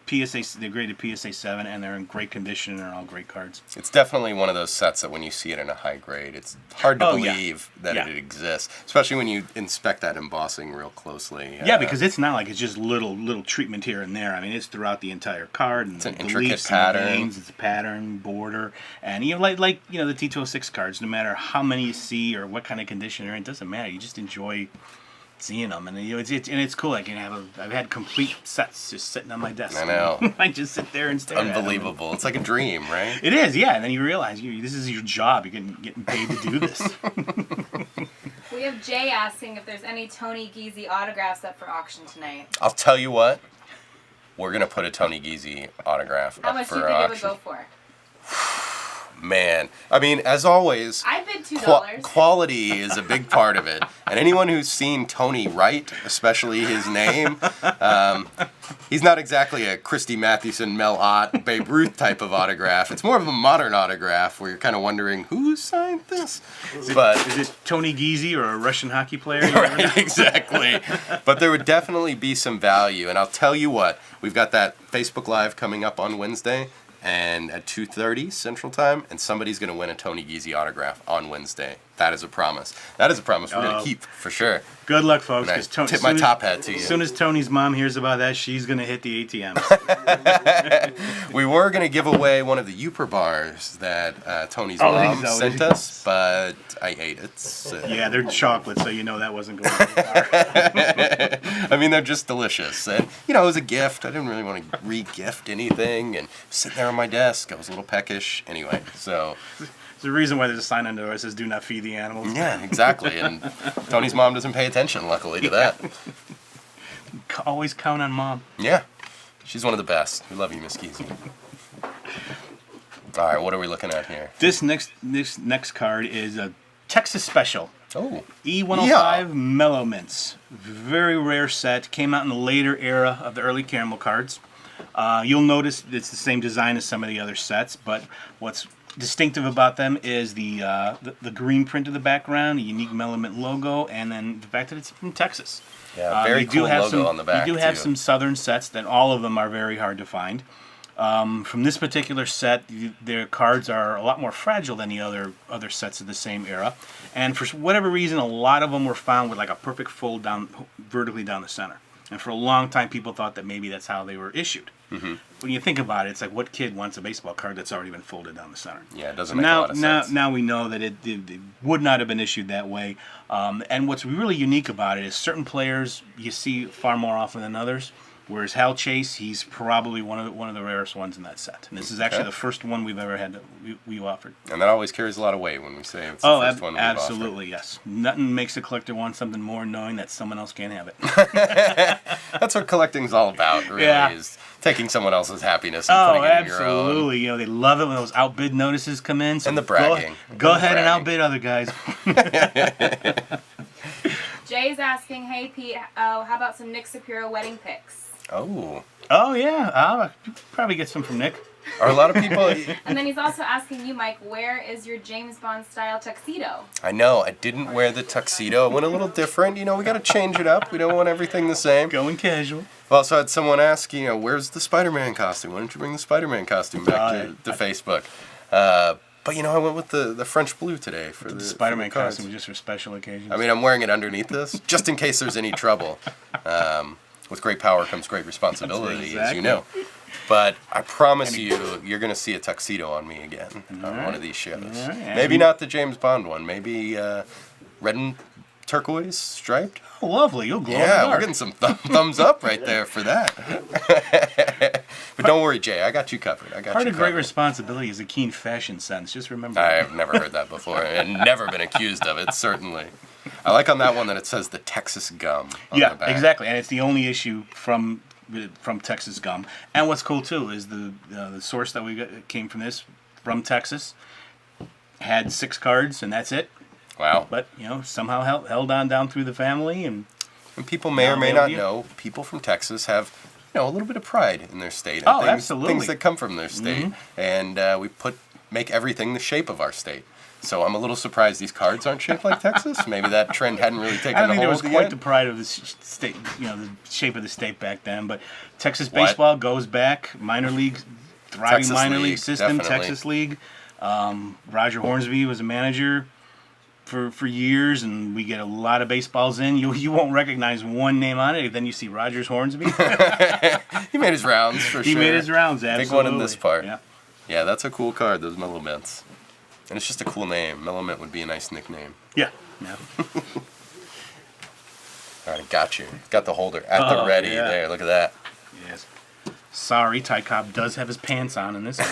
PSA. They're graded PSA 7, and they're in great condition, and they're all great cards. It's definitely one of those sets that when you see it in a high grade, it's hard to believe that it exists, especially when you inspect that embossing real closely. Yeah, because it's not like it's just little treatment here and there. I mean, it's throughout the entire card. And it's an intricate pattern. It's a pattern, border, and like the T206 cards. No matter how many you see or what kind of condition they're in, it doesn't matter. You just enjoy seeing them, and it's cool. I've had complete sets just sitting on my desk. I know. I just sit there and stare at them. Unbelievable. It's like a dream, right? It is, yeah. And then you realize this is your job. You're getting paid to do this. We have Jay asking if there's any Tony Giese autographs up for auction tonight. I'll tell you what. We're gonna put a Tony Giese autograph How up much for do you think auction. it would go for? Man, I mean, as always, I bid $2. Quality is a big part of it. And anyone who's seen Tony write, especially his name, he's not exactly a Christy Mathewson, Mel Ott, Babe Ruth type of autograph. It's more of a modern autograph where you're kind of wondering, who signed this? Is it Tony Giese or a Russian hockey player? Right, exactly. But there would definitely be some value. And I'll tell you what, we've got that Facebook Live coming up on Wednesday. And at 2:30 Central Time, and somebody's going to win a Tony Giese autograph on Wednesday. That is a promise. That is a promise we're going to keep, for sure. Good luck, folks. And I tip my top hat to you. As soon as Tony's mom hears about that, she's going to hit the ATMs. We were going to give away one of the Uper bars that Tony's mom sent us, but I ate it. So. Yeah, they're chocolate, so that wasn't going to be the bar. I mean, they're just delicious. And, it was a gift. I didn't really want to re-gift anything. And sitting there on my desk, I was a little peckish. Anyway, so... There's a reason why there's a sign on the door that says, "Do not feed the animals." Yeah, exactly. And Tony's mom doesn't pay attention, luckily, to that. Always count on Mom. Yeah. She's one of the best. We love you, Miss Giese. All right, what are we looking at here? This next card is a Texas Special. Oh. E105 Mellow Mints. Very rare set. Came out in the later era of the early caramel cards. You'll notice it's the same design as some of the other sets, but what's distinctive about them is the green print of the background, the unique Mellow Mint logo, and then the fact that it's from Texas. Yeah, very cool logo on the back. You do have some southern sets that all of them are very hard to find. From this particular set, their cards are a lot more fragile than the other sets of the same era, and for whatever reason, a lot of them were found with like a perfect fold down vertically down the center. And for a long time, people thought that maybe that's how they were issued. Mm-hmm. When you think about it, it's like, what kid wants a baseball card that's already been folded down the center? Yeah, it doesn't So make a lot of sense. Now we know that it would not have been issued that way. And what's really unique about it is certain players you see far more often than others. Whereas Hal Chase, he's probably one of the rarest ones in that set. And this is actually Okay. the first one we've ever had that we offered. And that always carries a lot of weight when we say it's the Oh, first one we've absolutely, yes. Nothing makes a collector want something more knowing that someone else can't have it. offered. That's what collecting's all about, really, Yeah. is taking someone else's happiness and putting it in your own. absolutely. You know, they love it when those outbid notices come in. So And the bragging. Go And the ahead and bragging. outbid other guys. Jay's asking, hey Pete, how about some Nick Shapiro wedding pics? Oh. Oh, yeah. I'll probably get some from Nick. Are a lot of people... And then he's also asking you, Mike, where is your James Bond style tuxedo? I know, I didn't wear the tuxedo. It went a little different. You know, we got to change it up. We don't want everything the same. Going casual. I've also had someone ask, you know, where's the Spider-Man costume? Why don't you bring the Spider-Man costume back to Facebook? But, you know, I went with the French blue today for the Spider-Man for the cards. costume just for special occasions. I mean, I'm wearing it underneath this, just in case there's any trouble. With great power comes great responsibility, as you know. But I promise you, you're going to see a tuxedo on me again on one of these shows. Right. Maybe not the James Bond one. Maybe red and turquoise striped. Oh, lovely. You'll glow in the Yeah, we're dark. getting some thumbs up right there for that. But don't worry, Jay. I got you covered. Part of great responsibility is a keen fashion sense. Just remember I that. have never heard that before, and never been accused of it, certainly. I like on that one that it says the Texas gum on the back. Exactly. And it's the only issue from Texas gum. And what's cool, too, is the source that we got came from this, from Texas, had 6 cards, and that's it. Wow. But, you know, somehow held on down through the family. And people may or may Now not they- know, people from Texas have, you know, a little bit of pride in their state. And Oh, things, absolutely. Things that come from their state. And we make everything the shape of our state. So I'm a little surprised these cards aren't shaped like Texas. Maybe that trend hadn't really taken I don't a think there was hold quite yet. the pride of the state, you know, the shape of the state back then. But Texas What? baseball goes back, minor league, thriving Texas minor League, league system, definitely. Texas League. Roger Hornsby was a manager for years, and we get a lot of baseballs in. You won't recognize one name on it. Then you see Rogers Hornsby. He made his rounds for He sure. made his rounds, absolutely. Big one in this part. Yeah. Yeah, that's a cool card, those Mellow Mints. And it's just a cool name. Mellow Mint would be a nice nickname. Yeah. All right, I got you. Got the holder at the Oh, ready yeah. there. Look at that. Yes. Sorry, Ty Cobb does have his pants on in this one.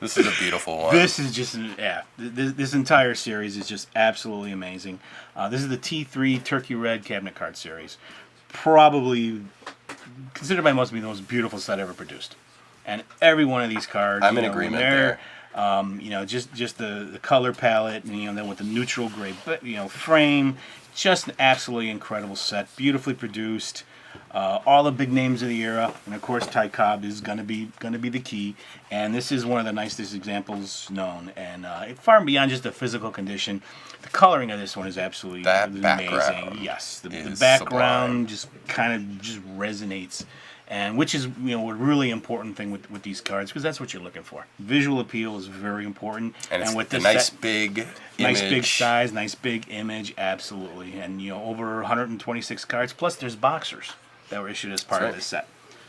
This is a beautiful one. This is just, this entire series is just absolutely amazing. This is the T3 Turkey Red Cabinet Card Series. Probably considered by most to be the most beautiful set ever produced. And every one of these cards, I'm in when agreement they're, there. You know, just the color palette, and, you know, then with the neutral gray, frame, just an absolutely incredible set, beautifully produced. All the big names of the era, and of course Ty Cobb is gonna be the key. And this is one of the nicest examples known. And far and beyond just the physical condition, the coloring of this one is absolutely That amazing. background Yes, the is background just kind of just resonates. And which is, you know, a really important thing with these cards, because that's what you're looking for. Visual appeal is very important. And it's with the this nice set, big nice big image. size, nice big image, absolutely. And, you know, over 126 cards. Plus, there's boxers that were issued as part That's of right. this set.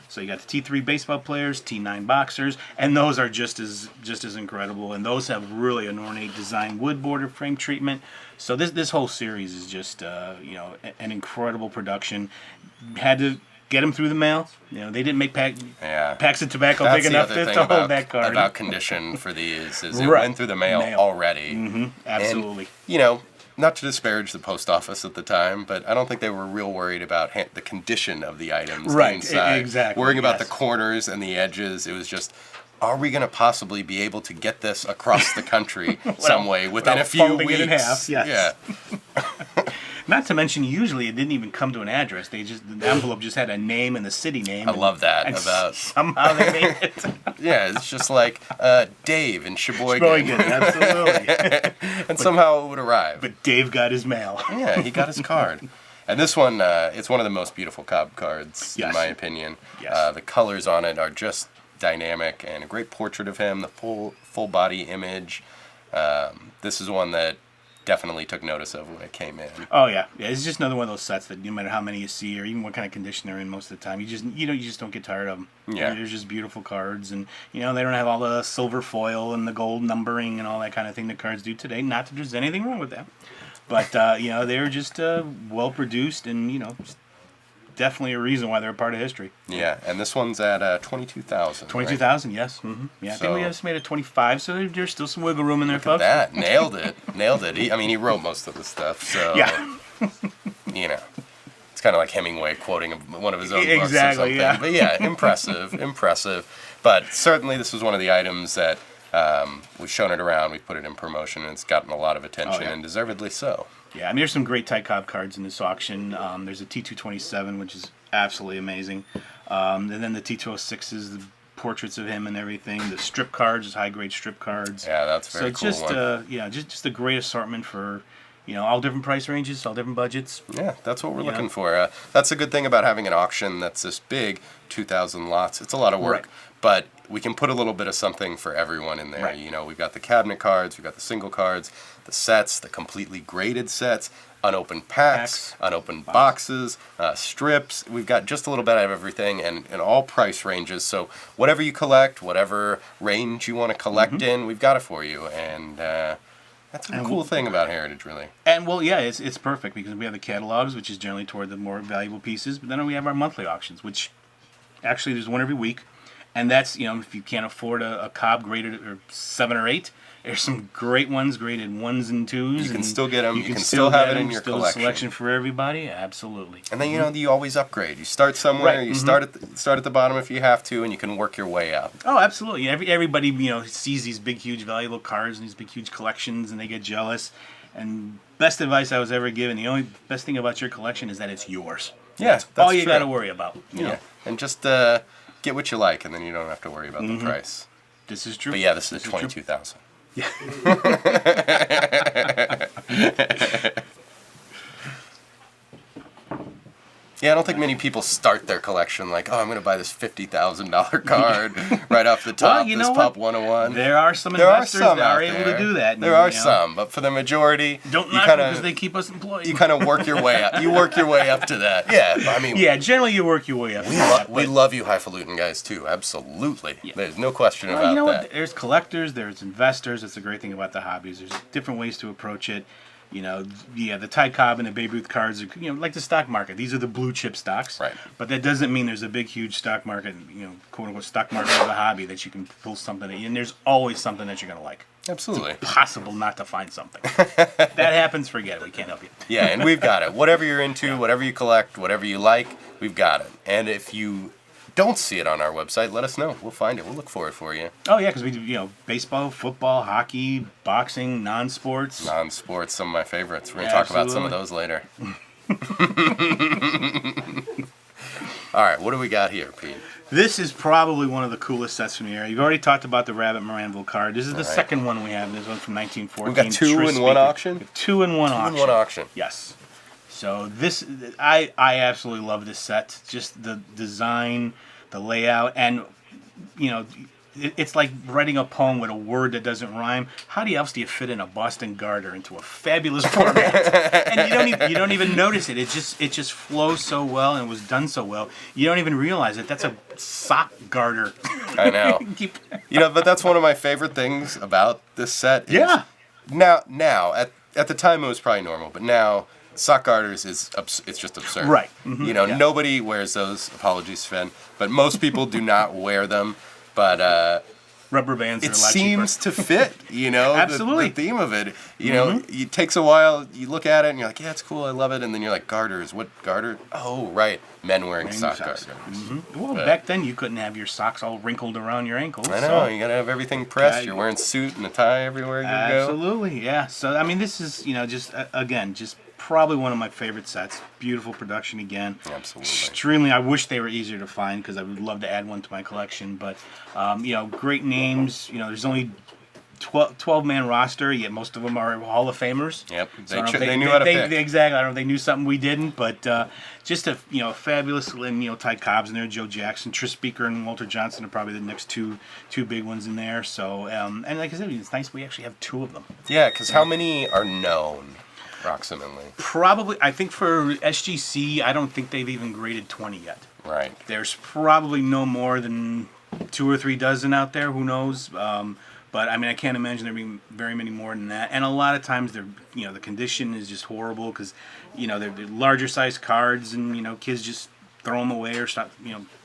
So you got the T3 baseball players, T9 boxers, and those are just as incredible. And those have really an ornate design, wood border frame treatment. So this whole series is just you know, an incredible production. Had to get them through the mail. You know, they didn't make packs of tobacco That's big the enough other to thing hold that card. about condition for these is it Right. went through the mail. Mail. Already. Absolutely. And, you know, not to disparage the post office at the time, but I don't think they were real worried about the condition of the items Right, inside. exactly, Worrying about yes. the corners and the edges. It was just, are we going to possibly be able to get this across the country some way within without a few folding weeks? it in half, yes. Yeah. Not to mention, usually it didn't even come to an address. The envelope just had a name and the city name. I love that and about- somehow they made it. Yeah, it's just like Dave in Sheboygan. Sheboygan, absolutely. And somehow it would arrive. But Dave got his mail. Yeah, he got his card. And this one, it's one of the most beautiful Cobb cards, in Yes. my opinion. Yes. The colors on it are just dynamic, and a great portrait of him, the full body image. This is one that definitely took notice of when it came in. Oh yeah, it's just another one of those sets that no matter how many you see or even what kind of condition they're in, most of the time you just don't get tired of them. Yeah. They're just beautiful cards, and they don't have all the silver foil and the gold numbering and all that kind of thing that cards do today. Not that there's anything wrong with that, but they're just well produced, and just definitely a reason why they're a part of history. Yeah, and this one's at 22,000. 22,000, yes. Mm-hmm. Yeah, I think we estimated 25, so there's still some wiggle room in there, folks. That nailed it. He wrote most of the stuff, so Yeah. It's kind of like Hemingway quoting one of his own books or Exactly, something. yeah. But yeah, impressive. But certainly this was one of the items that we've shown it around. We've put it in promotion, and it's gotten a lot of attention, and deservedly so. Yeah, I mean, there's some great Ty Cobb cards in this auction. There's a T227, which is absolutely amazing. And then the T206s, the portraits of him and everything. The strip cards, is high-grade strip cards. Yeah, that's very cool. So just a great assortment for, all different price ranges, all different budgets. Yeah, that's what we're looking for. That's a good thing about having an auction that's this big, 2,000 lots. It's a lot of work, but we can put a little bit of something for everyone in there. Right. We've got the cabinet cards, we've got the single cards, the sets, the completely graded sets, unopened packs, unopened boxes, strips. We've got just a little bit of everything, and in all price ranges. So whatever you collect, whatever range you want to collect in, we've got it for you. And that's a cool thing about Heritage, really. And it's perfect because we have the catalogs, which is generally toward the more valuable pieces, but then we have our monthly auctions, which actually there's one every week. And that's, if you can't afford a Cobb graded or 7 or 8, there's some great ones, graded 1s and 2s. You can still get them. You can still have it in your still collection. A selection for everybody, absolutely. And then you always upgrade. You start somewhere. You start at the bottom if you have to, and you can work your way up. Oh, absolutely. Everybody sees these big, huge, valuable cards and these big, huge collections, and they get jealous. And best advice I was ever given: the only best thing about your collection is that it's yours. Yeah, that's all you got to worry about. You know? And just get what you like, and then you don't have to worry about the price. This is true. But yeah, this is 22,000. Yeah. Yeah, I don't think many people start their collection like, I'm going to buy this $50,000 card right off the top. Well, this Pop 101. There are some investors that are able to do that. There are some, but for the majority, don't knock them because they keep us employed. You kind of work your way up. You work your way up to that. Yeah, I mean. Yeah, generally you work your way up. We love you highfalutin guys too. Absolutely. Yeah. There's no question about that. What? There's collectors. There's investors. That's the great thing about the hobbies. There's different ways to approach it. The Ty Cobb and the Babe Ruth cards are, like the stock market. These are the blue chip stocks. Right. But that doesn't mean there's a big, huge stock market, quote unquote stock market of the hobby that you can pull something in. And there's always something that you're going to like. Absolutely. It's impossible not to find something. That happens, forget it. We can't help you. Yeah, and we've got it. Whatever you're into, whatever you collect, whatever you like, we've got it. And if you don't see it on our website, let us know. We'll find it. We'll look for it for you. Oh, yeah, because we do, baseball, football, hockey, boxing, non-sports. Non-sports, some of my favorites. We're going to talk about some of those later. All right, what do we got here, Pete? This is probably one of the coolest sets from the era. You've already talked about the Rabbit Moranville card. This is the second one we have. This one's from 1914. We got two in one auction? Two in one auction. Two in one auction. Yes. So this, I absolutely love this set. Just the design, the layout, and it's like writing a poem with a word that doesn't rhyme. How else do you fit in a Boston Garter into a fabulous format? And you don't even notice it. It just flows so well and was done so well. You don't even realize it. That's a sock garter. I know. But that's one of my favorite things about this set. Yeah. Now at the time it was probably normal, but now sock garters it's just absurd. Right. Mm-hmm. Nobody wears those. Apologies, Sven, but most people do not wear them. But rubber bands. It seems to fit. Absolutely. The theme of it. It takes a while. You look at it and you're like, yeah, it's cool. I love it. And then you're like, garters. What garter? Oh, right. Men wearing sock garters. Mm-hmm. Well, back then you couldn't have your socks all wrinkled around your ankles. I know. You gotta have everything pressed. You're wearing suit and a tie everywhere you go. Absolutely. Yeah. So I mean, this is just probably one of my favorite sets. Beautiful production again. Absolutely. Extremely. I wish they were easier to find because I would love to add one to my collection. But great names. There's only 12-man roster, yet most of them are Hall of Famers. Yep, So I don't know if they knew how to pick. Exactly. I don't know if they knew something we didn't, but just a fabulous, and Ty Cobb's in there, Joe Jackson, Tris Speaker, and Walter Johnson are probably the next two big ones in there. So and like I said, it's nice we actually have two of them. Yeah, because how many are known, approximately? Probably, I think for SGC, I don't think they've even graded 20 yet. Right. There's probably no more than 2 or 3 dozen out there. Who knows? But I mean, I can't imagine there being very many more than that. And a lot of times, they're the condition is just horrible because they're larger size cards, and kids just throw them away or stop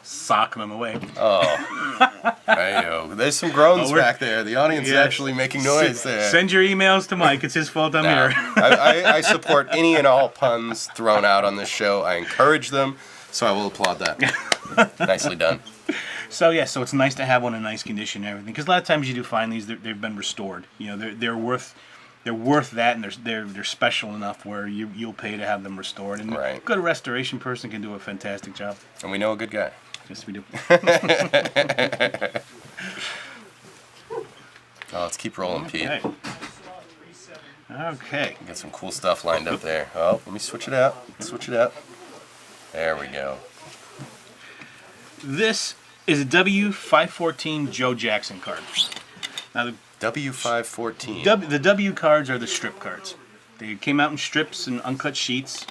sock them away. Oh, hey-o. There's some groans back there. The audience is actually making noise there. Send your emails to Mike. It's his fault I'm here. I support any and all puns thrown out on this show. I encourage them, so I will applaud that. Nicely done. So it's nice to have one in nice condition and everything. Because a lot of times you do find these, they've been restored. They're worth that, and they're special enough where you'll pay to have them restored. And a good restoration person can do a fantastic job. And we know a good guy. Yes, we do. Let's keep rolling, Pete. Okay. Got some cool stuff lined up there. Oh, let me switch it out. There we go. This is a W514 Joe Jackson card. Now the W514. the W cards are the strip cards. They came out in strips and uncut sheets.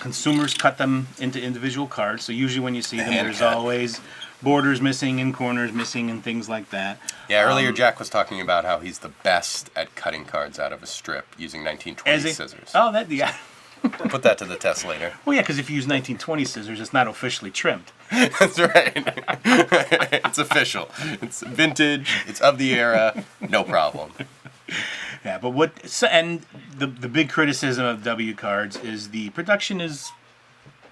Consumers cut them into individual cards. So usually when you see them, there's always borders missing and corners missing and things like that. Yeah, earlier Jack was talking about how he's the best at cutting cards out of a strip using 1920 scissors. Oh, yeah. Put that to the test later. Well, yeah, because if you use 1920 scissors, it's not officially trimmed. That's right. It's official. It's vintage. It's of the era. No problem. Yeah, but the big criticism of W cards is the production is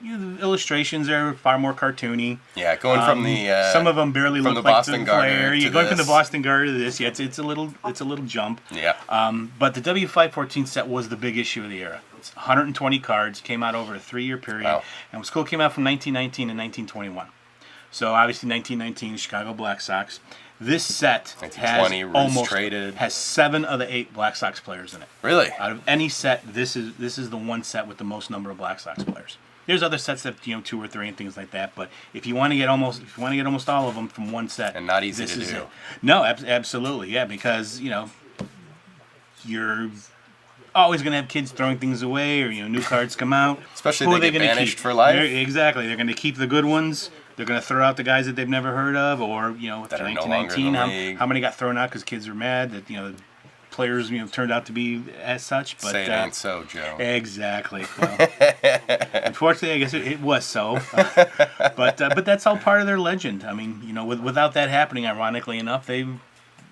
the illustrations are far more cartoony. Yeah, going from the some of them barely from look the like Boston the Garter Flair. You're to going from the this. Boston Garter to this. Yeah, it's a little jump. Yeah. But the W514 set was the big issue of the era. It's 120 cards, came out over a 3-year period, Wow. and what's cool, came out from 1919 to 1921. So obviously 1919, Chicago Black Sox. This set 1920 has 7 of the 8 Black Sox players in it. Really? Out of any set, this is the one set with the most number of Black Sox players. There's other sets that 2 or 3 and things like that, but if you want to get almost all of them from one set, And not easy this to is do. it. No, absolutely, yeah, because you're always going to have kids throwing things away, or new cards come out. Especially Who they are they get gonna banished keep? for life. Exactly, they're going to keep the good ones. They're going to throw out the guys that they've never heard of, or That are no 1919. longer in the league. How many got thrown out because kids were mad that the players turned out to be as such? But Say it ain't so, Joe. exactly. Well, unfortunately, I guess it was so. But that's all part of their legend. I mean, without that happening, ironically enough, they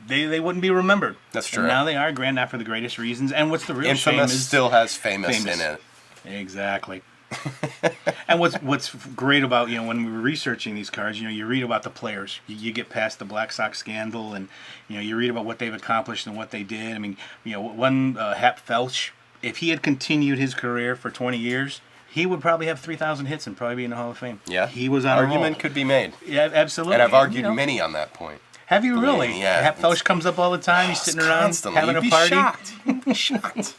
wouldn't be remembered. That's true. And now they are, not for the greatest reasons. And what's the real Infamous shame is still has famous in it. Exactly. And what's great about when we were researching these cards, you read about the players. You get past the Black Sox scandal, and you read about what they've accomplished and what they did. I mean, one Hap Felch, if he had continued his career for 20 years, he would probably have 3,000 hits and probably be in the Hall of Fame. Yeah. He was on a roll. Argument could be made. Yeah, absolutely. And I've argued many on that point. Have you Believe really? me, yeah. Hap Felch comes up all the time. He's sitting around Constantly. having You'd a be party. shocked. You'd be shocked.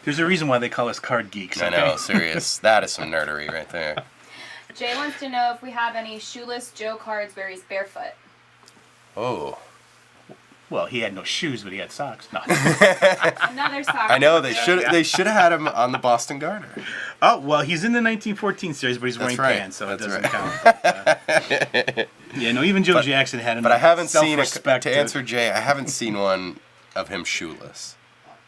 There's a reason why they call us card geeks. I Okay? know, serious. That is some nerdery right there. Jay wants to know if we have any shoeless Joe cards where he's barefoot. Oh. Well, he had no shoes, but he had socks. No. Another sock. I know, they should have had him on the Boston Garter. Oh, well, he's in the 1914 series, but he's wearing right. pants, so That's it doesn't right. count. Yeah, no, even Joe Jackson had enough But I haven't seen, self-respect to answer Jay, I haven't seen one of him shoeless.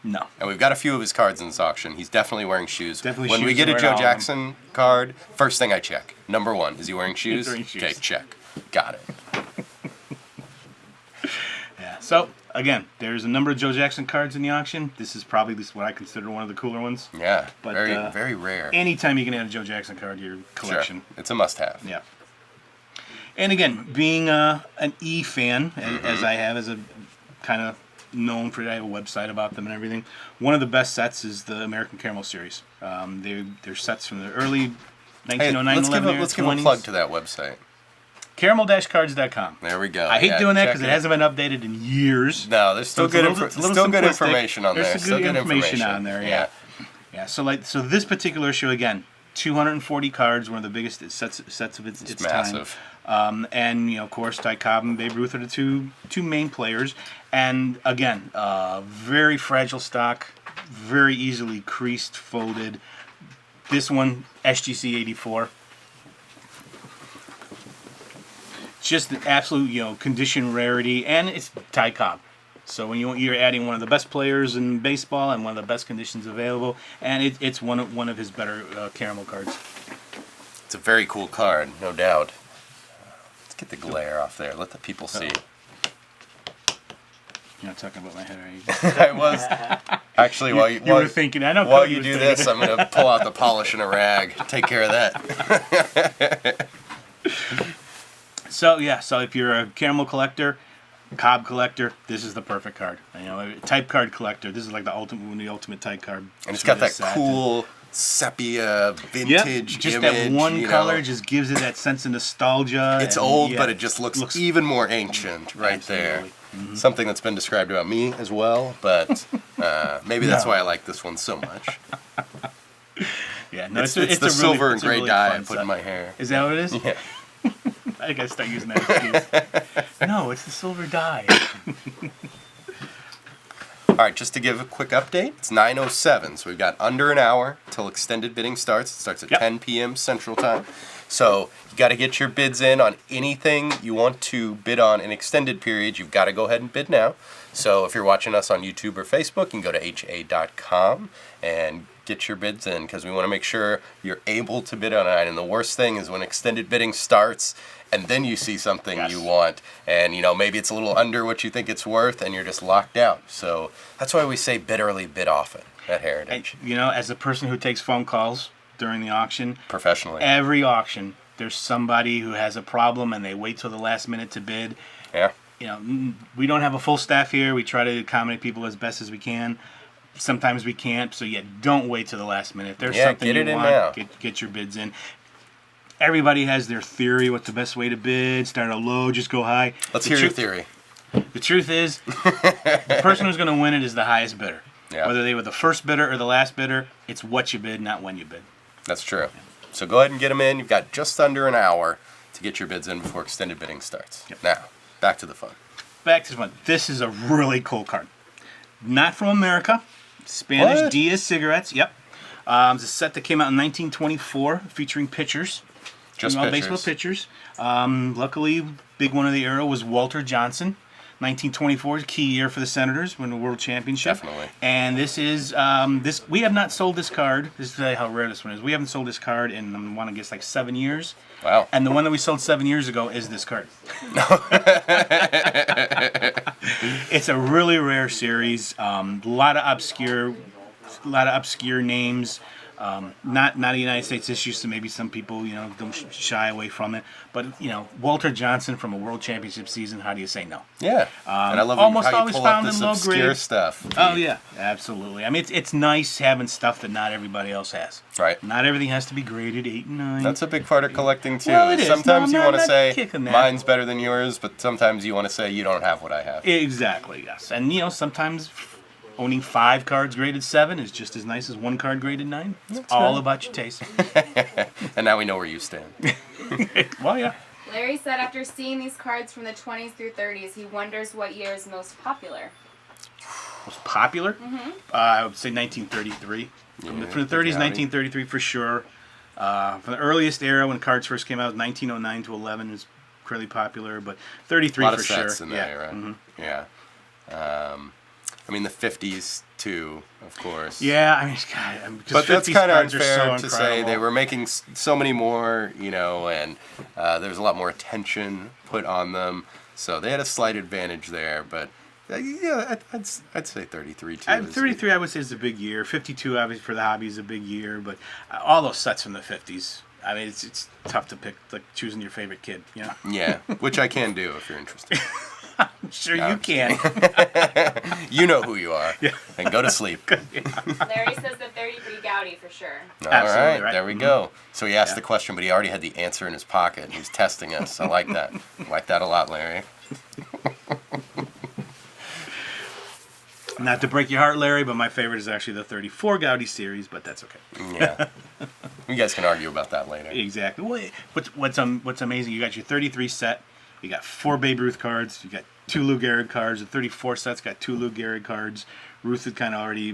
No. And we've got a few of his cards in this auction. He's definitely wearing shoes. Definitely when we shoes get a wearing Joe all of them. Jackson card, first thing I check. Number 1, is he wearing shoes? wearing shoes. Okay, check. Got it. Yeah. So, again, there's a number of Joe Jackson cards in the auction. This is probably what I consider one of the cooler ones. Yeah, But, very, very rare. Anytime you can add a Joe Jackson card to your collection. Sure. It's a must-have. Yeah. And again, being an E fan, as I have, as a kind of known for, I have a website about them and everything. One of the best sets is the American Caramel series. They're sets from the early 1909, Hey, let's give a 20s. plug to that website. Caramel-cards.com. There we go. I hate Yeah, doing that check because it hasn't been updated in years. No, there's still So it's a good, little- it's a little still good simplistic. information on There's there. some Still good information on there, yeah. Yeah. So this particular issue, again, 240 cards, one of the biggest sets of its It's time. massive. And of course, Ty Cobb and Babe Ruth are the two main players. And again, very fragile stock, very easily creased, folded. This one, SGC 84. Just an absolute, condition rarity, and it's Ty Cobb. So when you're adding one of the best players in baseball and one of the best conditions available, and it's one of his better caramel cards. It's a very cool card, no doubt. Let's get the glare off there. Let the people see. You're not talking about my head, are you? I was actually while you were thinking. I know. while Cody you was do thinking. this, I'm gonna pull out the polish and a rag. Take care of that. So if you're a caramel collector, Cobb collector, this is the perfect card. A type card collector, this is like the ultimate type card. And it's got that Set. cool sepia vintage Just image. that one you color know. just gives it that sense of nostalgia. It's and, old, yeah, but it just looks even more ancient right there. Absolutely. Mm-hmm. Something that's been described about me as well, but maybe that's No. why I like this one so much. Yeah, no, It's a the really- silver and it's a gray really dye I fun put set. in my hair. Is that what it is? Yeah. I gotta start using that excuse. No, it's the silver dye. All right, just to give a quick update, it's 9:07, so we've got under an hour till extended bidding starts. It starts at Yep. 10 p.m. Central Time. So you got to get your bids in on anything you want to bid on in extended periods. You've got to go ahead and bid now. So if you're watching us on YouTube or Facebook, you can go to ha.com and get your bids in because we want to make sure you're able to bid on it. And the worst thing is when extended bidding starts and then you see something Yes. you want and maybe it's a little under what you think it's worth and you're just locked out. So that's why we say bid early, bid often at Heritage. And, as a person who takes phone calls during the auction, Professionally. every auction, there's somebody who has a problem and they wait till the last minute to bid. Yeah. We don't have a full staff here. We try to accommodate people as best as we can. Sometimes we can't, so don't wait till the last minute. If there's something get you it in want, now. get your bids in. Everybody has their theory what's the best way to bid. Start a low, just go high. Let's The hear your tru- theory. The truth is, the person who's going to win it is the highest bidder. Yeah. Whether they were the first bidder or the last bidder, it's what you bid, not when you bid. That's true. So go ahead and get them in. You've got just under an hour to get your bids in before extended bidding starts. Yep. Now, back to the fun. Back to this one. This is a really cool card. Not from America. Spanish What? Diaz cigarettes. Yep. It's a set that came out in 1924 featuring pitchers. Just Female pitchers. baseball pitchers. Luckily, big one of the era was Walter Johnson. 1924 is a key year for the Senators, win the World Championship. Definitely. And this is this. We have not sold this card. This is how rare this one is. We haven't sold this card in I want to guess like 7 years. Wow. And the one that we sold 7 years ago is this card. It's a really rare series. A lot of obscure names. Not a United States issue, so maybe some people don't shy away from it. But Walter Johnson from a World Championship season. How do you say no? Yeah. And I love almost how you always pull up found this in low obscure grade. stuff. Oh yeah, absolutely. I mean, it's nice having stuff that not everybody else has. Right. Not everything has to be graded 8 and 9. That's a big part of collecting too. Well, it is. Sometimes No, you I'm want to not say kicking that. mine's better than yours, but sometimes you want to say you don't have what I have. Exactly. Yes. And sometimes owning 5 cards graded 7 is just as nice as 1 card graded 9. It's all about your taste. And now we know where you stand. Well, yeah. Larry said after seeing these cards from the 20s through 30s, he wonders what year is most popular. Most popular? I would say 1933. From the 30s, 1933 for sure. From the earliest era when cards first came out, 1909 to 11 was really popular, but 33 A lot for of sets sure. in that era. Yeah. I mean, the 50s too, of course. Yeah, I mean, God, But that's 50s kind of cards are unfair so to say. incredible. They were making so many more, and there's a lot more attention put on them. So they had a slight advantage there. But yeah, I'd say 33 too. 33, I would say, is a big year. 52, obviously, for the hobby is a big year. But all those sets from the 50s, I mean, it's tough to pick, like choosing your favorite kid, Yeah, which I can do if you're interested. Sure No, you I'm can. You know who you are. And go to sleep. Larry says the 33 Gaudi for sure. All Absolutely right. there we go. So he asked Yeah. the question, but he already had the answer in his pocket. He's testing us. I like that. I like that a lot, Larry. Not to break your heart, Larry, but my favorite is actually the 34 Gaudi series, but that's okay. Yeah. You guys can argue about that later. Exactly. Well, what's amazing, you got your 33 set, you got 4 Babe Ruth cards, you got 2 Lou Gehrig cards, the 34 set's got 2 Lou Gehrig cards. Ruth had kind of already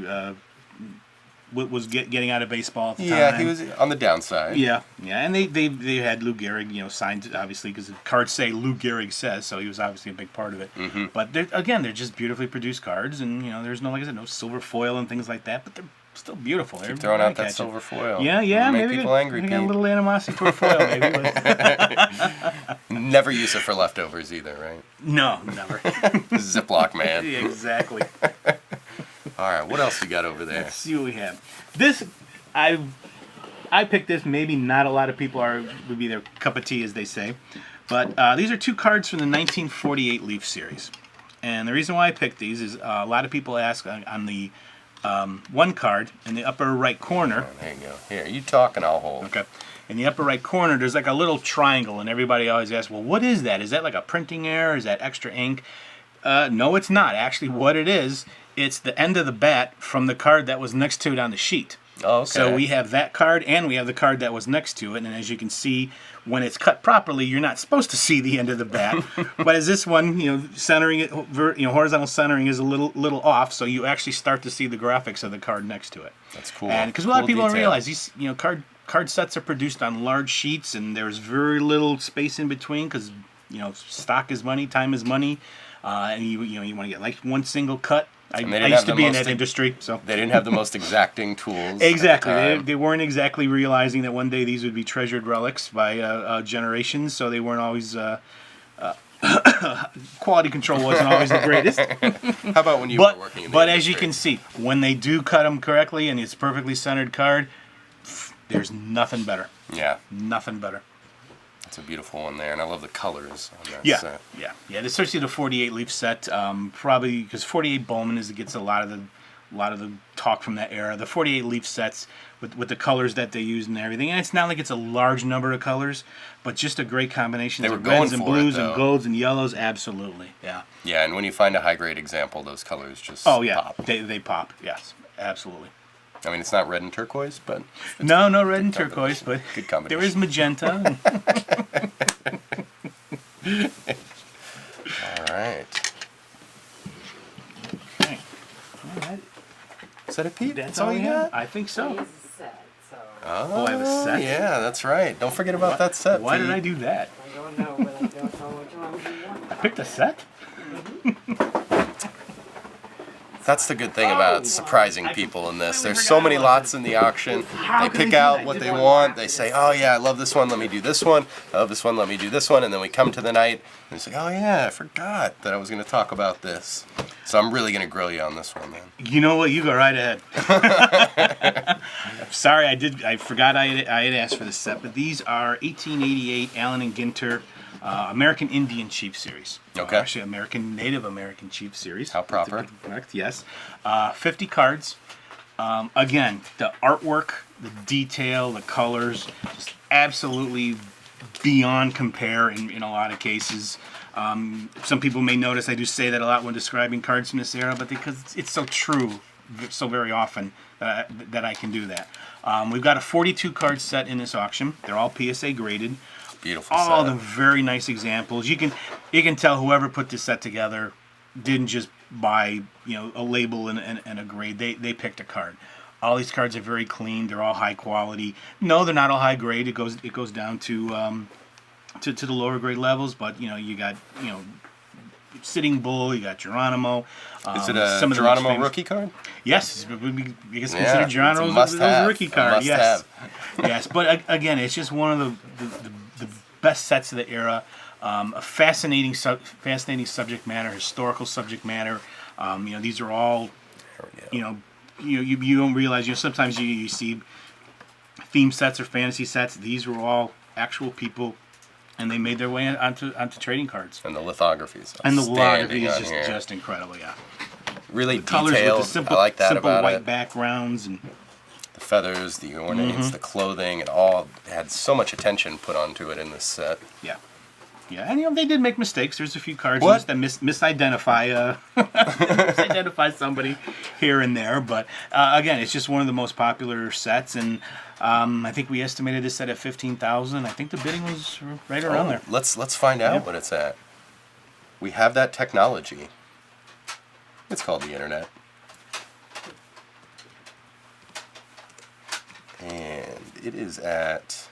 was getting out of baseball at the time. Yeah, he was on the downside. Yeah, and they had Lou Gehrig, signed obviously because the cards say Lou Gehrig says, so he was obviously a big part of it. Mm-hmm. But they're just beautifully produced cards, and there's no, like I said, no silver foil and things like that, but they're still beautiful. They're Throwing out that eye-catching. silver foil. Yeah, Make maybe people angry, I got a Pete. little animosity toward foil, maybe. But Never use it for leftovers either, right? no, never. Ziploc man. Yeah, exactly. All right, what else you got over there? Let's see what we have. This, I picked this. Maybe not a lot of people would be their cup of tea, as they say. But these are 2 cards from the 1948 Leaf series. And the reason why I picked these is a lot of people ask on the one card in the upper right corner. Oh, there you go. Here, you talk and I'll hold. Okay. In the upper right corner, there's like a little triangle, and everybody always asks, well, what is that? Is that like a printing error? Is that extra ink? No, it's not. Actually, what it is, it's the end of the bat from the card that was next to it on the sheet. Oh, okay. So we have that card, and we have the card that was next to it. And as you can see, when it's cut properly, you're not supposed to see the end of the bat. But as this one, centering it, horizontal centering is a little off, so you actually start to see the graphics of the card next to it. That's cool. And because a lot of Cool people don't detail. realize these, card sets are produced on large sheets, and there's very little space in between because stock is money, time is money, and you want to get like one single cut. I And they didn't used have to the be in most that industry, so They didn't have the most exacting tools. exactly. at the time. They weren't exactly realizing that one day these would be treasured relics by generations, so they weren't always. Quality control wasn't always the greatest. How about when you were working in the But as you industry? can see, when they do cut them correctly and it's perfectly centered card, there's nothing better. Yeah, Nothing better. it's a beautiful one there, and I love the colors on that Yeah, set. yeah. Especially the 48 Leaf set, probably because 48 Bowman gets a lot of the talk from that era. The 48 Leaf sets with the colors that they use and everything, and it's not like it's a large number of colors, but just a great combination They were of reds going and for it, blues though. and golds and yellows. Absolutely, yeah. Yeah, and when you find a high-grade example, those colors just Oh yeah, pop. they pop. Yes, absolutely. I mean, it's not red and turquoise, but No red and turquoise, but good combination. there is magenta. All right. Okay. All right. Is that it, Pete? That's all all you we got? have. I think It so. is a set, so Oh, I have a set? Yeah, that's right. Don't forget about that set. Why Pete. did I do that? I don't know, but I don't know which one you want. I picked a set. That's the good thing about surprising people in this. There's so many lots in the auction. They could pick I do out that? what they want. They say, oh yeah, I love this one. Let me do this one. I love this one. Let me do this one. And then we come to the night and it's like, oh yeah, I forgot that I was going to talk about this. So I'm really going to grill you on this one, man. You know what? You go right ahead. Sorry, I forgot I had asked for this set, but these are 1888 Allen and Ginter American Indian Chief Series. Okay. Actually, Native American Chief Series. How proper. Correct. Yes. 50 cards. Again, the artwork, the detail, the colors, just absolutely beyond compare in a lot of cases. Some people may notice I do say that a lot when describing cards from this era, but because it's so true so very often that I can do that. We've got a 42 card set in this auction. They're all PSA graded. Beautiful All set. the very nice examples. You can tell whoever put this set together didn't just buy a label and a grade. They picked a card. All these cards are very clean. They're all high quality. No, they're not all high grade. It goes down to the lower grade levels. But you got Sitting Bull. You got Geronimo. Is it a some of the most Geronimo famous- rookie card? Yes, it would be because Yeah, considered it's a Geronimo's must-have. a rookie A card. Yes, must-have. yes. But again, it's just one of the best sets of the era. A fascinating subject matter, historical subject matter. These are all. There we go. You don't realize. Sometimes you see theme sets or fantasy sets. These were all actual people and they made their way onto trading cards. And the lithographies. And the outstanding lithography is on here. just incredible, yeah. Really Colors detailed. with the simple, I like that simple about white it. backgrounds and The feathers, the ornaments, the clothing, it all had so much attention put onto it in this set. yeah. Yeah, and they did make mistakes. There's a few cards What? that misidentify misidentify somebody here and there, but again, it's just one of the most popular sets, and I think we estimated this set at 15,000. I think the bidding was right around there. Let's find out what it's at. We have that technology. It's called the internet. And it is at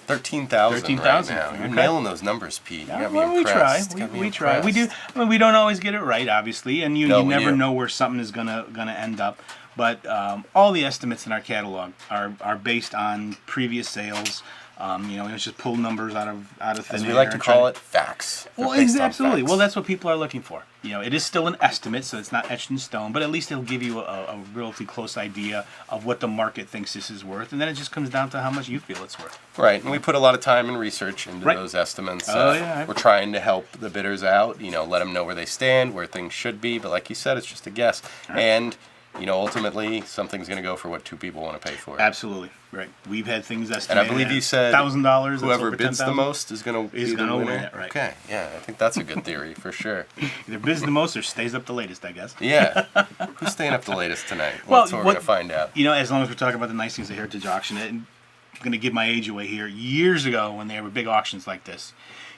13,000 right 13,000, now. You're okay. nailing those numbers, Pete. You got me Well, we try. impressed. Got me We try. We do. impressed. I mean, we don't always get it right, obviously, and you No, we never do. know where something is gonna end up. But all the estimates in our catalog are based on previous sales. It's just pull numbers out of thin As air. we like to and try call it, facts. They're Well, based on absolutely. facts. Well, that's what people are looking for. It is still an estimate, so it's not etched in stone, but at least it'll give you a relatively close idea of what the market thinks this is worth, and then it just comes down to how much you feel it's worth. Right, and we put a lot of time and research into Right. those estimates. Oh, yeah. We're trying to help the bidders out, let them know where they stand, where things should be, but like you said, it's just a guess. Right. And, ultimately, something's going to go for what two people want to pay for it. Absolutely. Right. We've had things estimated. And I believe you said $1,000. whoever bids the most is going to be the gonna win winner. it, right. Okay, yeah, I think that's a good theory for sure. Either bids the most or stays up the latest, I guess. Yeah. Who's staying up the latest tonight? Well, That's what we're going to find out. As long as we're talking about the nice things of Heritage Auction, and I'm going to give my age away here. Years ago, when there were big auctions like this,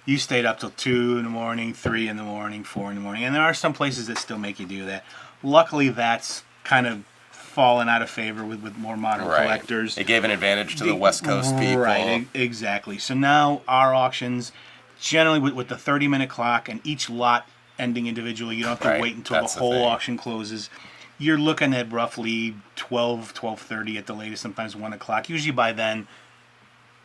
you stayed up till 2 in the morning, 3 in the morning, 4 in the morning, and there are some places that still make you do that. Luckily, that's kind of fallen out of favor with more modern collectors. It gave an advantage to the West Coast people. Right, exactly. So now our auctions, generally with the 30-minute clock and each lot ending individually, you don't have to Right, wait until that's the the whole thing. auction closes. You're looking at roughly 12:30 at the latest, sometimes 1 o'clock. Usually by then,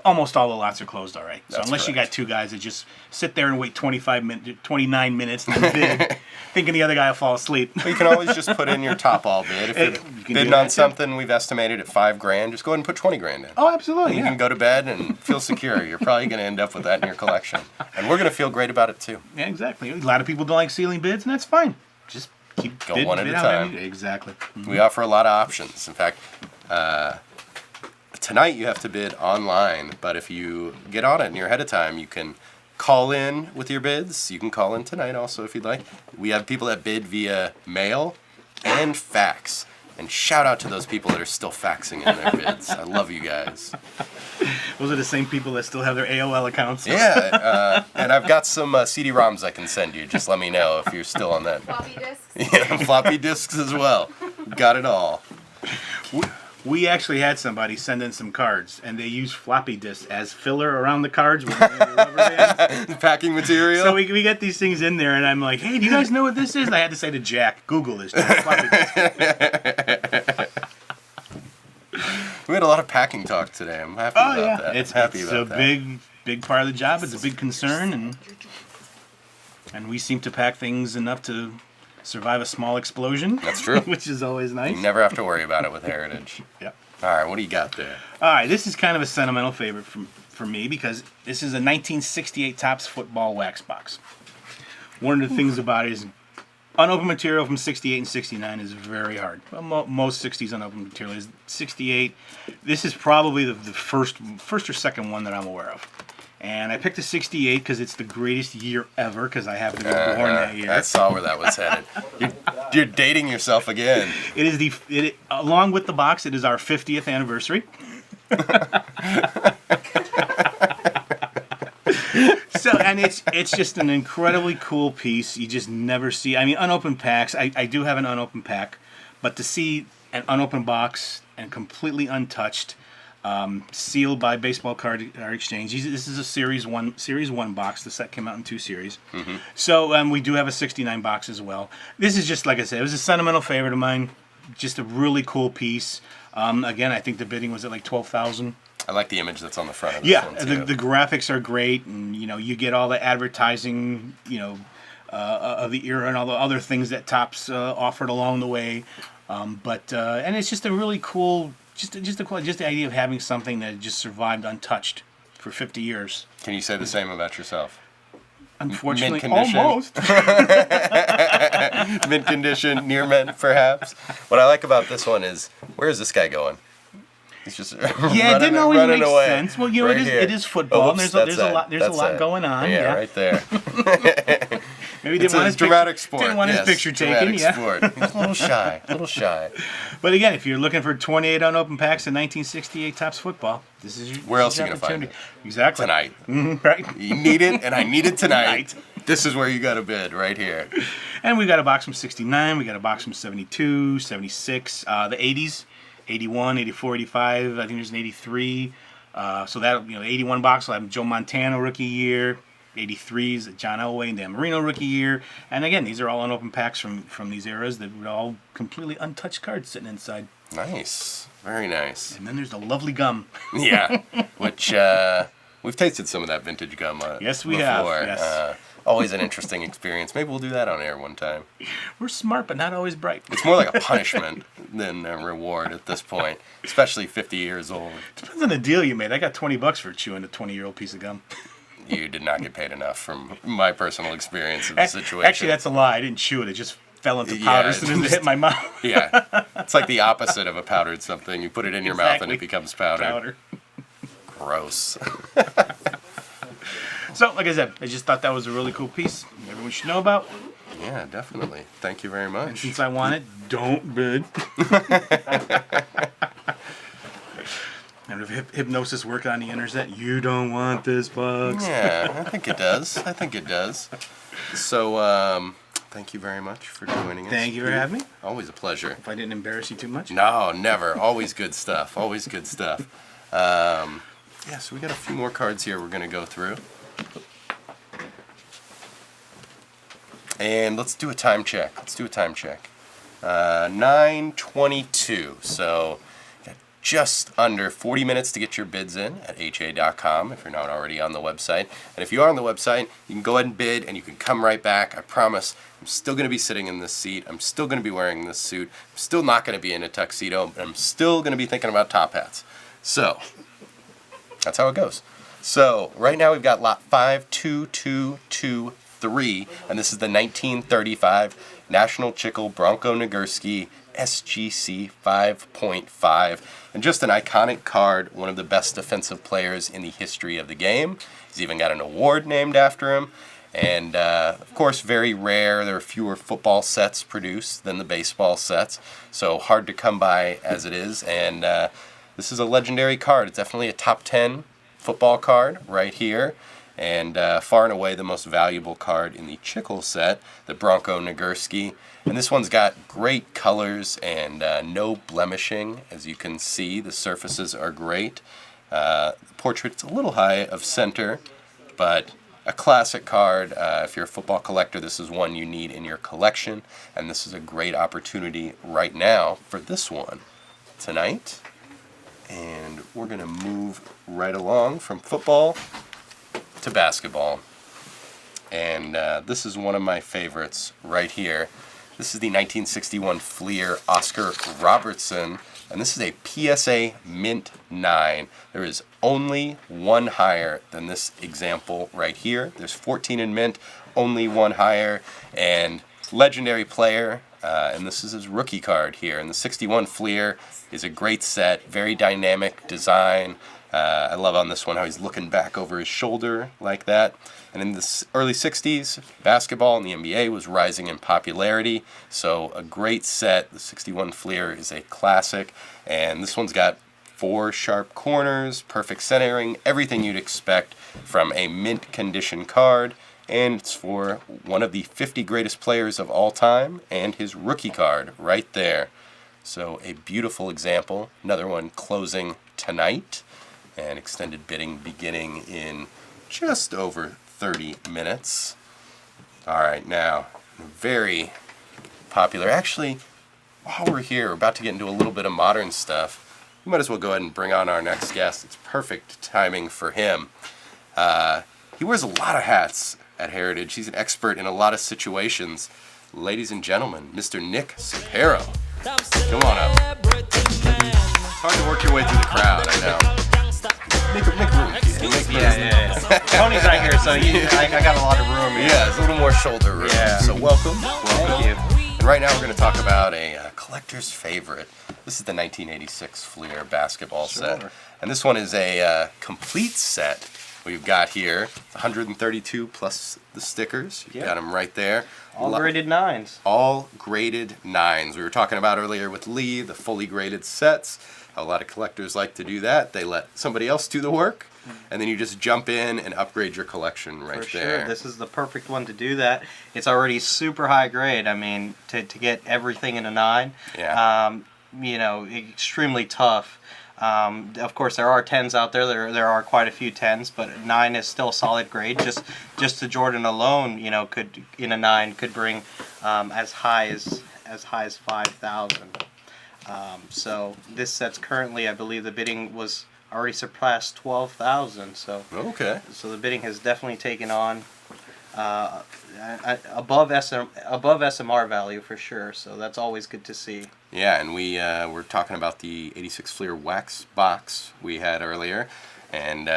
almost all the lots are closed already. So That's unless you correct. got two guys that just sit there and wait 29 minutes and bid, thinking the other guy will fall asleep. But you can always just put in your top all bid. If You you're can do bidding that, on too. something we've estimated at $5,000, just go ahead and put 20 grand in. Oh, absolutely. You Yeah. can go to bed and feel secure. You're probably going to end up with that in your collection. And we're going to feel great about it too. Yeah, exactly. A lot of people don't like ceiling bids, and that's fine. Just keep Go bid- one at bid a out time. any- Exactly. We offer a lot of options. In fact, tonight you have to bid online, but if you get on it and you're ahead of time, you can call in with your bids. You can call in tonight also if you'd like. We have people that bid via mail and fax. And shout out to those people that are still faxing in their bids. I love you guys. Those are the same people that still have their AOL accounts. Yeah, and I've got some CD-ROMs I can send you. Just let me know if you're still on that. Floppy disks. Yeah, floppy disks as well. Got it all. We actually had somebody send in some cards, and they used floppy disks as filler around the cards with the rubber bands. Packing material. So we get these things in there, and I'm like, hey, do you guys know what this is? And I had to say to Jack, Google this. Floppy disk. We had a lot of packing talk today. I'm happy about that. It's happy a about that. big part of the job. It's a big concern, and we seem to pack things enough to survive a small explosion. That's true. Which is always nice. You never have to worry about it with Heritage. Yeah. All right, what do you got there? All right, this is kind of a sentimental favorite for me because this is a 1968 Topps football wax box. One of the things about it is unopened material from 68 and 69 is very hard. Well, most 60s unopened material is 68. This is probably the first or second one that I'm aware of. And I picked a 68 because it's the greatest year ever because I happened to be born that year. I saw where that was headed. You're dating yourself again. It is along with the box, it is our 50th anniversary. And it's just an incredibly cool piece. You just never see. I mean, unopened packs. I do have an unopened pack, but to see an unopened box and completely untouched, sealed by Baseball Card Exchange. This is a Series 1 box. The set came out in 2 series. Mm-hmm. So we do have a 69 box as well. This is just, like I said, it was a sentimental favorite of mine. Just a really cool piece. Again, I think the bidding was at like 12,000. I like the image that's on the front of this Yeah, one, too. the graphics are great, and you get all the advertising, of the era and all the other things that Topps offered along the way. And it's just a really cool, just the idea of having something that just survived untouched for 50 years. Can you say the same about yourself? Unfortunately, condition? almost. Mint condition, near mint, perhaps. What I like about this one is, where is this guy going? He's just Yeah, it didn't always running make away. sense. Well, you know, Right it here. is football, Oh, and whoops, there's a that's lot that's going on. Yeah, Yeah, right there. Maybe It's a dramatic sport. Didn't want his yes, picture taken. dramatic Yeah. sport. He's a little shy. A little shy. But again, if you're looking for 28 unopened packs in 1968 Topps football, this is your Where else your are you gonna find opportunity. Exactly. Tonight. Right. You need it, and I need it tonight. This is where you got to bid, right here. And we got a box from 69. We got a box from 72, 76, the 80s, 81, 84, 85. I think there's an 83. So that, you know, 81 box will have Joe Montana rookie year. 83's John Elway and Dan Marino rookie year. And again, these are all unopened packs from these eras that were all completely untouched cards sitting inside. Nice. Very nice. And then there's the lovely gum. Yeah. Which, we've tasted some of that vintage gum Yes, we before. have. Yes. Always an interesting experience. Maybe we'll do that on air one time. We're smart, but not always bright. It's more like a punishment than a reward at this point, especially 50 years old. Depends on the deal you made. I got $20 for chewing a 20-year-old piece of gum. You did not get paid enough from my personal experience of the situation. Actually, that's a lie. I didn't chew it. It just fell into Yeah, powder it as soon as it just- hit my mouth. Yeah. It's like the opposite of a powdered something. You put it in your mouth and Exactly. it becomes powdered. Powder. Gross. So, like I said, I just thought that was a really cool piece. Everyone should know about. Yeah, definitely. Thank you very And much. since I want it, don't bid. And if hypnosis work on the internet, you don't want this box. Yeah, I think it does. I think it does. So, thank you very much for joining us. Thank you for having me. Always a pleasure. If I didn't embarrass you too much. No, never. Always good stuff. Always good stuff. Yeah, so we got a few more cards here we're going to go through. And let's do a time check. 9:22. So got just under 40 minutes to get your bids in at ha.com if you're not already on the website. And if you are on the website, you can go ahead and bid and you can come right back. I promise I'm still going to be sitting in this seat. I'm still going to be wearing this suit. I'm still not going to be in a tuxedo. But I'm still going to be thinking about top hats. So that's how it goes. So right now we've got lot 52223, and this is the 1935 National Chickle Bronco Nagurski SGC 5.5, and just an iconic card, one of the best defensive players in the history of the game. He's even got an award named after him, and of course very rare. There are fewer football sets produced than the baseball sets, so hard to come by as it is, and this is a legendary card. It's definitely a top 10 football card right here, and far and away the most valuable card in the Chickle set, the Bronco Nagurski. And this one's got great colors and no blemishing. As you can see, the surfaces are great. The portrait's a little high of center, but a classic card. If you're a football collector, this is one you need in your collection, and this is a great opportunity right now for this one tonight. And we're going to move right along from football to basketball. And this is one of my favorites right here. This is the 1961 Fleer Oscar Robertson. And this is a PSA Mint 9. There is only one higher than this example right here. There's 14 in Mint, only one higher. And legendary player. And this is his rookie card here. And the 61 Fleer is a great set, very dynamic design. I love on this one how he's looking back over his shoulder like that. And in the early 60s, basketball in the NBA was rising in popularity. So a great set. The 61 Fleer is a classic. And this one's got 4 sharp corners, perfect centering, everything you'd expect from a mint condition card. And it's for one of the 50 greatest players of all time and his rookie card right there. So a beautiful example. Another one closing tonight, and extended bidding beginning in just over 30 minutes. All right, now, very popular. Actually, while we're here, we're about to get into a little bit of modern stuff. We might as well go ahead and bring on our next guest. It's perfect timing for him. He wears a lot of hats at Heritage. He's an expert in a lot of situations. Ladies and gentlemen, Mr. Nick Sapero. Come on up. It's hard to work your way through the crowd, I know. make room. Peter. Make room. Yeah. Tony's not here, so I got a lot of room here. Yeah, it's a little more shoulder room. Yeah. So welcome. Thank you. And right now we're going to talk about a collector's favorite. This is the 1986 Fleer basketball set. And this one is a complete set. We've got here 132 plus the stickers. You've got them right there. All graded 9s. All graded 9s. We were talking about earlier with Lee, the fully graded sets. A lot of collectors like to do that. They let somebody else do the work, and then you just jump in and upgrade your collection right For there. sure. This is the perfect one to do that. It's already super high grade. I mean, to get everything in a 9, extremely tough. Of course, there are 10s out there. There are quite a few 10s, but 9 is still solid grade. Just the Jordan alone, could in a 9 could bring as high as 5,000. So this set's currently, I believe, the bidding was already surpassed 12,000. So Okay. So the bidding has definitely taken on above SMR value for sure. So that's always good to see. Yeah, and we're talking about the 86 Fleer wax box we had earlier. And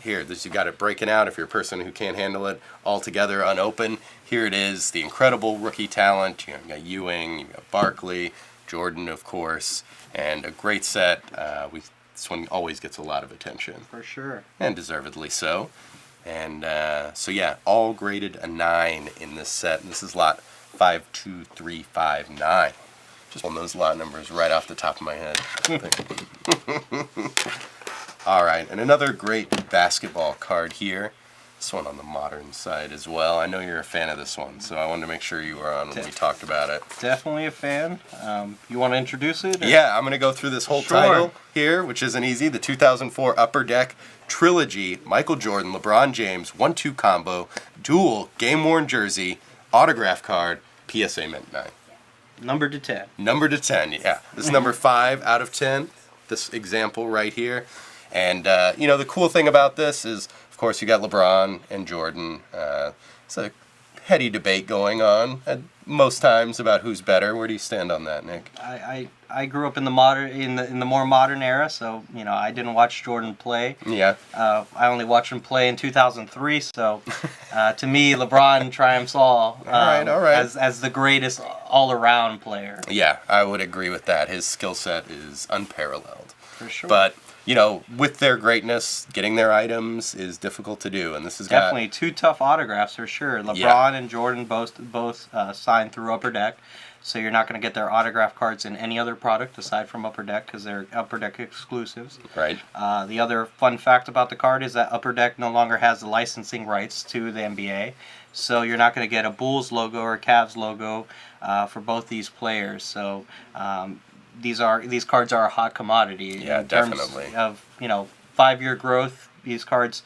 here, you got it breaking out if you're a person who can't handle it all together unopened. Here it is, the incredible rookie talent. You got Ewing, you got Barkley, Jordan, of course, and a great set. This one always gets a lot of attention. For sure. And deservedly so. And so yeah, all graded a 9 in this set. And this is lot 52359. Just pulling those lot numbers right off the top of my head. All right, and another great basketball card here. This one on the modern side as well. I know you're a fan of this one, so I wanted to make sure you were on when we talked about it. Definitely a fan. You want to introduce it? Yeah, I'm going to go through this whole title here, which isn't easy. The 2004 Upper Deck Trilogy, Michael Jordan, LeBron James, 1-2 combo, dual game-worn jersey, autograph card, PSA Mint 9. Number to 10. Number to 10, yeah. This is number 5 out of 10, this example right here. And, the cool thing about this is, of course, you got LeBron and Jordan. It's a heady debate going on at most times about who's better. Where do you stand on that, Nick? I grew up in the more modern era, so I didn't watch Jordan play. Yeah. I only watched him play in 2003. So to me, LeBron triumphs all. All right. As the greatest all-around player. Yeah, I would agree with that. His skill set is unparalleled. For sure. But with their greatness, getting their items is difficult to do, and this has definitely 2 tough autographs for sure. LeBron and Jordan both signed through Upper Deck, so you're not going to get their autograph cards in any other product aside from Upper Deck because they're Upper Deck exclusives. Right. The other fun fact about the card is that Upper Deck no longer has the licensing rights to the NBA, so you're not going to get a Bulls logo or a Cavs logo for both these players. So. These cards are a hot commodity. Yeah, in terms definitely. Of 5-year growth, these cards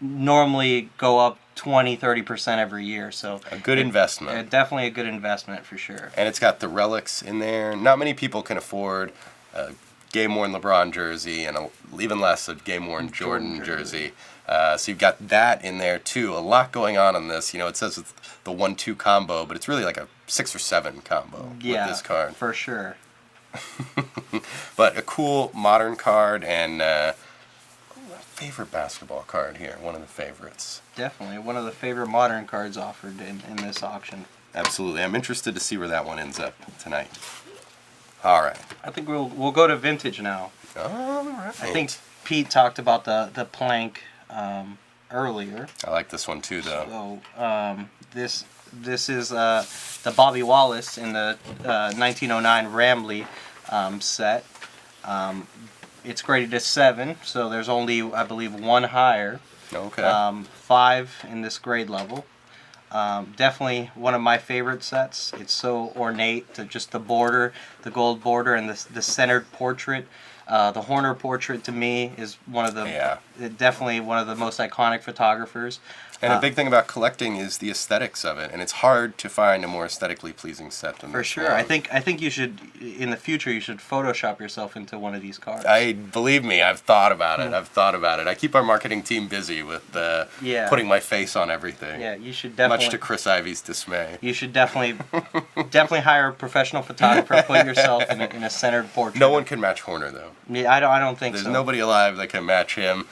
normally go up 20-30% every year. So a good investment. Definitely a good investment for sure. And it's got the relics in there. Not many people can afford a game-worn LeBron jersey and even less a game-worn Jordan jersey. So you've got that in there too. A lot going on this. It says it's the 1-2 combo, but it's really like a 6 or 7 combo with this card. For sure. But a cool modern card and favorite basketball card here. One of the favorites. Definitely one of the favorite modern cards offered in this auction. Absolutely. I'm interested to see where that one ends up tonight. All right. I think we'll go to vintage now. All right. I think Pete talked about the plank earlier. I like this one too, though. So this is the Bobby Wallace in the 1909 Ramley set. It's graded as 7, so there's only, I believe, 1 higher. Okay. 5 in this grade level. Definitely one of my favorite sets. It's so ornate, just the border, the gold border, and the centered portrait. The Horner portrait to me is definitely one of the most iconic photographers. And a big thing about collecting is the aesthetics of it, and it's hard to find a more aesthetically pleasing set than this. For sure, I think you should, in the future, you should Photoshop yourself into one of these cards. Believe me, I've thought about it. I keep our marketing team busy with putting my face on everything. Yeah, you should definitely. Much to Chris Ivy's dismay. You should definitely hire a professional photographer. Put yourself in a centered portrait. No one can match Horner though. Yeah, I don't think There's so. nobody alive that can match him.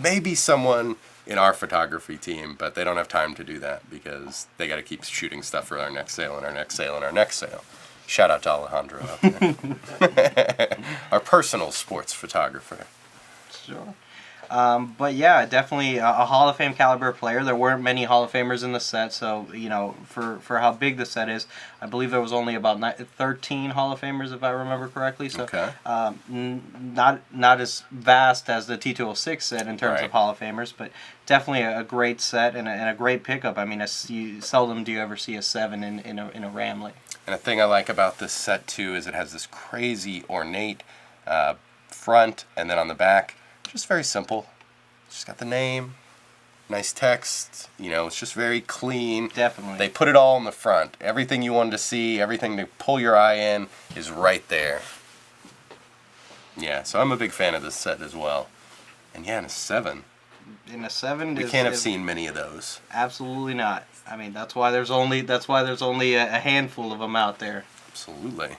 Maybe someone in our photography team, but they don't have time to do that because they got to keep shooting stuff for our next sale and our next sale and our next sale. Shout out to Alejandro out there. Our personal sports photographer. Sure. But yeah, definitely a Hall of Fame caliber player. There weren't many Hall of Famers in the set, so for how big the set is, I believe there was only about 13 Hall of Famers if I remember correctly. So Okay. not as vast as the T206 set in terms Right. of Hall of Famers, but definitely a great set and a great pickup. I mean, seldom do you ever see a 7 in a Ramley. And a thing I like about this set too is it has this crazy ornate front, and then on the back, just very simple. Just got the name, nice text. It's just very clean. Definitely. They put it all in the front. Everything you wanted to see, everything to pull your eye in, is right there. Yeah, so I'm a big fan of this set as well. And yeah, in a 7, In a 7, we can't have seen many of those. Absolutely not. I mean, that's why there's only a handful of them out there. Absolutely.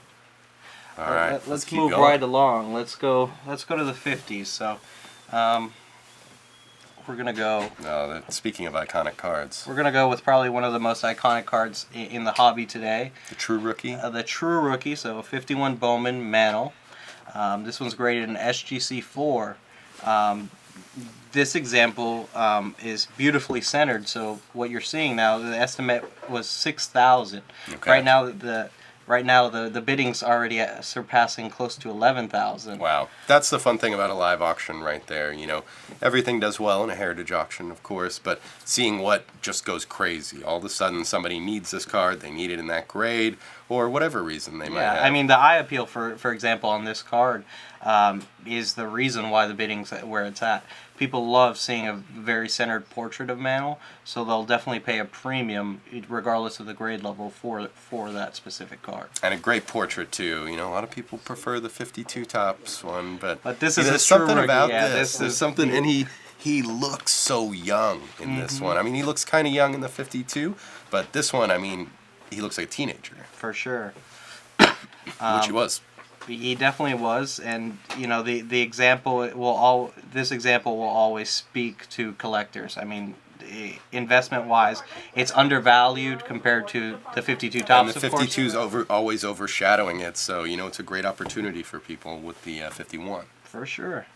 All right, Let's keep move going. right along. Let's go to the 50s. So, we're gonna go. Speaking of iconic cards, We're gonna go with probably one of the most iconic cards in the hobby today. the True Rookie. The True Rookie. So, 51 Bowman Mantle. This one's graded in SGC 4. This example is beautifully centered. So what you're seeing now, the estimate was 6,000. Okay. Right now the bidding's already surpassing close to 11,000. Wow, that's the fun thing about a live auction right there. Everything does well in a heritage auction, of course, but seeing what just goes crazy. All of a sudden, somebody needs this card, they need it in that grade, or whatever reason they might have. I mean, the eye appeal, for example, on this card is the reason why the bidding's where it's at. People love seeing a very centered portrait of Mantle, so they'll definitely pay a premium, regardless of the grade level, for that specific card. And a great portrait too. A lot of people prefer the 52 tops one, but this is a there's true something rookie. about Yeah, this. There's something, and he looks so young in this one. I mean, he looks kind of young in the 52, but this one, I mean, he looks like a teenager, For sure. which he was. He definitely was, and the example this example will always speak to collectors. I mean, investment wise, it's undervalued compared to the 52 tops. And the 52 is always overshadowing it, so it's a great opportunity for people with the 51. For sure.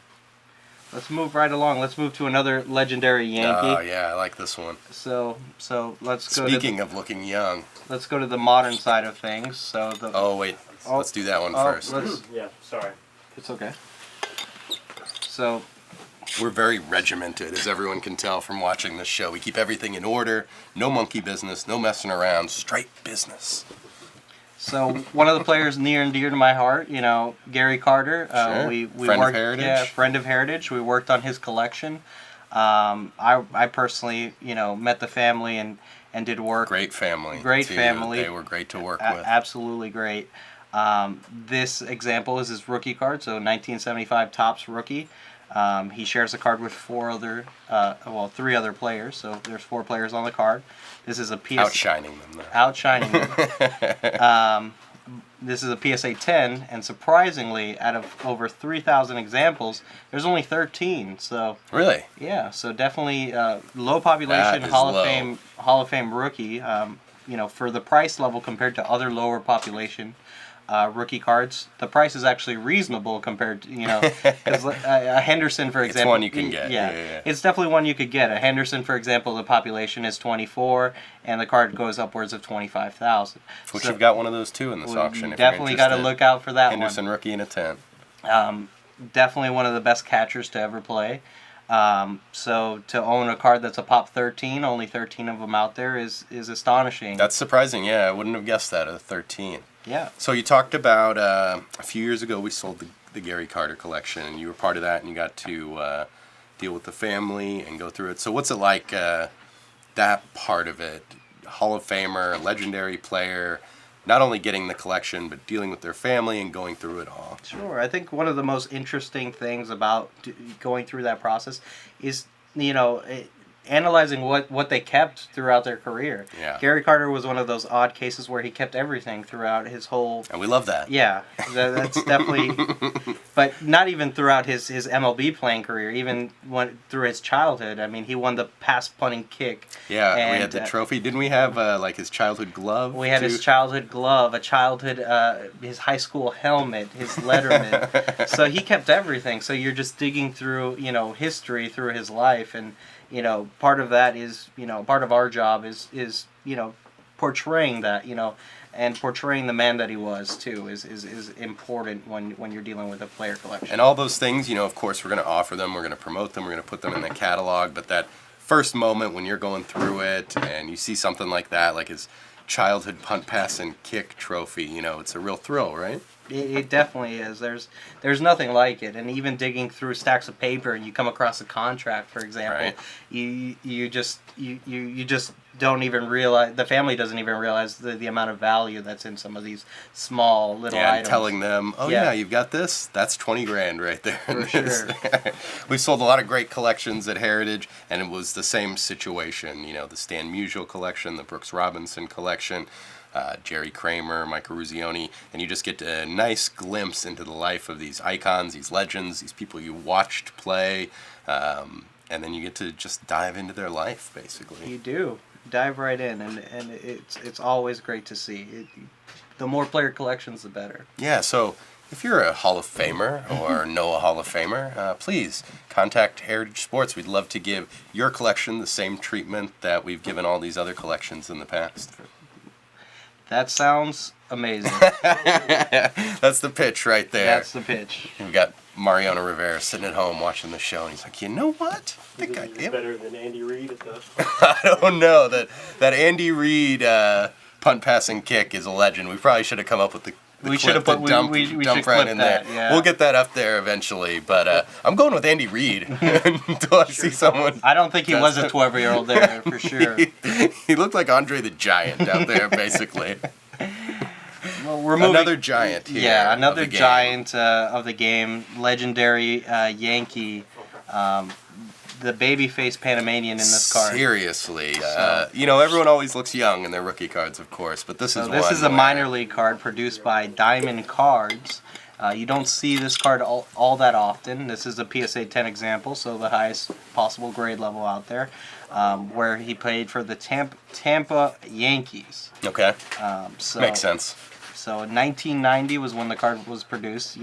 Let's move right along. Let's move to another legendary Yankee. Oh yeah, I like this one. So let's go. Speaking of looking young. Let's go to the modern side of things. So the. Oh wait, let's do that one first. Yeah, sorry. It's okay. So. We're very regimented, as everyone can tell from watching this show. We keep everything in order. No monkey business. No messing around. Straight business. So one of the players near and dear to my heart, Gary Carter. Sure. We Friend of worked, Heritage? Yeah, friend of Heritage. We worked on his collection. I personally, met the family and did work. Great family. Great too. family. They were great to work with. Absolutely great. This example is his rookie card, so 1975 Topps rookie. He shares a card with three other players, so there's 4 players on the card. This is a PSA... Outshining them, though. Outshining them. This is a PSA 10, and surprisingly, out of over 3,000 examples, there's only 13. So Really? yeah, so definitely low population That is Hall low. of Fame rookie. For the price level compared to other lower population rookie cards, the price is actually reasonable compared to because a Henderson, for example, one you can get. Yeah. It's definitely one you could get. A Henderson, for example, the population is 24, and the card goes upwards of 25,000. Which you've got one of those too in this auction. You if you're definitely got to interested. look out for that Henderson rookie in a tent. one. Definitely one of the best catchers to ever play. So to own a card that's a pop 13, only 13 of them out there is astonishing. That's surprising. Yeah, I wouldn't have guessed that at a 13. Yeah. So you talked about a few years ago we sold the Gary Carter collection, and you were part of that, and you got to deal with the family and go through it. So what's it like, that part of it? Hall of Famer, legendary player, not only getting the collection, but dealing with their family and going through it all. Sure. I think one of the most interesting things about going through that process is, analyzing what they kept throughout their career. Yeah. Gary Carter was one of those odd cases where he kept everything throughout his whole. And we love that. Yeah, that's definitely. But not even throughout his MLB playing career, even through his childhood. I mean, he won the pass punting kick. Yeah, and, we had the trophy. Didn't we have like his childhood glove? We had too? his childhood glove, his high school helmet, his Letterman. So he kept everything. So you're just digging through, history through his life, and part of that is, part of our job is portraying that, and portraying the man that he was too is important when you're dealing with a player collection. And all those things, of course, we're going to offer them, we're going to promote them, we're going to put them in the catalog. But that first moment when you're going through it and you see something like that, like his childhood punt, pass, and kick trophy, it's a real thrill, right? It definitely is. There's nothing like it. And even digging through stacks of paper and you come across a contract, for example, right. you just don't even realize, the family doesn't even realize the amount of value that's in some of these small little Yeah, items. and telling them, you've got this, that's 20 grand right there. For sure. We sold a lot of great collections at Heritage, and it was the same situation. The Stan Musial collection, the Brooks Robinson collection, Jerry Kramer, Mike Ruzioni, and you just get a nice glimpse into the life of these icons, these legends, these people you watched play, and then you get to just dive into their life, basically. You do. Dive right in, and it's always great to see. The more player collections, the better. Yeah, so if you're a Hall of Famer or know a Hall of Famer, please contact Heritage Sports. We'd love to give your collection the same treatment that we've given all these other collections in the past. That sounds amazing. That's the pitch right there. That's the pitch. We've got Mariano Rivera sitting at home watching the show, and he's like, you know what? I think Is better than Andy Reid at the... I don't know. That Andy Reid punt, pass, and kick is a legend. We probably should have come up with the We should have put dump we should right clip in that. there. Yeah. We'll get that up there eventually, but I'm going with Andy Reid until I see someone. I don't think he was a 12-year-old there for sure. He looked like Andre the Giant out there, basically. Well, we're moving. Another giant here. Yeah, another of the game. giant of the game, legendary Yankee, the babyface Panamanian in this card. Seriously, everyone always looks young in their rookie cards, of course, but this is one. This is a where- minor league card produced by Diamond Cards. You don't see this card all that often. This is a PSA 10 example, so the highest possible grade level out there, where he played for the Tampa Yankees. Okay, So makes sense. So 1990 was when the card was produced.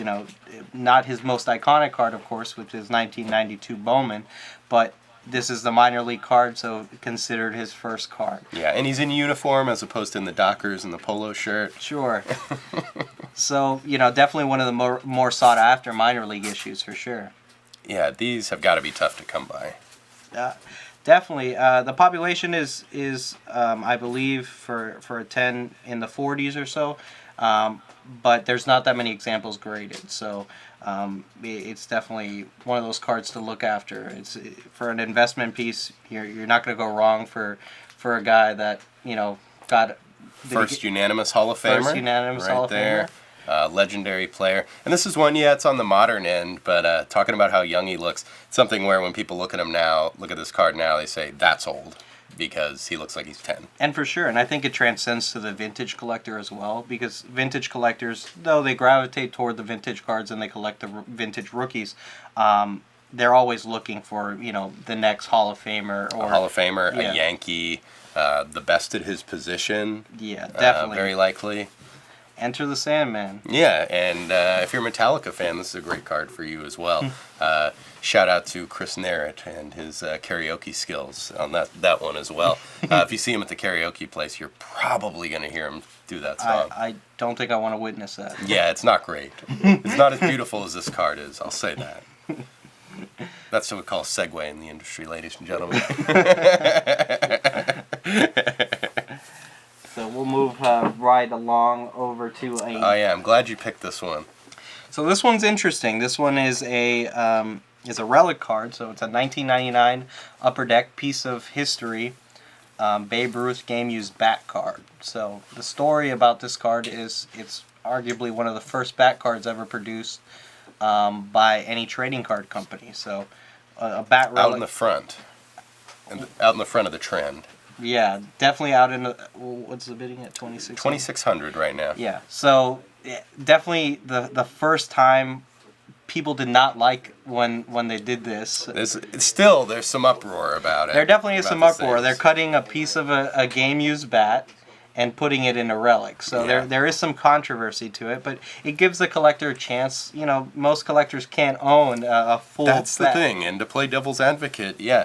Not his most iconic card, of course, which is 1992 Bowman, but this is the minor league card, so considered his first card. Yeah, and he's in uniform as opposed to in the Dockers and the polo shirt. Sure. So, definitely one of the more sought after minor league issues for sure. Yeah, these have got to be tough to come by. Definitely. The population is I believe, for a 10 in the 40s or so. But there's not that many examples graded, so it's definitely one of those cards to look after. It's for an investment piece. You're not going to go wrong for a guy that got First unanimous Hall of Famer. First unanimous right Hall of there. Famer. Legendary player. And this is one, it's on the modern end, but talking about how young he looks, it's something where when people look at him now, look at this card now, they say, that's old, because he looks like he's 10. And for sure, and I think it transcends to the vintage collector as well, because vintage collectors, though they gravitate toward the vintage cards and they collect the vintage rookies, they're always looking for, the next Hall of Famer. Or A Hall of Famer, yeah. a Yankee, the best at his position. Yeah, definitely. Very likely. Enter the Sandman. Yeah, and if you're a Metallica fan, this is a great card for you as well. Shout out to Chris Narrett and his karaoke skills on that one as well. If you see him at the karaoke place, you're probably going to hear him do that song. I don't think I want to witness that. Yeah, it's not great. It's not as beautiful as this card is, I'll say that. That's what we call a segue in the industry, ladies and gentlemen. So we'll move right along over to a... Oh yeah, I'm glad you picked this one. So this one's interesting. This one is a relic card. So it's a 1999 Upper Deck piece of history, Babe Ruth game used bat card. So the story about this card is it's arguably one of the first bat cards ever produced by any trading card company. So a bat relic. Out in the front. out in the front of the trend. Yeah, definitely out in the. What's the bidding at 26? 2,600 right now. Yeah, so definitely the first time people did not like when they did this. There's some uproar about it. There definitely is about some the uproar. sales. They're cutting a piece of a game used bat and putting it in a relic. So Yeah. there is some controversy to it, but it gives the collector a chance. You know, most collectors can't own a full That's the bat. thing, and to play devil's advocate, yeah,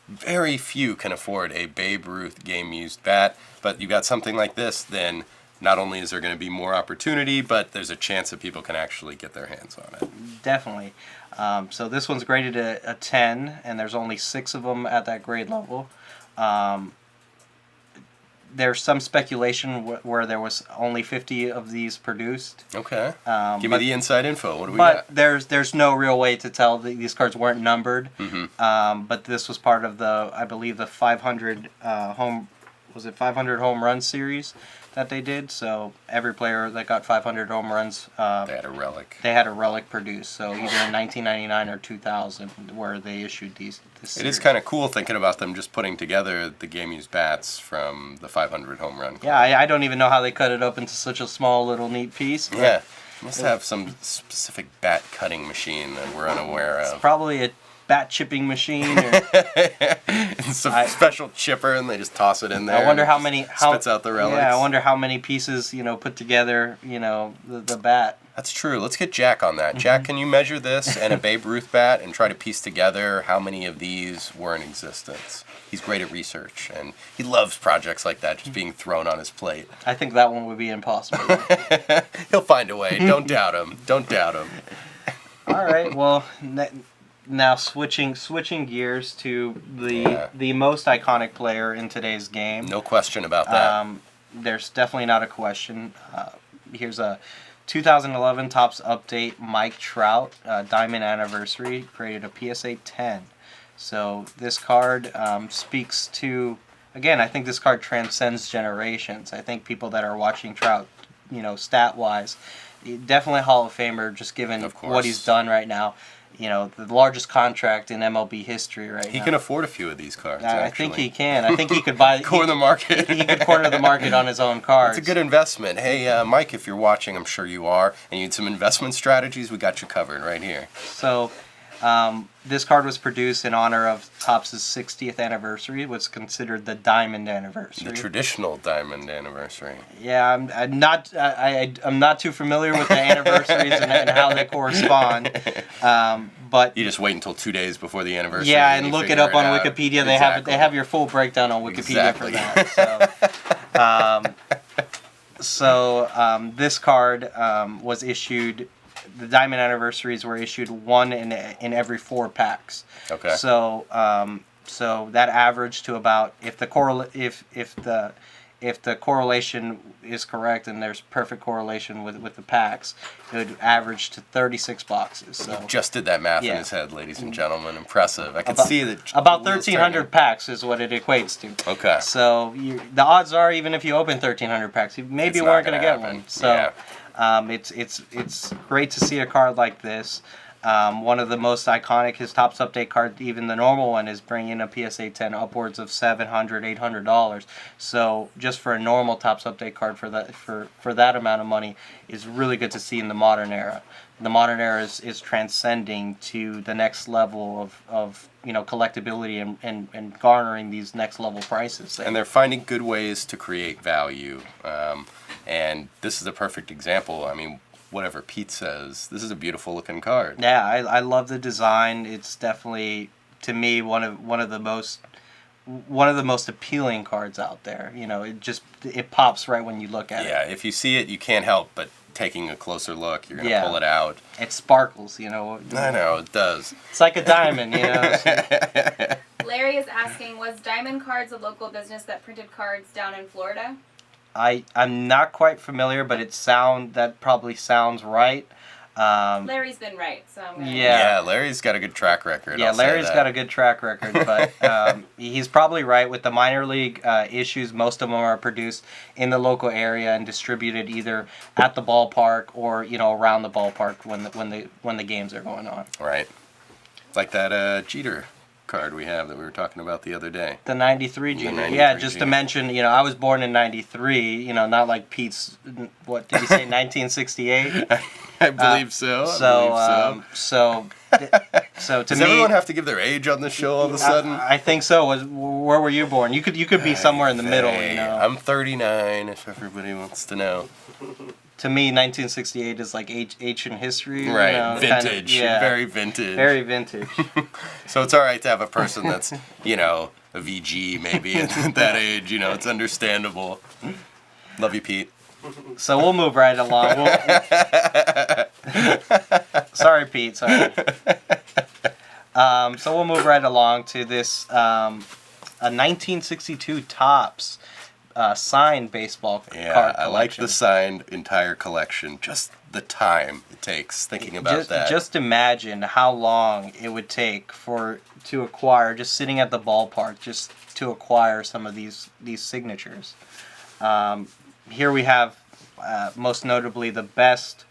very few can afford a Babe Ruth game-used bat, but you got something like this, then not only is there going to be more opportunity, but there's a chance that people can actually get their hands on it. Definitely. So this one's graded a 10, and there's only 6 of them at that grade level. There's some speculation where there was only 50 of these produced. Okay. Give me the inside info. What do we But got? there's no real way to tell that these cards weren't numbered. Mm-hmm. But this was part of I believe the 500 500 home run series that they did. So every player that got 500 home runs, They had a relic. they had a relic produced. So either in 1999 or 2000, where they issued this It series. is kind of cool thinking about them just putting together the game-used bats from the 500 home run. Yeah, I don't even know how they cut it up into such a small little neat piece. But Yeah. Must have some specific bat cutting machine that we're unaware it's of. probably a bat chipping machine. Or, Some special chipper, and they just toss it in there. I wonder and how it many just spits out the relics. Yeah, I wonder how many pieces put together. The bat. That's true. Let's get Jack on that. Jack, can you measure this and a Babe Ruth bat and try to piece together how many of these were in existence? He's great at research, and he loves projects like that just being thrown on his plate. I think that one would be impossible. He'll find a way. Don't doubt him. Don't doubt him. All right. Well, now switching gears to the most iconic player in today's game. No question about that. There's definitely not a question. Here's a 2011 Topps update. Mike Trout, Diamond Anniversary, created a PSA 10. So this card speaks to, again, I think this card transcends generations. I think people that are watching Trout, stat-wise, definitely Hall of Famer, just given Of course. what he's done right now. The largest contract in MLB history right now. He can afford a few of these cards, I actually. think he can. I think he could buy... Corner the market. He could corner the market on his own cards. It's a good investment. Hey, Mike, if you're watching, I'm sure you are, and you need some investment strategies, we got you covered right here. So, this card was produced in honor of Topps' 60th anniversary. What's considered the Diamond Anniversary. The traditional Diamond Anniversary. Yeah, I'm not too familiar with the anniversaries and how they correspond. But You just wait until 2 days before the anniversary. yeah, and and you look it figure up on out. Wikipedia. Exactly. They have your full breakdown on Wikipedia Exactly. for that. So, this card was issued. The Diamond Anniversaries were issued one in every 4 packs. Okay. So so that averaged to about, if the correlation is correct and there's perfect correlation with the packs, it would average to 36 boxes. So Just did that math in Yeah. his head, ladies and gentlemen. Impressive. I can About- see that. about the wheels 1,300 turning. packs is what it equates to. Okay. So the odds are, even if you open 1,300 packs, you maybe It's weren't not going to gonna get happen. one. So Yeah. it's great to see a card like this. One of the most iconic, his Topps Update card, even the normal one, is bringing a PSA 10 upwards of $700, $800. So just for a normal Topps Update card for that amount of money is really good to see in the modern era. The modern era is transcending to the next level of collectability and garnering these next level prices. And they're finding good ways to create value. And this is a perfect example. I mean, whatever Pete says, this is a beautiful looking card. Yeah, I love the design. It's definitely, to me, one of the most appealing cards out there. It pops right when you look at Yeah, it. if you see it, you can't help but taking a closer look. You're going to Yeah. pull it out. It sparkles, I know, it does. It's like a diamond, Larry is asking, was Diamond Cards a local business that printed cards down in Florida? I'm not quite familiar, but that probably sounds right. Larry's been right, so I'm gonna... Yeah. Larry's got a good track record. Yeah, I'll say Larry's that. got a good track record, but he's probably right. With the minor league issues, most of them are produced in the local area and distributed either at the ballpark or around the ballpark when the games are going on. Right. Like that Jeter card we have that we were talking about the other day. The 93 The Junior. 93 Yeah, just to Junior. mention, I was born in 93, not like Pete's, what did he say, 1968? I believe so. So to Does me, everyone have to give their age on the show all of a sudden? I think so. Where were you born? You could be somewhere in the middle, I'm 39, if everybody wants to know. To me, 1968 is like ancient history. Right, vintage. yeah. Very vintage. Very vintage. So it's all right to have a person that's, a VG maybe at that age. It's understandable. Love you, Pete. So we'll move right along. Sorry, Pete. Sorry. So we'll move right along to this a 1962 Topps signed baseball card collection. I like the signed entire collection. Just the time it takes thinking about that. Just imagine how long it would take to acquire, just sitting at the ballpark, just to acquire some of these signatures. Here we have, most notably, the best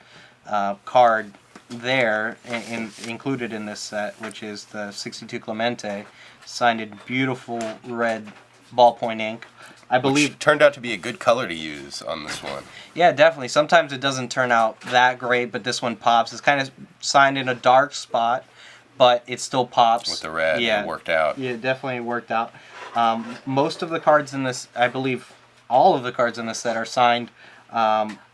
card there included in this set, which is the 62 Clemente, signed in beautiful red ballpoint ink. I believe Which turned out to be a good color to use on this one. Yeah, definitely. Sometimes it doesn't turn out that great, but this one pops. It's kind of signed in a dark spot, but it still pops. With the red, yeah, it worked out. Yeah, it definitely worked out. Most of the cards in this, I believe, all of the cards in this set are signed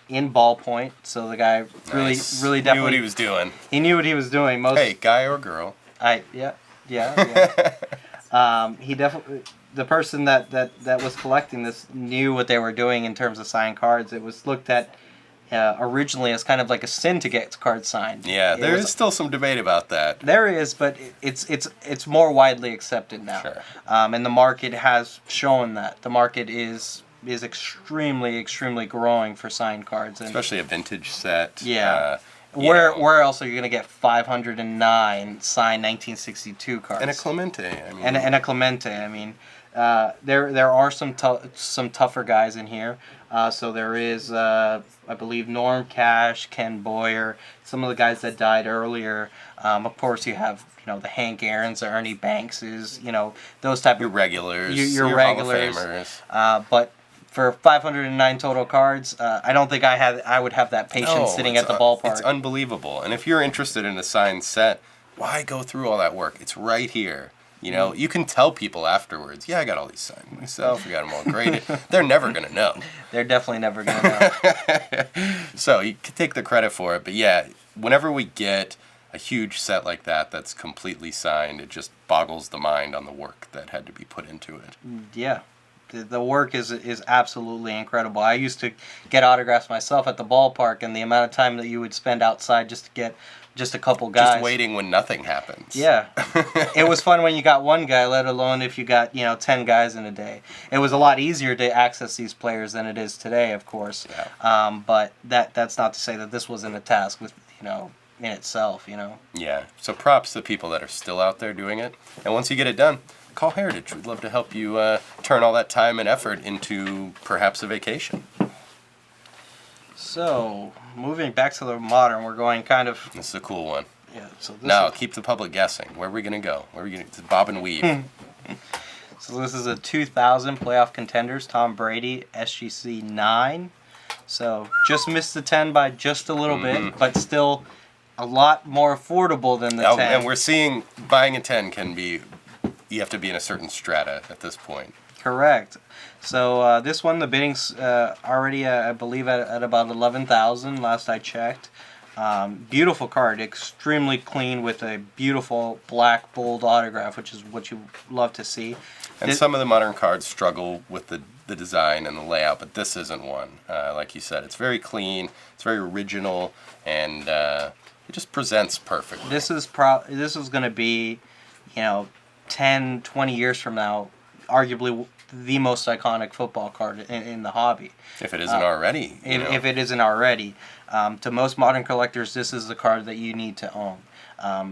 in ballpoint. So the guy really definitely knew what he was doing. He knew what he was doing. Hey, guy or girl? He definitely. The person that was collecting this knew what they were doing in terms of signed cards. It was looked at originally as kind of like a sin to get cards signed. Yeah, there is still some debate about that. There is, but it's more widely accepted now. Sure. And the market has shown that. The market is extremely growing for signed cards. And especially a vintage set. Yeah. Where else are you going to get 509 signed 1962 cards? And a Clemente. And a Clemente. I mean, there are some tougher guys in here. So there is, I believe, Norm Cash, Ken Boyer, some of the guys that died earlier. Of course, you have the Hank Aaron's, the Ernie Bankses, those type your of regulars, your regulars. Hall of Famers. But for 509 total cards, I don't think I would have that patience sitting at the ballpark. It's unbelievable. And if you're interested in a signed set, why go through all that work? It's right here. You can tell people afterwards, yeah, I got all these signed myself. I got them all graded. They're never going to know. They're definitely never going to know. So you can take the credit for it. But yeah, whenever we get a huge set like that that's completely signed, it just boggles the mind on the work that had to be put into it. Yeah. The work is absolutely incredible. I used to get autographs myself at the ballpark, and the amount of time that you would spend outside just to get just a couple guys. Just waiting when nothing happens. Yeah. It was fun when you got one guy, let alone if you got, 10 guys in a day. It was a lot easier to access these players than it is today, of course. Yeah. But that's not to say that this wasn't a task with, in itself, Yeah. So props to people that are still out there doing it. And once you get it done, call Heritage. We'd love to help you turn all that time and effort into perhaps a vacation. So, moving back to the modern, we're going kind of... This is a cool one. Yeah. So this Now, keep the public guessing. Where are we going to go? Where are we going to bob and weave? So this is a 2000 playoff contenders, Tom Brady, SGC 9. So, just missed the 10 by just a little bit, but still a lot more affordable than the 10. And we're seeing buying a 10 can be... You have to be in a certain strata at this point. Correct. So this one, the bidding's already, I believe, at about 11,000 last I checked. Beautiful card, extremely clean with a beautiful black bold autograph, which is what you love to see. And some of the modern cards struggle with the design and the layout, but this isn't one. Like you said, it's very clean, it's very original, and it just presents perfectly. This is going to be, 10, 20 years from now, arguably the most iconic football card in the hobby. If it isn't already. If it isn't already. To most modern collectors, this is the card that you need to own.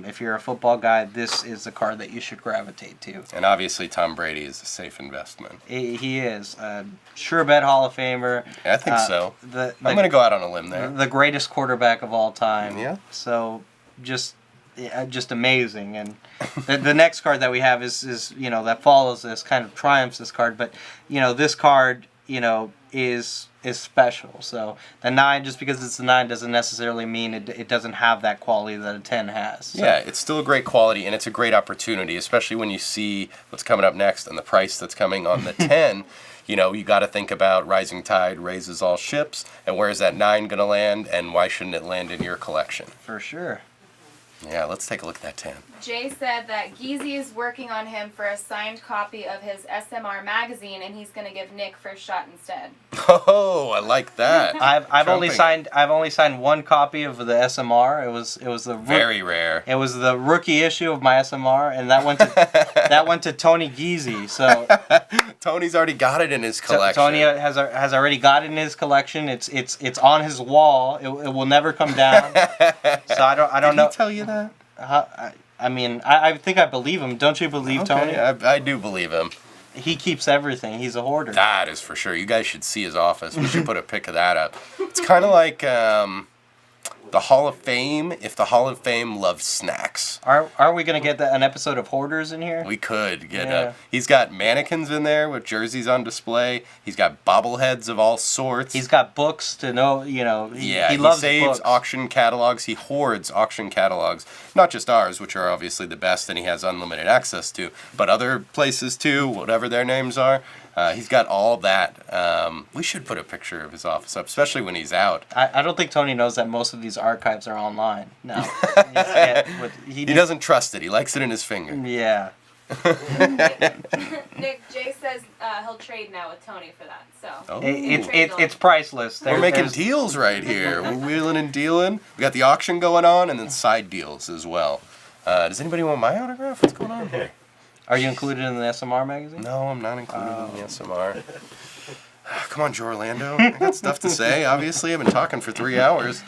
If you're a football guy, this is the card that you should gravitate to. And obviously Tom Brady is a safe investment. He is. Sure bet Hall of Famer. I think so. I'm going to go out on a limb there. The greatest quarterback of all time. Yeah. So just just amazing. And the next card that we have is that follows this, kind of triumphs this card. But this card is special. So the 9, just because it's a 9, doesn't necessarily mean it doesn't have that quality that a 10 has. So. Yeah, it's still a great quality, and it's a great opportunity, especially when you see what's coming up next and the price that's coming on the 10. You got to think about rising tide raises all ships, and where is that 9 going to land, and why shouldn't it land in your collection? For sure. Yeah, let's take a look at that 10. Jay said that Geezy is working on him for a signed copy of his SMR magazine, and he's going to give Nick first shot instead. Oh, I like that. I've only signed one copy of the SMR. It was the very rare. It was the rookie issue of my SMR, and that went to Tony Geezy. So Tony's already got it in his collection. Tony has already got it in his collection. It's on his wall. It will never come down. So I don't know. Did he tell you that? I mean, I think I believe him. Don't you believe Tony? I do believe him. He keeps everything. He's a hoarder. That is for sure. You guys should see his office. We should put a pic of that up. It's kind of like the Hall of Fame, if the Hall of Fame loved snacks. Are we going to get an episode of Hoarders in here? We could get he's got mannequins in there with jerseys on display. He's got bobbleheads of all sorts. He's got books to know, he loves saves books. Auction catalogs. He hoards auction catalogs. Not just ours, which are obviously the best and he has unlimited access to, but other places too, whatever their names are. He's got all that. We should put a picture of his office up, especially when he's out. I don't think Tony knows that most of these archives are online. No. He doesn't trust it. He likes it in his finger. Yeah. Nick, Jay says he'll trade now with Tony for that. So it's priceless. We're making deals right here. We're wheeling and dealing. We got the auction going on and then side deals as well. Does anybody want my autograph? What's going on here? Are you included in the SMR magazine? No, I'm not included in the SMR. Come on, Joe Orlando. I got stuff to say, obviously. I've been talking for 3 hours.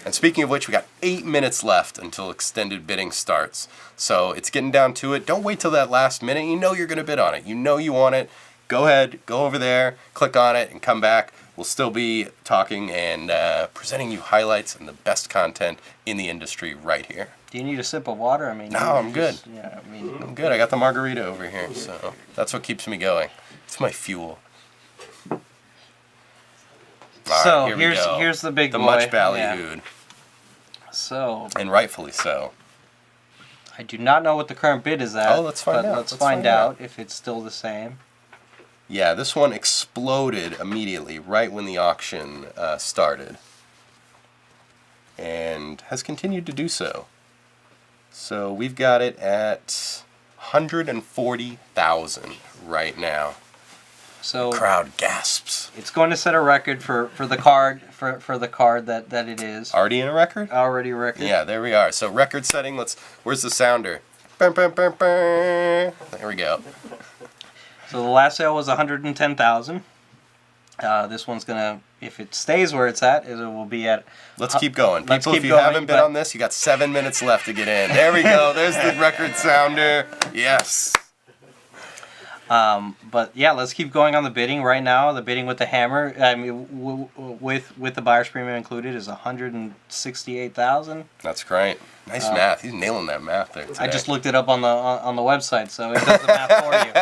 And speaking of which, we got 8 minutes left until extended bidding starts. So it's getting down to it. Don't wait till that last minute. You know you're going to bid on it. You know you want it. Go ahead, go over there, click on it, and come back. We'll still be talking and presenting you highlights and the best content in the industry right here. Do you need a sip of water? No, I'm good. I'm good. I got the margarita over here, so that's what keeps me going. It's my fuel. So here's the big the boy. much ballyhooed. Yeah. So and rightfully so. I do not know what the current bid is at. Oh, let's find out. Let's find out if it's still the same. Yeah, this one exploded immediately right when the auction started, and has continued to do so. So we've got it at 140,000 right now. So crowd gasps. It's going to set a record for the card for the card that it is. Already in a record? Already a record. Yeah, there we are. So record setting. Where's the sounder? Bum, bum, bum, bum. There we go. So the last sale was 110,000. This one's gonna, if it stays where it's at, it will be at. Let's keep going. People, if you haven't been on this, you got 7 minutes left to get in. There we go. There's the record sounder. Yes. But yeah, let's keep going on the bidding right now. The bidding with the hammer, I mean, with the buyer's premium included, is 168,000. That's great. Nice math. He's nailing that math there today. I just looked it up on the website, so it does the math for you.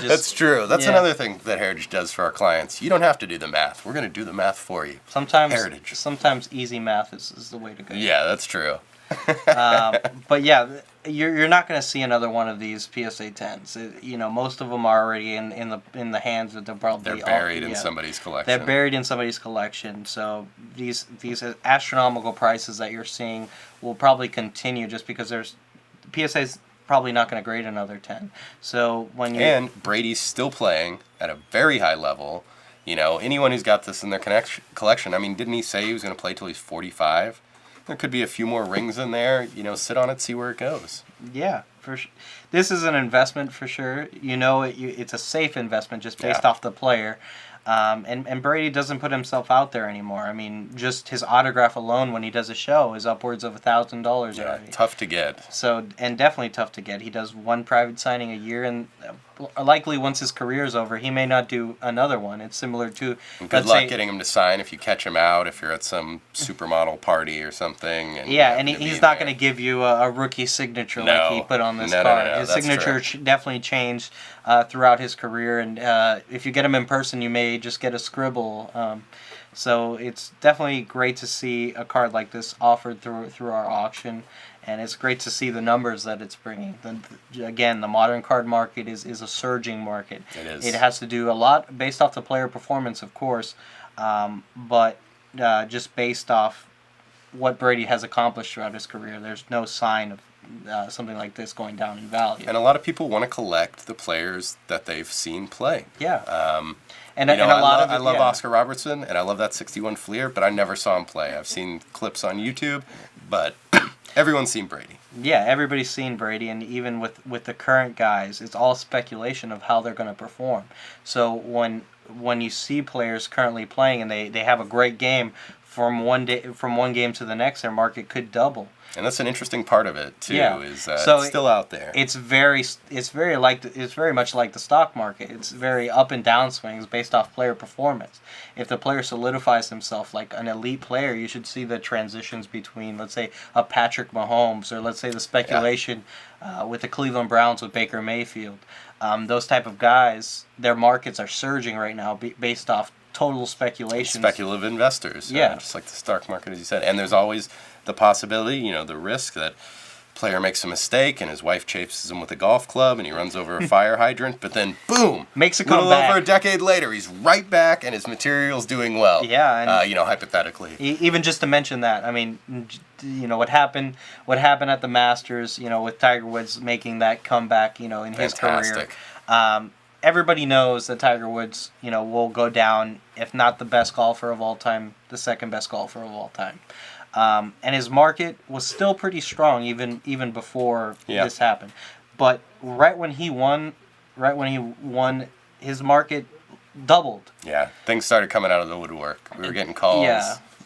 That's true. That's another thing that Heritage does for our clients. You don't have to do the math. We're going to do the math for you. Heritage. Sometimes easy math is the way to go. Yeah, that's true. But yeah, you're not going to see another one of these PSA 10s. Most of them are already in the hands of the probably. They're buried in somebody's collection. They're buried in somebody's collection. So these astronomical prices that you're seeing will probably continue just because PSA's probably not going to grade another 10. So and Brady's still playing at a very high level. Anyone who's got this in their collection. I mean, didn't he say he was going to play till he's 45? There could be a few more rings in there. Sit on it, see where it goes. Yeah, for sure. this is an investment for sure. You know, it's a safe investment just based Yeah. off the player. And Brady doesn't put himself out there anymore. I mean, just his autograph alone when he does a show is upwards of $1,000 Yeah, already. tough to get. So, and definitely tough to get. He does one private signing a year, and likely once his career is over, he may not do another one. It's similar to, And good let's luck say, getting him to sign if you catch him out, if you're at some supermodel party or something. And yeah, and he's not going to give you a rookie signature like he No. put on this No, no, card. no, His that's signature definitely changed throughout his career, and if you get him in person, you may just get a scribble. So it's definitely great to see a card like this offered through our auction, and it's great to see the numbers that it's bringing. Again, the modern card market is a surging market. It is. It has to do a lot based off the player performance, of course, but just based off what Brady has accomplished throughout his career, there's no sign of something like this going down in value. And a lot of people want to collect the players that they've seen play. Yeah. And a lot of it, I love yeah. Oscar Robertson, and I love that 61 Fleer, but I never saw him play. I've seen clips on YouTube, but everyone's seen Brady. Yeah, everybody's seen Brady, and even with the current guys, it's all speculation of how they're going to perform. So when you see players currently playing and they have a great game, from one game to the next, their market could double. And that's an interesting part of it too. Yeah. Is So it's still out there. It's very much like the stock market. It's very up and down swings based off player performance. If the player solidifies himself like an elite player, you should see the transitions between, let's say, a Patrick Mahomes, or let's say the speculation with the Cleveland Browns with Baker Mayfield. Those type of guys, their markets are surging right now based off total speculation. Speculative investors. Yeah. Just like the stock market, as you said. And there's always the possibility, the risk that player makes a mistake and his wife chases him with a golf club and he runs over a fire hydrant, but then boom, makes a little comeback. over a decade later, he's right back and his material's doing well. Yeah, and hypothetically. Even just to mention that, I mean, what happened at the Masters, with Tiger Woods making that comeback, in his Fantastic. career. Everybody knows that Tiger Woods, will go down, if not the best golfer of all time, the second best golfer of all time. And his market was still pretty strong even before this happened. But right when he won, his market doubled. Yeah, things started coming out of the woodwork. We were getting calls.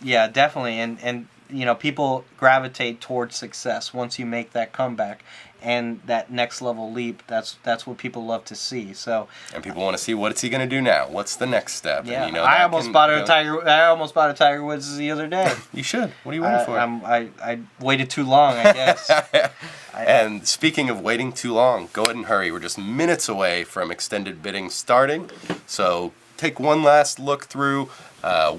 Yeah, definitely. And people gravitate towards success once you make that comeback and that next level leap. That's what people love to see. So, and people want to see what's he going to do now. What's the next step? Yeah, And, I almost bought a Tiger Woods the other day. You should. What are you waiting for? I waited too long, I guess. And speaking of waiting too long, go ahead and hurry. We're just minutes away from extended bidding starting. So take one last look through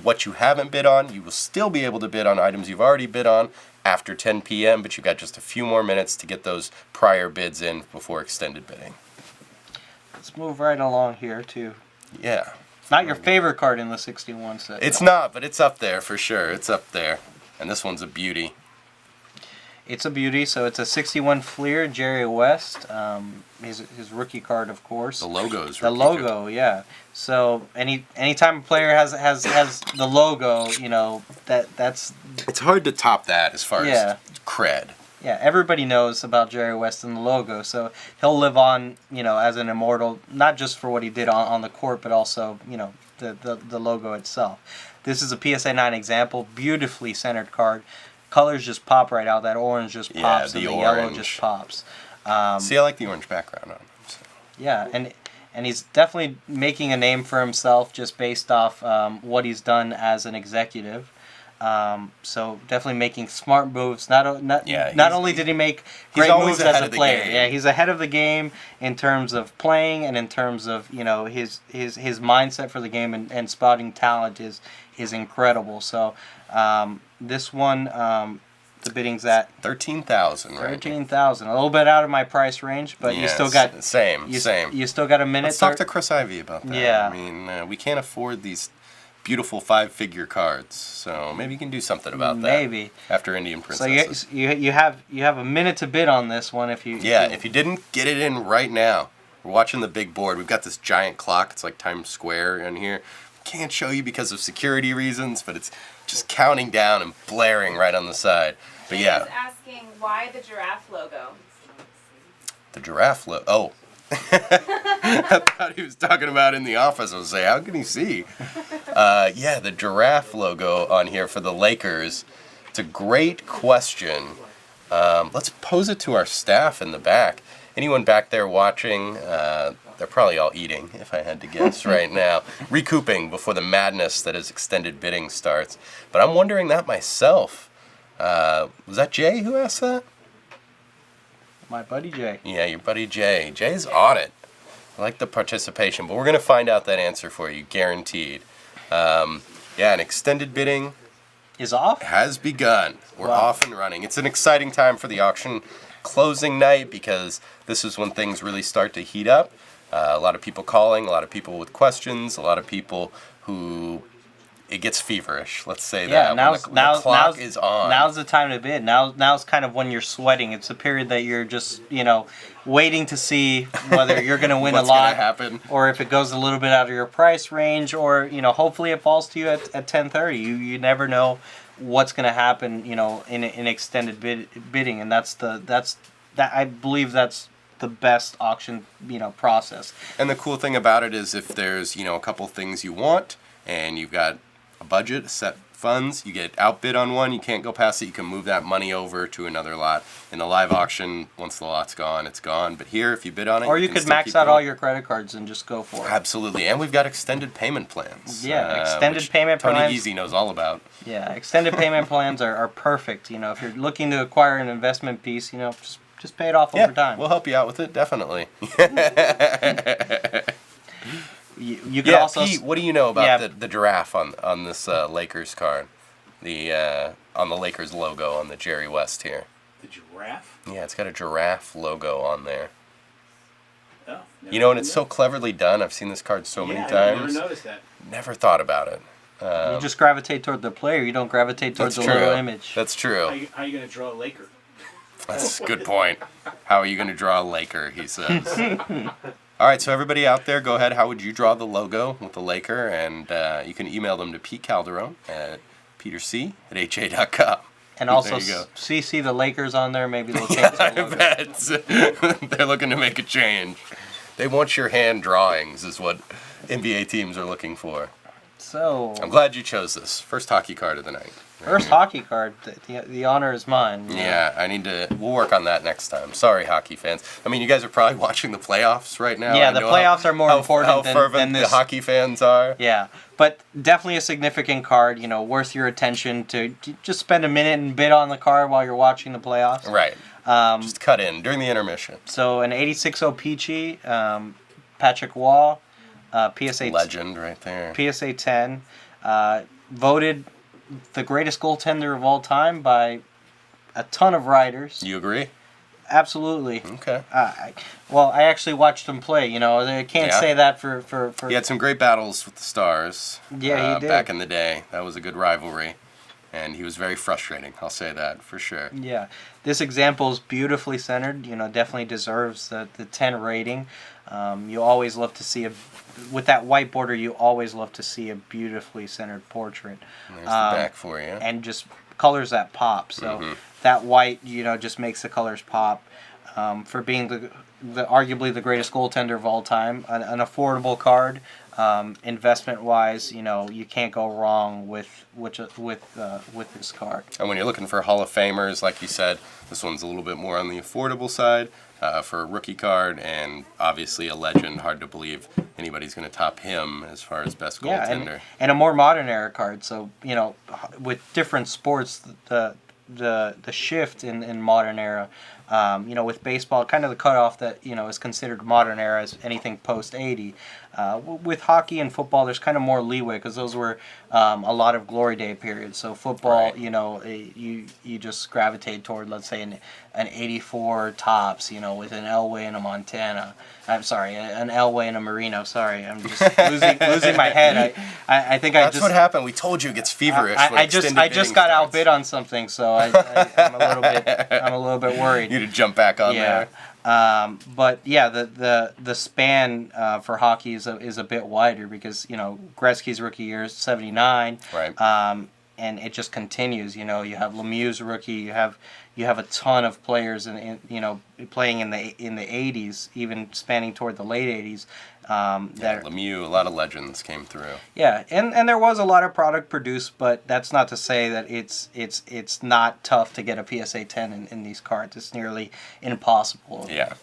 what you haven't bid on. You will still be able to bid on items you've already bid on after 10 p.m., but you've got just a few more minutes to get those prior bids in before extended bidding. Let's move right along here to Yeah. not your favorite card in the 61 set. It's not, but it's up there for sure. It's up there. And this one's a beauty. It's a beauty. So it's a 61 Fleer, Jerry West. His rookie card, of course. The logo's The rookie logo, card. yeah. So anytime a player has the logo, that's It's hard to top that as far as cred. yeah. Everybody knows about Jerry West and the logo, so he'll live on, as an immortal, not just for what he did on the court, but also, the logo itself. This is a PSA 9 example, beautifully centered card. Colors just pop right out. That orange just pops, the and the yellow orange. just pops. See, I like the orange background on him. So. Yeah, and he's definitely making a name for himself just based off what he's done as an executive. So definitely making smart moves. Not only did he make great always moves as ahead a of the player. game. Yeah, he's ahead of the game in terms of playing and in terms of his mindset for the game and spotting talent is incredible. So this one. The bidding's at 13,000, right? 13,000. A little bit out of my price range, but you still got same. You still got a minute. Let's talk to Chris Ivy about that. Yeah. I mean, we can't afford these beautiful 5-figure cards, so maybe you can do something about that. Maybe after Indian Princesses. So you have a minute to bid on this one if you. If you didn't get it in right now, we're watching the big board. We've got this giant clock. It's like Times Square in here. Can't show you because of security reasons, but it's just counting down and blaring right on the side. But He's asking why the giraffe logo. The giraffe logo. Oh. I thought he was talking about in the office. I was saying, how can he see? Yeah, the giraffe logo on here for the Lakers. It's a great question. Let's pose it to our staff in the back. Anyone back there watching? They're probably all eating, if I had to guess right now. Recouping before the madness that is extended bidding starts. But I'm wondering that myself. Was that Jay who asked that? My buddy Jay. Yeah, your buddy Jay. Jay's on it. I like the participation, but we're going to find out that answer for you, guaranteed. Yeah, and extended bidding Is off? has begun. We're Wow. off and running. It's an exciting time for the auction closing night because this is when things really start to heat up. A lot of people calling, a lot of people with questions, a lot of people who it gets feverish. Let's say Yeah, that. now's When the clock is on. Now's the time to bid. Now's kind of when you're sweating. It's a period that you're just waiting to see whether you're going to win What's a lot, gonna happen? or if it goes a little bit out of your price range, or hopefully it falls to you at 10:30. You never know what's going to happen. In extended bidding, and I believe that's the best auction process. And the cool thing about it is if there's, a couple things you want and you've got a budget, set funds, you get outbid on one, you can't go past it, you can move that money over to another lot. In the live auction, once the lot's gone, it's gone. But here, if you bid on it, Or you can could still max keep out going. all your credit cards and just go for it. Absolutely. And we've got extended payment plans. Yeah, extended which payment Tony plans. Easy knows all about. Yeah, extended payment plans are perfect. If you're looking to acquire an investment piece, just pay it off over time. We'll help you out with it, definitely. You could also Pete, what do you know about Yeah. the giraffe on this Lakers card? On the Lakers logo on the Jerry West here. The giraffe? Yeah, it's got a giraffe logo on there. Oh, And it's so cleverly done. I've seen this card so many I times. never noticed that. Never thought about it. you just gravitate toward the player. You don't gravitate towards That's the little true. image. That's true. How are you going to draw a Laker? That's a good point. How are you going to draw a Laker, he says. All right, so everybody out there, go ahead. How would you draw the logo with the Laker? And you can email them to Pete Calderon at peterc@ha.com. And also There you go. CC the Lakers on there. Maybe they'll change the I logo. bet. They're looking to make a change. They want your hand drawings is what NBA teams are looking for. So I'm glad you chose this. First hockey card of the night. first hockey card. The honor is mine. Yeah, we'll work on that next time. Sorry, hockey fans. I mean, you guys are probably watching the playoffs right now. Yeah, I the know playoffs are more how important fervent than this. the hockey fans are. Yeah, but definitely a significant card. Worth your attention to just spend a minute and bid on the card while you're watching the playoffs. Right. Just cut in during the intermission. So an 86 Peachy, Patrick Waugh, PSA Legend right there. PSA 10, voted the greatest goaltender of all time by a ton of writers. You agree? Absolutely. Okay. I actually watched him play. I can't Yeah. say that for. He had some great battles with the Stars. Yeah, he did. Back in the day. That was a good rivalry. And he was very frustrating. I'll say that for sure. Yeah, this example is beautifully centered. Definitely deserves the 10 rating. You always love to see with that white border. You always love to see a beautifully centered portrait. There's the back for you. And just colors that pop. So that white, just makes the colors pop. For being the arguably the greatest goaltender of all time, an affordable card. Investment wise, you can't go wrong with this card. And when you're looking for Hall of Famers, like you said, this one's a little bit more on the affordable side for a rookie card, and obviously a legend. Hard to believe anybody's going to top him as far as best goaltender. And a more modern era card. So with different sports, the shift in modern era. With baseball, kind of the cutoff that is considered modern era is anything post 80. With hockey and football, there's kind of more leeway because those were a lot of glory day periods. So football, Right. You just gravitate toward, let's say, an 84 tops, with an Elway and a Montana. I'm sorry, an Elway and a Marino. Sorry, I'm just losing my head. I think That's what happened. We told you it gets feverish. when I extended just bidding got starts. outbid on something, so I'm a little bit worried. You need to jump back on there. But yeah, the span for hockey is a bit wider because Gretzky's rookie year is 79. Right. it just continues. You know, you have Lemieux's rookie, you have a ton of players in you know, playing in the 80s, even spanning toward the late 80s. Lemieux, a lot of legends came through. Yeah, and there was a lot of product produced, but that's not to say that it's not tough to get a PSA 10 in these cards. It's nearly impossible. Yeah.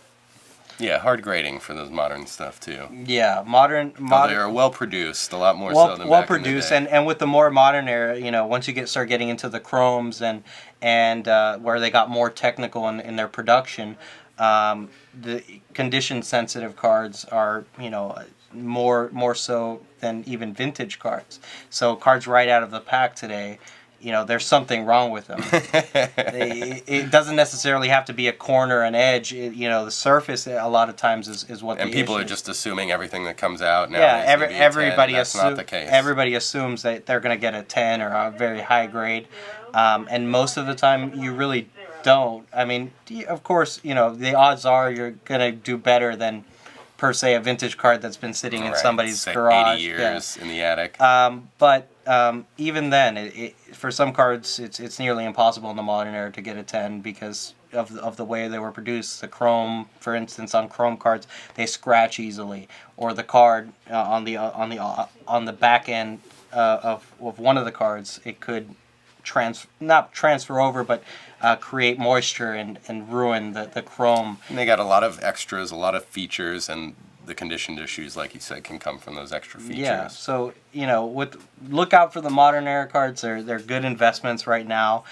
Yeah, hard grading for those modern stuff too. Yeah, modern. Though they are well produced, a lot more so than well back in the produced, day. and with the more modern era, you know, once you start getting into the chromes and where they got more technical in their production, the condition sensitive cards are, you know, more so than even vintage cards. So cards right out of the pack today, you know, there's something wrong with them. It doesn't necessarily have to be a corner, an edge. You know, the surface a lot of times is what. And the people issue are just assuming everything that comes out now. Yeah, everybody that's not the case. Everybody assumes that they're going to get a 10 or a very high grade, and most of the time you really don't. I mean, of course, you know, the odds are you're going to do better than, per se, a vintage card that's been sitting in somebody's Say garage. 80 years in the attic. But even then, for some cards, it's nearly impossible in the modern era to get a 10 because of the way they were produced. The chrome, for instance, on chrome cards, they scratch easily, or the card on the back end of one of the cards, it could not transfer over, but create moisture and ruin the chrome. And they got a lot of extras, a lot of features, and the conditioned issues, like you said, can come from those extra features. Yeah, so, you know, look out for the modern era cards. They're good investments right now.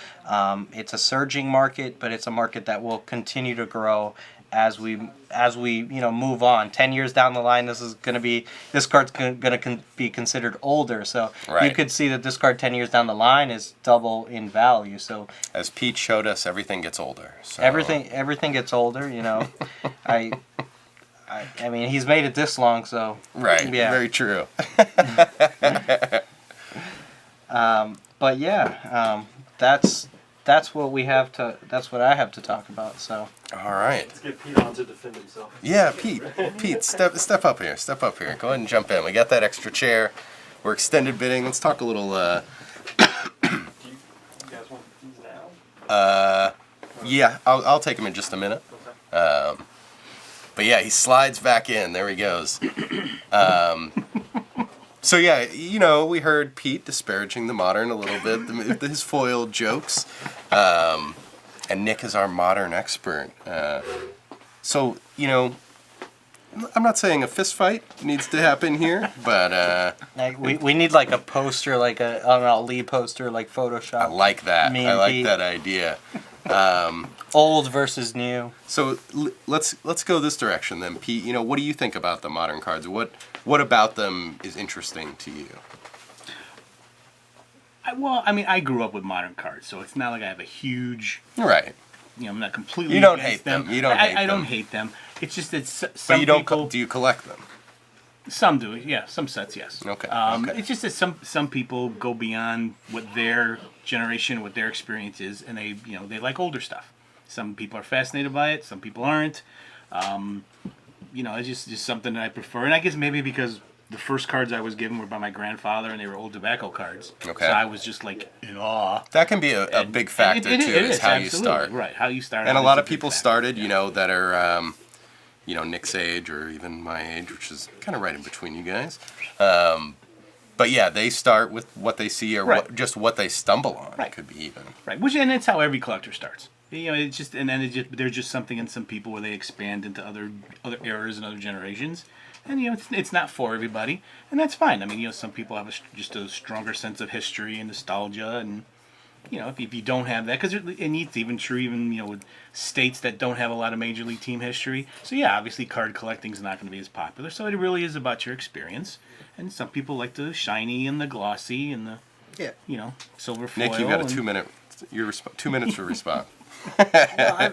It's a surging market, but it's a market that will continue to grow as we you know, move on. 10 years down the line, this card's going to be considered older. So you could see that this card 10 years down the line is double in value. So as Pete showed us, everything gets older. So. Everything gets older. You know, I mean, he's made it this long, so right. Yeah. Very true. But yeah, that's what we have to. That's what I have to talk about. So. All right. Let's get Pete on to defend himself. Yeah, Pete, step up here. Step up here. Go ahead and jump in. We got that extra chair. We're extended bidding. Let's talk a little. Do you guys want these now? Yeah, I'll take him in just a minute. But yeah, he slides back in. There he goes. So yeah, you know, we heard Pete disparaging the modern a little bit, his foiled jokes, and Nick is our modern expert. So, you know, I'm not saying a fist fight needs to happen here, but we need like a poster, like an Ali poster, like Photoshop. I like that. Me and I like Pete. that idea. Old versus new. So let's go this direction then, Pete. You know, what do you think about the modern cards? What about them is interesting to you? I mean, I grew up with modern cards, so it's not like I have a huge. Right. You know, I'm not completely. You don't against hate them. You don't hate I them. don't hate them. It's just that some But you don't. people. Do you collect them? Some do, yeah. Some sets, yes. Okay. It's just that some people go beyond what their generation, what their experience is, and they like older stuff. Some people are fascinated by it. Some people aren't. You know, it's just something that I prefer, and I guess maybe because the first cards I was given were by my grandfather, and they were old tobacco cards. Okay. So I was just like in awe. That can be a big factor It too. is Is how you absolutely, start. right? How you start. And a is lot of big people factor. started, you know, that are, you know, Nick's age or even my age, which is kind of right in between you guys. But yeah, they start with what they see or Right. just what they stumble on. Right. It could be even. Right, and it's how every collector starts. You know, it's just, and then there's just something in some people where they expand into other eras and other generations, and you know, it's not for everybody, and that's fine. I mean, you know, some people have just a stronger sense of history and nostalgia, and you know, if you don't have that, because it's even true, even you know, with states that don't have a lot of major league team history. So yeah, obviously, card collecting is not going to be as popular. So it really is about your experience, and some people like the shiny and the glossy and the you know, silver foil. Nick, you got a and- 2 minute. 2 minutes to respond. Well,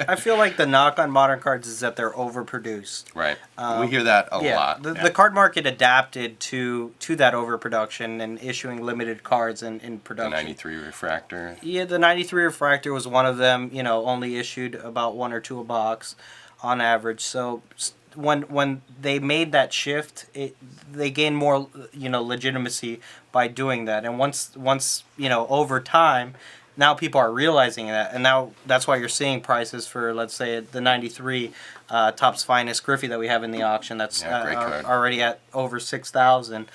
I feel like the knock on modern cards is that they're overproduced. Right. We hear that a lot. The card market adapted to that overproduction and issuing limited cards in The production. 93 refractor. Yeah, the 93 refractor was one of them. You know, only issued about one or two a box on average. So when they made that shift, they gained more legitimacy by doing that. And once over time, now people are realizing that, and now that's why you're seeing prices for, let's say, the '93 Topps Finest Griffey that we have in the auction. That's great card. already at over 6,000.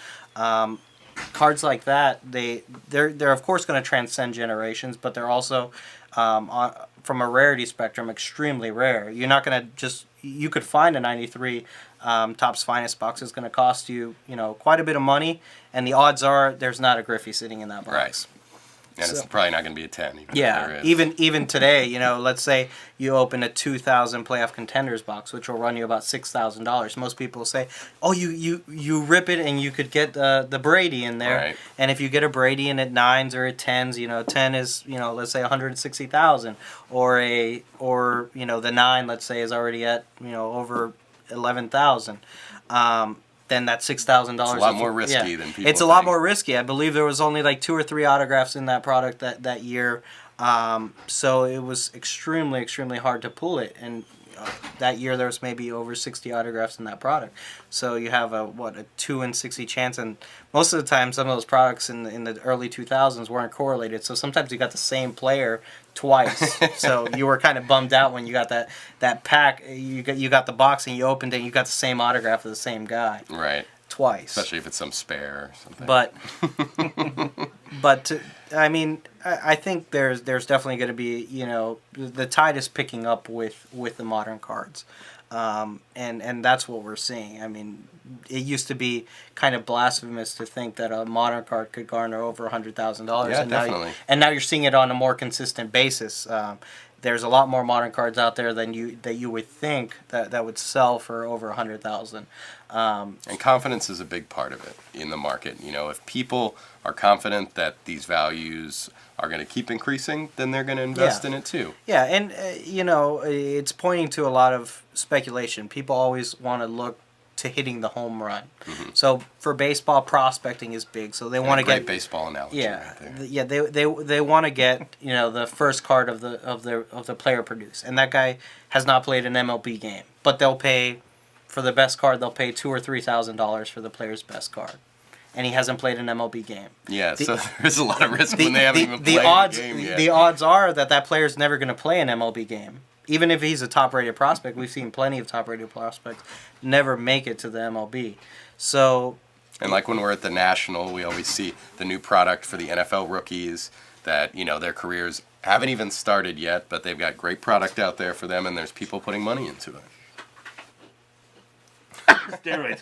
Cards like that, they're of course going to transcend generations, but they're also from a rarity spectrum extremely rare. You're not going to you could find a '93 Topps Finest box is going to cost you quite a bit of money, and the odds are there's not a Griffey sitting in that box. Right. And it's probably not going to be a 10. Even if there is. even today, let's say you open a 2000 playoff contenders box, which will run you about $6,000. Most people say, "Oh, you rip it and you could get the Brady in there." Right. And if you get a Brady in at 9s or at 10s, 10 is let's say 160,000, or the 9, let's say, is already at over 11,000. Then that's $6,000. It's a lot more risky than people It's a lot think. more risky. I believe there was only like 2 or 3 autographs in that product that year. So it was extremely, extremely hard to pull it. And that year there was maybe over 60 autographs in that product. So you have a 2 in 60 chance. And most of the time, some of those products in the early 2000s weren't correlated. So sometimes you got the same player twice. So you were kind of bummed out when you got that pack. You got the box and you opened it and you got the same autograph of the same guy. Right. Twice. Especially if it's some spare or something. But I think there's definitely going to be the tide is picking up with the modern cards, and that's what we're seeing. I mean, it used to be kind of blasphemous to think that a modern card could garner over $100,000. Yeah, definitely. Now you're seeing it on a more consistent basis. There's a lot more modern cards out there than you would think that would sell for over 100,000. And confidence is a big part of it in the market. If people are confident that these values are going to keep increasing, then they're going to invest in it too. Yeah, and it's pointing to a lot of speculation. People always want to look to hitting the home run. Mm-hmm. So for baseball, prospecting is big. So they want to great get baseball analogy. Yeah, right there. they want to get the first card of the player produced, and that guy has not played an MLB game, but they'll pay for the best card. They'll pay $2,000 or $3,000 for the player's best card, and he hasn't played an MLB game. Yeah, so there's a lot of risk when they haven't even played the game yet. The odds are that player's never going to play an MLB game. Even if he's a top-rated prospect, we've seen plenty of top-rated prospects never make it to the MLB. So, and like when we're at the National, we always see the new product for the NFL rookies that, their careers haven't even started yet, but they've got great product out there for them, and there's people putting money into it. Steroids.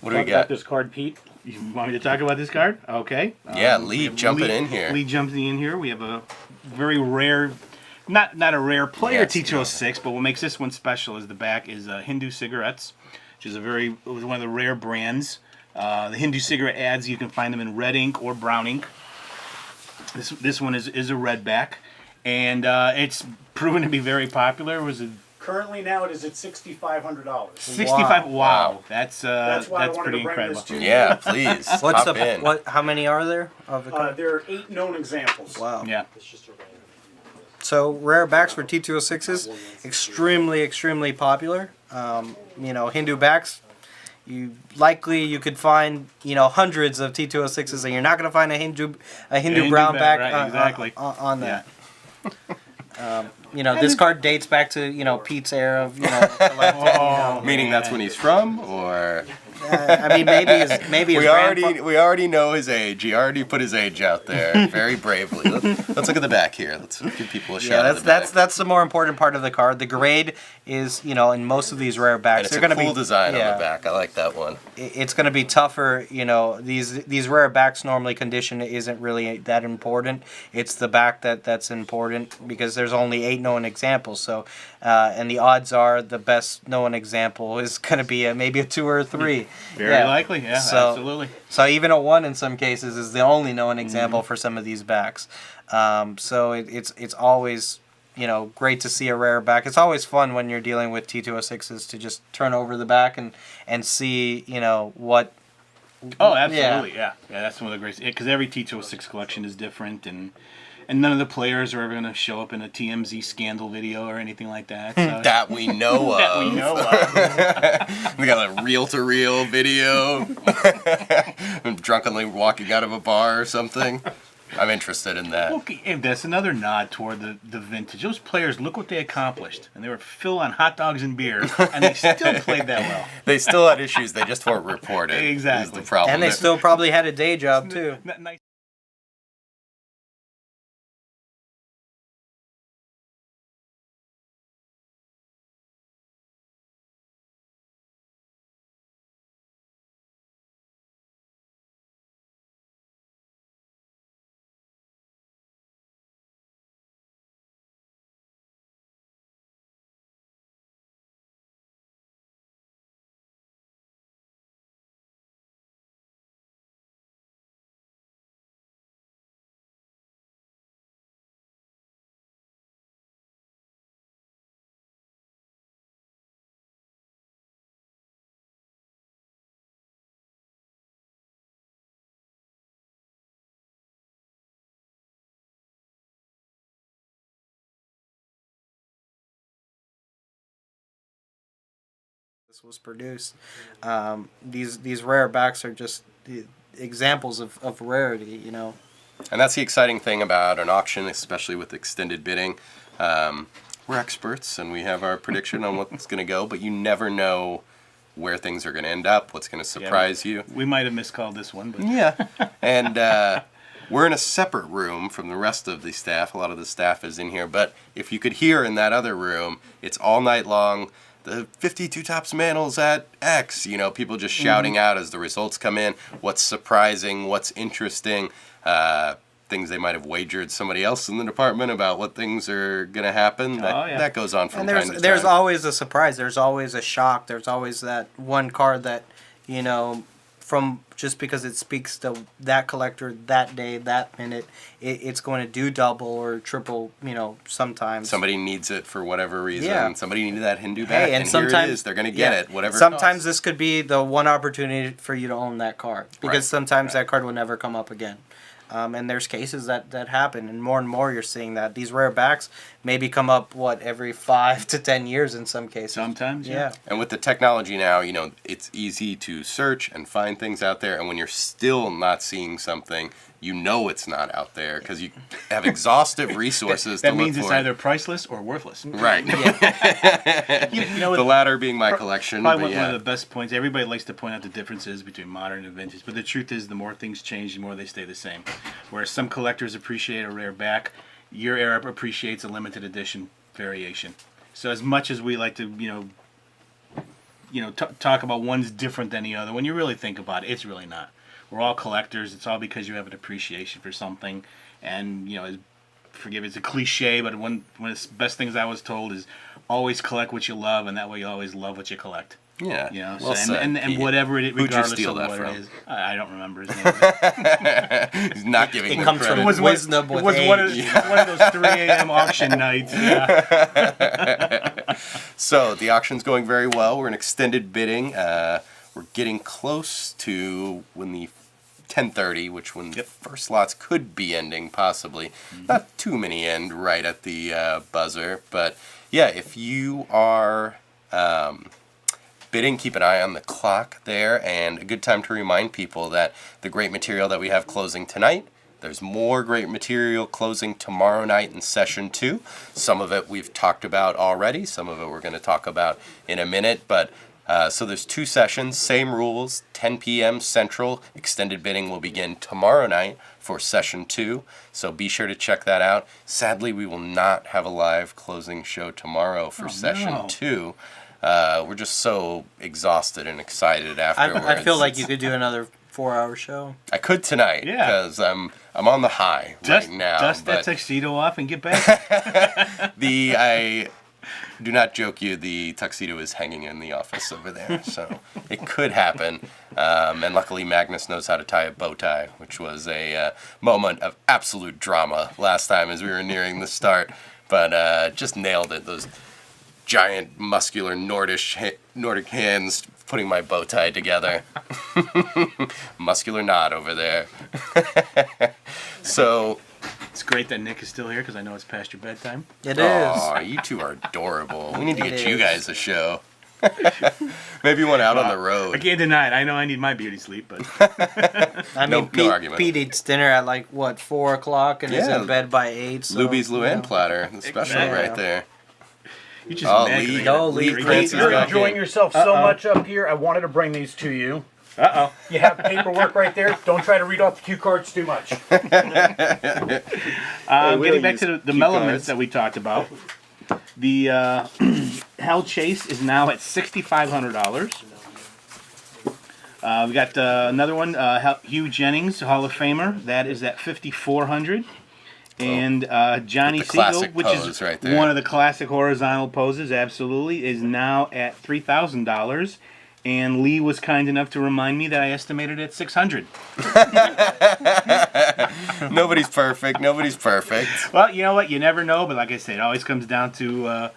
What do we Talk about got? this card, Pete. You want me to talk about this card? Okay. Yeah, we Lee have jumping in here. Lee jumps in here. We have a very rare, not a rare player Yes, T206, but what makes this one special is the back is Hindu Cigarettes, which is one of the rare brands. The Hindu cigarette ads, you can find them in red ink or brown ink. This one is a red back, and it's proven to be very popular. It was a Currently now it is at $6,500. 65. Wow. That's why I wanted pretty to bring incredible. this to you. Yeah, please. what's hop in. how many are there of the card? There are 8 known examples. Wow. Yeah. It's just a random. So rare backs for T206s, extremely, extremely popular. Hindu backs, you could find hundreds of T206s, and you're not going to find a Hindu brown back right, exactly. on that. This card dates back to Pete's era of collecting. Meaning that's when he's from, or maybe his we already know his age. He already put his age out there very bravely. Let's look at the back here. Let's give people a shot. Yeah, that's the more important part of the card. The grade is in most of these rare backs. And it's they're a going to cool be design on the back. I like that one. It's going to be tougher. These rare backs normally condition isn't really that important. It's the back that's important because there's only 8 known examples. So, and the odds are the best known example is going to be maybe a 2 or a 3. Very likely, yeah, So- absolutely. So even a 1 in some cases is the only known example for some of these backs. So it's always great to see a rare back. It's always fun when you're dealing with T206s to just turn over the back and see what. Oh, absolutely, yeah. That's one of the great, because every T206 collection is different, and And none of the players are ever going to show up in a TMZ scandal video or anything like that. So. That we know of. That we know of. We got a reel-to-reel video. I'm drunkenly walking out of a bar or something. I'm interested in that. Okay, and that's another nod toward the vintage. Those players, look what they accomplished. And they were filled on hot dogs and beer, and they still played that well. They still had issues. They just weren't reported. Exactly. Is the problem. And they still probably had a day job, too. Nice. This was produced. These rare backs are just the examples of rarity, you know. And that's the exciting thing about an auction, especially with extended bidding. We're experts, and we have our prediction on what's going to go, but you never know where things are going to end up, what's going to surprise you. We might have miscalled this one, but Yeah. And we're in a separate room from the rest of the staff. A lot of the staff is in here, but if you could hear in that other room, it's all night long. The 52 tops manels at X, you know, people just shouting out as the results come in, what's surprising, what's interesting, things they might have wagered somebody else in the department about what things are going to happen. That goes on from And time to time. there's always a surprise. There's always a shock. There's always that one card that, you know, from just because it speaks to that collector that day, that minute, it's going to do double or triple, you know, sometimes. Somebody needs it for whatever reason. Yeah. Somebody needed that Hindu bat, Hey, and here sometimes it is. They're going to get it, whatever it Sometimes costs. this could be the one opportunity for you to own that card. Because Right. sometimes that card will never come up again. And there's cases that happen, and more you're seeing that. These rare backs maybe come up, every 5 to 10 years in some cases. sometimes, Yeah. And with the technology now, you know, it's easy to search and find things out there. And when you're still not seeing something, you know it's not out there because you have exhaustive resources that to look means it's for. either priceless or worthless. Right. You know, The latter being my collection. Probably But one yeah. of the best points. Everybody likes to point out the differences between modern and vintage, but the truth is, the more things change, the more they stay the same. Whereas some collectors appreciate a rare back, your era appreciates a limited edition variation. So as much as we like to, talk about one's different than the other, when you really think about it, it's really not. We're all collectors. It's all because you have an appreciation for something, and forgive it's a cliche, but one of the best things I was told is always collect what you love, and that way you always love what you collect. Yeah. You know, Well so, said, and Pete. whatever it is, Who'd you regardless steal of that what from? it is, I don't remember his name. He's not giving It him comes credit. from wisdom with one age. of those 3 a.m. auction nights. Yeah. So the auction's going very well. We're in extended bidding. We're getting close to when the 10:30, which when the first slots could be ending, possibly. Not too many end right at the buzzer, but yeah, if you are bidding, keep an eye on the clock there, and a good time to remind people that the great material that we have closing tonight, there's more great material closing tomorrow night in session 2. Some of it we've talked about already, some of it we're going to talk about in a minute, but so there's 2 sessions, same rules, 10 p.m. Central. Extended bidding will begin tomorrow night for session 2, so be sure to check that out. Sadly, we will not have a live closing show tomorrow for session 2. We're just so exhausted and excited afterwards. I feel like you could do another 4-hour show. I could tonight Yeah. because I'm on the high right now. Dust that but tuxedo off and get back. I do not joke you. The tuxedo is hanging in the office over there, so it could happen. And luckily, Magnus knows how to tie a bow tie, which was a moment of absolute drama last time as we were nearing the start. But just nailed it. Those giant, muscular Nordic hands putting my bow tie together. Muscular knot over there. So It's great that Nick is still here because I know it's past your bedtime. It is. Aw, you two are adorable. We need to It get you is. guys a show. Maybe one out on the road. I can't deny it. I know I need my beauty sleep, but I No- mean, no argument. Pete eats dinner at like what 4 o'clock and is Yeah. in bed by 8. So, Luby's you Luann know. platter, the special Exactly. right there. you just Oh, immaculate. Lee, Go, Lee Lee. Prince is You're back enjoying in. yourself so much up here. I wanted to bring these to you. Uh-oh. You have paperwork right there. Don't try to read off the cue cards too much. we we'll getting back use to the cue Melomans cards. that we talked about. The Hell Chase is now at $6,500. We got another one, Hugh Jennings, Hall of Famer. That is at $5,400. And Johnny With the Siegel, classic which pose is right there. one of the classic horizontal poses, absolutely, is now at $3,000. And Lee was kind enough to remind me that I estimated it at $600. Nobody's perfect. Nobody's perfect. Well, you know what? You never know, but like I said, it always comes down to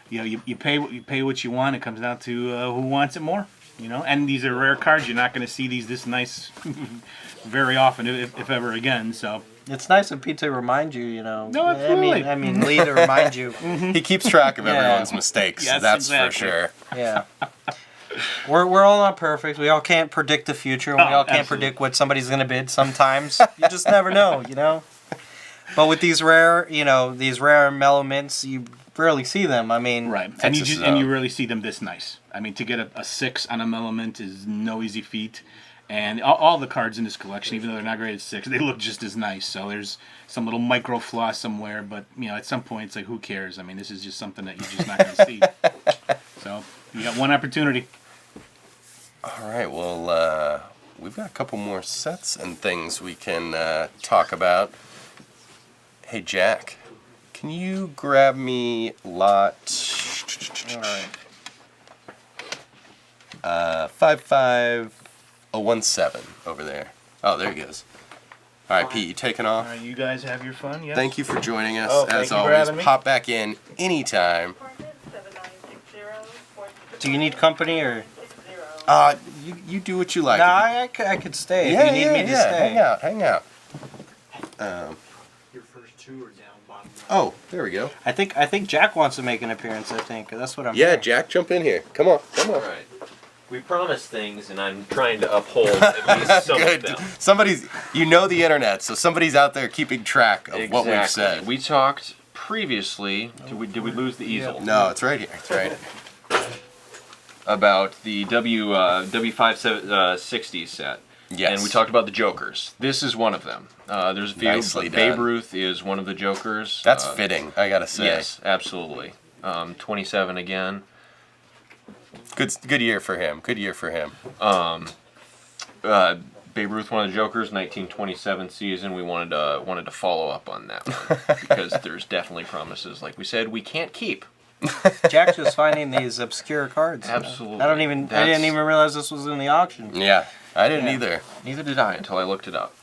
you pay what you want. It comes down to who wants it more. And these are rare cards. You're not going to see these this nice very often, if ever again. So It's nice of Pete to remind you. No, absolutely. I mean, Lee to remind you. He keeps track of Yeah. everyone's mistakes. Yes, That's exactly. for sure. Yeah. We're all not perfect. We all can't predict the future, and we Oh, all can't absolutely. predict what somebody's going to bid. Sometimes you just never know. But with these rare mellow mints, you rarely see them. I mean, right, and Texas you is and you out. really see them this nice. I mean, to get a 6 on a Melomint is no easy feat. And all the cards in this collection, even though they're not graded 6, they look just as nice. So there's some little micro flaw somewhere, but at some point it's like, who cares? I mean, this is just something that you're just not going to see. So you got one opportunity. All right. Well, we've got a couple more sets and things we can talk about. Hey, Jack, can you grab me lot all right. 55017 over there? Oh, there he goes. All right, Pete, you taking off? All right, you guys have your fun. Yes. Thank you for joining us. Oh, thank As you for always, having me. pop back in anytime. Do you need company or? You do what you like. No, I could stay yeah, if you need me to stay. Hang out. Your first 2 are down bottom right. Oh, there we go. I think Jack wants to make an appearance. I think that's what I'm. Yeah, hearing. Jack, jump in here. Come on. All right. We promise things, and I'm trying to uphold at least some of Good. them. Somebody's, the internet, so somebody's out there keeping track of what we've said. We talked previously. Did we lose the easel? No, it's right here. It's right. About the W560 set. Yes. And we talked about the Jokers. This is one of them. There's a few. Nicely but Babe done. Ruth is one of the Jokers. That's fitting, I gotta say. Yes, absolutely. 27 again. Good year for him. Good year for him. Babe Ruth, one of the Jokers, 1927 season. We wanted to follow up on that one because there's definitely promises, like we said, we can't keep. Jack's just finding these obscure cards. Absolutely. I didn't even realize this was in the auction. Yeah, I didn't Yeah. either. Neither did I until I looked it up.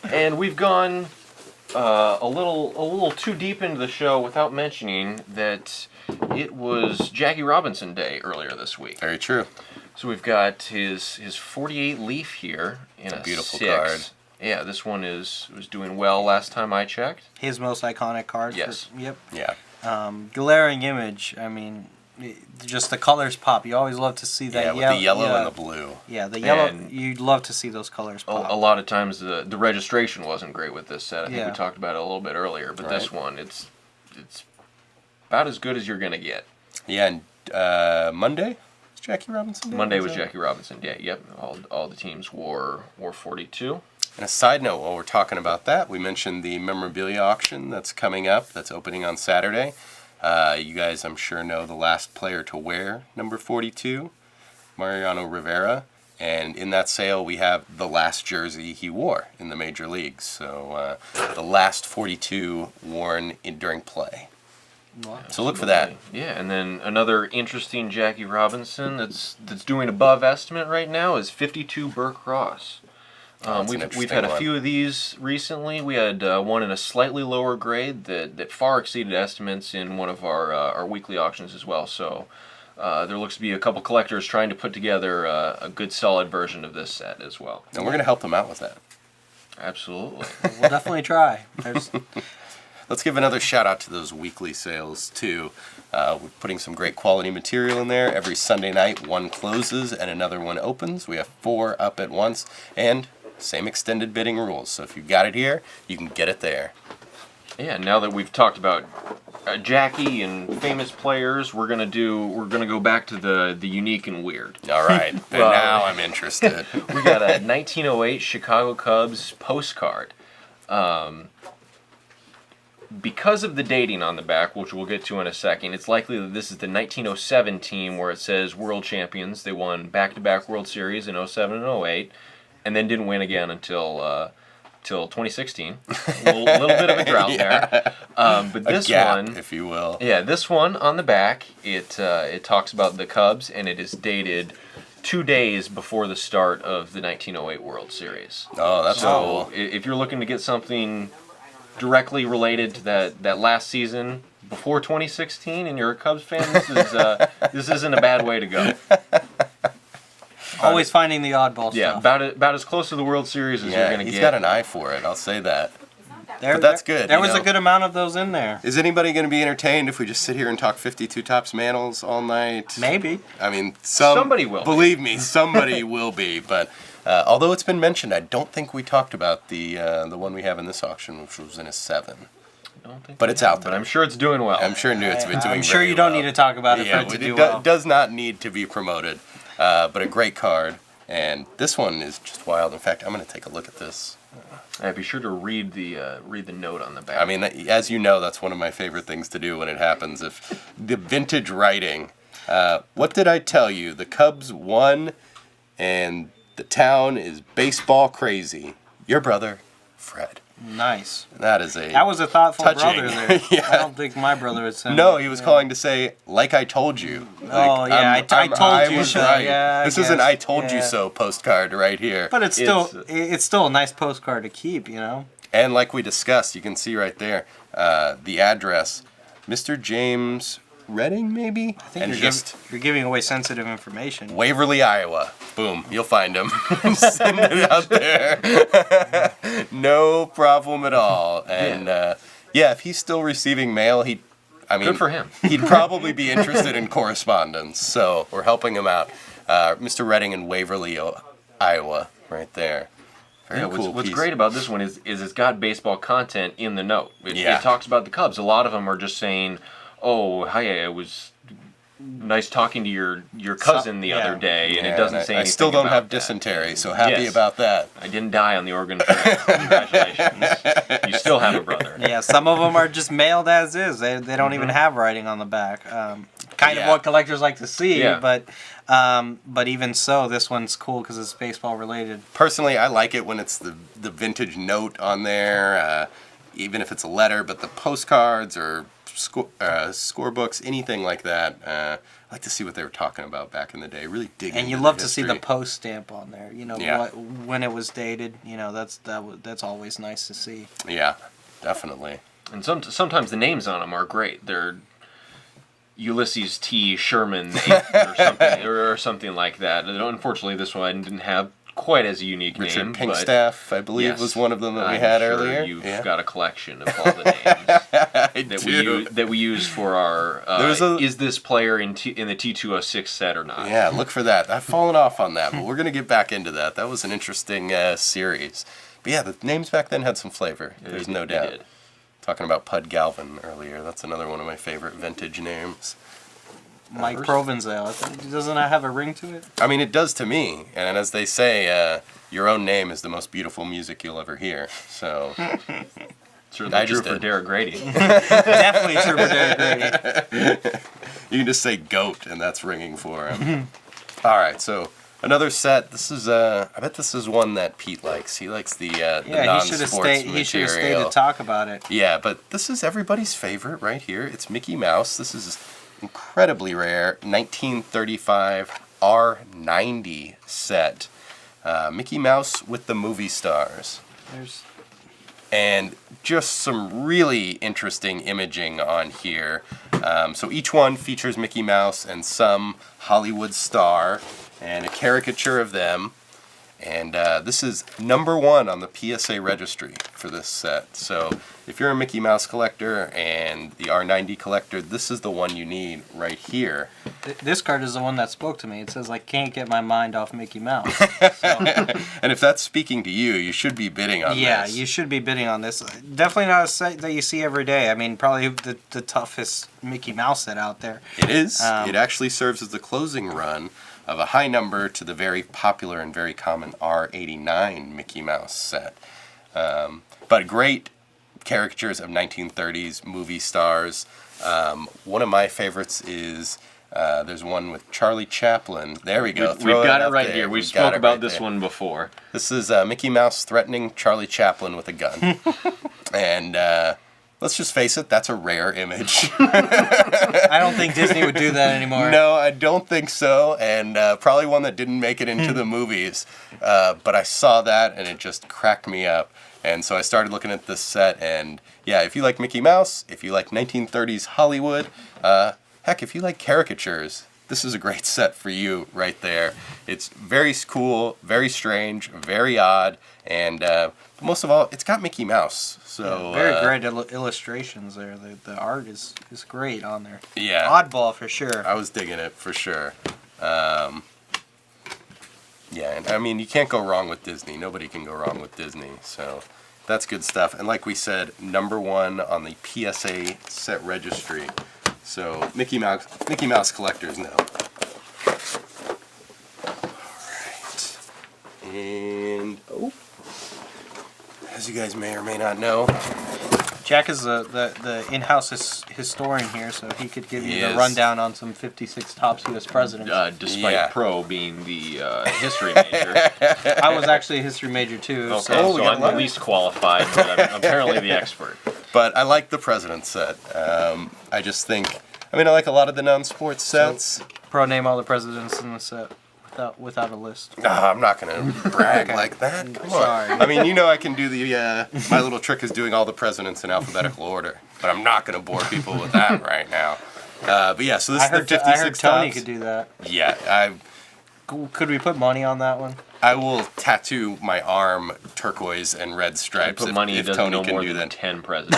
And we've gone a little too deep into the show without mentioning that it was Jackie Robinson Day earlier this week. Very true. So we've got his 48 leaf here in a Beautiful 6. card. Yeah, this one was doing well last time I checked. His most iconic card. Yes. Yep. Yeah. Glaring image. I mean, just the colors pop. You always love to see that. Yeah, with the yellow and the blue. Yeah, the yellow. And You'd love to see those colors pop. A lot of times the registration wasn't great with this set. I think Yeah. we talked about it a little bit earlier, but Right. this one it's about as good as you're gonna get. Yeah, and Monday was Jackie Robinson Day? Monday was that- Jackie Robinson Day. Yep, all the teams wore 42. And a side note, while we're talking about that, we mentioned the memorabilia auction that's coming up, that's opening on Saturday. You guys, I'm sure, know the last player to wear number 42, Mariano Rivera. And in that sale, we have the last jersey he wore in the major leagues. So the last 42 worn during play. So look for that. Yeah, and then another interesting Jackie Robinson that's doing above estimate right now is 52 Burke Ross. That's an We've interesting had a one. few of these recently. We had one in a slightly lower grade that far exceeded estimates in one of our weekly auctions as well. So there looks to be a couple collectors trying to put together a good solid version of this set as well. And we're going to help them out with that. Absolutely. We'll definitely try. Let's give another shout out to those weekly sales too. We're putting some great quality material in there. Every Sunday night, one closes and another one opens. We have 4 up at once, and same extended bidding rules. So if you got it here, you can get it there. Yeah, now that we've talked about Jackie and famous players, we're gonna go back to the unique and weird. All right, and Well, now I'm interested. We got a 1908 Chicago Cubs postcard. Because of the dating on the back, which we'll get to in a second, it's likely that this is the 1907 team where it says World Champions. They won back-to-back World Series in 07 and 08, and then didn't win again until 2016. A little bit of a drought there. But this a gap, one, if you will. yeah, this one on the back, it talks about the Cubs, and it is dated 2 days before the start of the 1908 World Series. Oh, that's So cool. if you're looking to get something directly related to that last season before 2016 and you're a Cubs fan, this isn't a bad way to go. Always finding the oddball Yeah, stuff. about as close to the World Series as you're Yeah, going to he's get. got an eye for it. I'll say that. There- but that's good, There you was know. a good amount of those in there. Is anybody going to be entertained if we just sit here and talk 52 tops manels all night? Maybe. I mean, Somebody will be. Believe me, somebody will be. But although it's been mentioned, I don't think we talked about the one we have in this auction, which was in a 7. I don't think But we it's have, out But there. I'm sure it's doing well. I'm sure it's been doing I'm sure very you don't well. need to talk about it Yeah, for it to it do well. does not need to be promoted. But a great card. And this one is just wild. In fact, I'm going to take a look at this. Be sure to read the note on the back. I mean, as you know, that's one of my favorite things to do when it happens. If the vintage writing, what did I tell you? The Cubs won, and the town is baseball crazy. Your brother, Fred. Nice. That is a. That was a thoughtful touching. brother there. Yeah. I don't think my brother would send No, it. he was Yeah. calling to say, like I told you. Oh, yeah, I told you was so. right. Yeah, I this is an guess. I told you Yeah. so postcard right here. But it's still a nice postcard to keep, you know? And like we discussed, you can see right there the address, Mr. James Redding, maybe? I think and you're giving away sensitive information. Waverly, Iowa. Boom, you'll find him. Send it out there. No problem at all. And yeah, if he's still receiving mail, good for him. He'd probably be interested in correspondence. So we're helping him out. Mr. Redding in Waverly, Iowa, right there. Very Yeah, cool what's piece. great about this one is it's got baseball content in the note. It talks about the Cubs. A lot of them are just saying, "Oh, hi, it was nice talking to your cousin the other day," and it doesn't say anything. I still don't about have that. dysentery, so happy Yes. about that. I didn't die on the Oregon Trail. Congratulations. You still have a brother. Yeah, some of them are just mailed as is. They don't even have writing on the back. Kind of Yeah. what collectors like to see, Yeah. but even so, this one's cool because it's baseball related. Personally, I like it when it's the vintage note on there, even if it's a letter, but the postcards or scorebooks, anything like that. I like to see what they were talking about back in the day. Really dig And you into love the to see the history. post stamp on there. You know Yeah. when it was dated. You know that's always nice to see. Yeah, definitely. And sometimes the names on them are great. They're Ulysses T. Sherman or something like that. And unfortunately, this one didn't have quite as a unique Richard name. Pinkstaff, I believe, Yes, was one of them that we I'm had sure earlier. You've Yeah. got a collection of all the names I that do. we use for our. Is this player in the T206 set or not? Yeah, look for that. I've fallen off on that, but we're going to get back into that. That was an interesting series. But yeah, the names back then had some flavor. There's no They doubt. did. Talking about Pud Galvin earlier. That's another one of my favorite vintage names. Mike Provenzale. Doesn't that have a ring to it? I mean, it does to me. And as they say, your own name is the most beautiful music you'll ever hear. So Certainly I true just for did. Derek Grady. Definitely true for Derek Grady. you can just say goat, and that's ringing for him. All right, so another set. This is I bet this is one that Pete likes. He likes the Yeah, non-sports he should have stayed material. to talk about it. Yeah, but this is everybody's favorite right here. It's Mickey Mouse. This is incredibly rare 1935 R90 set. Mickey Mouse with the movie stars. And just some really interesting imaging on here. So each one features Mickey Mouse and some Hollywood star and a caricature of them. And this is #1 on the PSA registry for this set. So if you're a Mickey Mouse collector and the R90 collector, this is the one you need right here. This card is the one that spoke to me. It says, I can't get my mind off Mickey Mouse. So, And if that's speaking to you, you should be bidding on yeah, this. you should be bidding on this. Definitely not a set that you see every day. I mean, probably the toughest Mickey Mouse set out there. It is. It actually serves as the closing run of a high number to the very popular and very common R89 Mickey Mouse set. But great caricatures of 1930s movie stars. One of my favorites is there's one with Charlie Chaplin. There we go. We've got it up right there. here. We We've spoke got it about right this there. one before. This is Mickey Mouse threatening Charlie Chaplin with a gun. And let's just face it, that's a rare image. I don't think Disney would do that anymore. No, I don't think so, and probably one that didn't make it into the movies. But I saw that, and it just cracked me up. And so I started looking at this set, and yeah, if you like Mickey Mouse, if you like 1930s Hollywood, heck, if you like caricatures, this is a great set for you right there. It's very cool, very strange, very odd, and most of all, it's got Mickey Mouse. So Very great illustrations there. The art is great on there. yeah, Oddball for sure. I was digging it for sure. Yeah, and I mean, you can't go wrong with Disney. Nobody can go wrong with Disney. So that's good stuff. And like we said, #1 on the PSA set registry. So Mickey Mouse collectors know. Alright. And, as you guys may or may not know, Jack is the in-house historian here, so he could give you He the is. rundown on some 56 tops U.S. presidents. Despite Yeah. Pro being the history major. I was actually a history major too. Okay, So we so got I'm one. the least qualified, but I'm apparently the expert. but I like the President set. I just think, I mean, I like a lot of the non-sports sets. Pro, name all the presidents in the set without a list. I'm not going to brag like that. Come on. Sorry. I mean, you know I can do the, my little trick is doing all the presidents in alphabetical order. But I'm not going to bore people with that right now. But yeah, so this I is the heard, 56 I heard Tony tops. could do that. Yeah, Could we put money on that one? I will tattoo my arm turquoise and red I stripes put money if doesn't Tony know can more do than that. 10 presidents.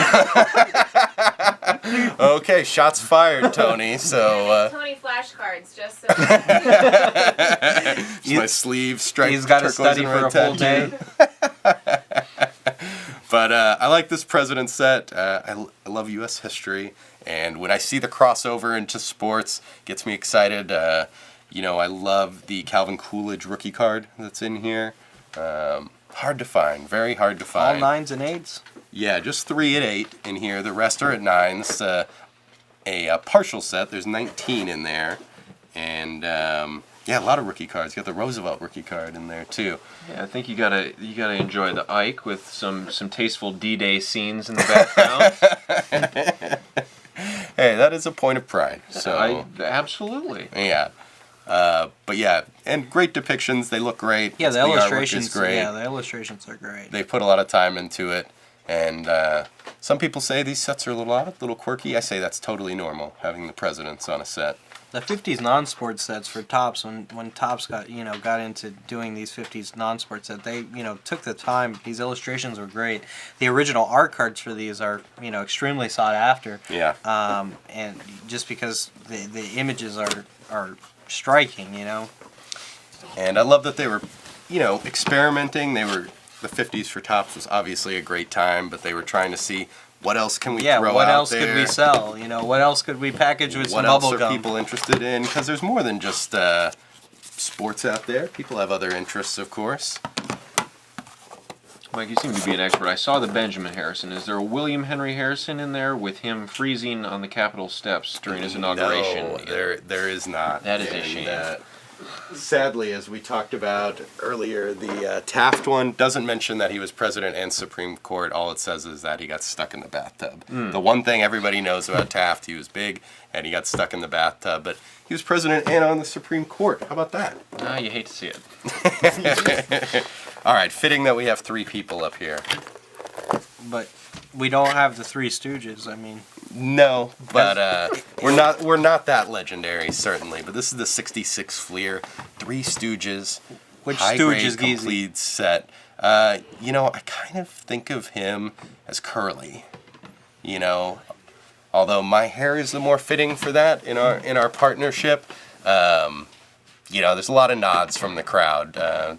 Okay, shots fired, Tony. So Tony flashcards, just so. it's my sleeve striped He's got to turquoise study and for a red full tattoo. day. But I like this president set. I love U.S. history, and when I see the crossover into sports, it gets me excited. I love the Calvin Coolidge rookie card that's in here. Hard to find, very hard to All find. 9s and 8s. Yeah, just 3 at 8 in here. The rest are at 9s. A partial set. There's 19 in there, and a lot of rookie cards. You got the Roosevelt rookie card in there too. Yeah, I think you gotta enjoy the Ike with some tasteful D-Day scenes in the background. Hey, that is a point of pride. So Absolutely. yeah. But yeah, and great depictions. They look great. Yeah, the artwork is illustrations. great. Yeah, the illustrations are great. They put a lot of time into it, and some people say these sets are a little odd, a little quirky. I say that's totally normal, having the presidents on a set. The 50s non-sports sets for Topps, when Topps got into doing these 50s non-sports sets, they took the time. These illustrations were great. The original art cards for these are extremely sought after. Yeah. And just because the images are striking, And I love that they were, experimenting. The 50s for Topps was obviously a great time, but they were trying to see what else can we throw out there. what else could we sell? What else could we package with What some else bubble are gum? people interested in? Because there's more than just sports out there. People have other interests, of course. Mike, you seem to be an expert. I saw the Benjamin Harrison. Is there a William Henry Harrison in there with him freezing on the Capitol steps during his inauguration? No, there is not. That is a And, shame. Sadly, as we talked about earlier, the Taft one doesn't mention that he was president and Supreme Court. All it says is that he got stuck in the bathtub. The one thing everybody knows about Taft, he was big and he got stuck in the bathtub, but he was president and on the Supreme Court. How about that? Ah, you hate to see it. All right, fitting that we have 3 people up here. But we don't have the Three Stooges. I mean, No, but we're not that legendary, certainly. But this is the '66 Fleer, 3 Stooges. Which high stooge grade is Geezy? complete set. You know, I kind of think of him as curly. You know, although my hair is the more fitting for that in our partnership. You know, there's a lot of nods from the crowd.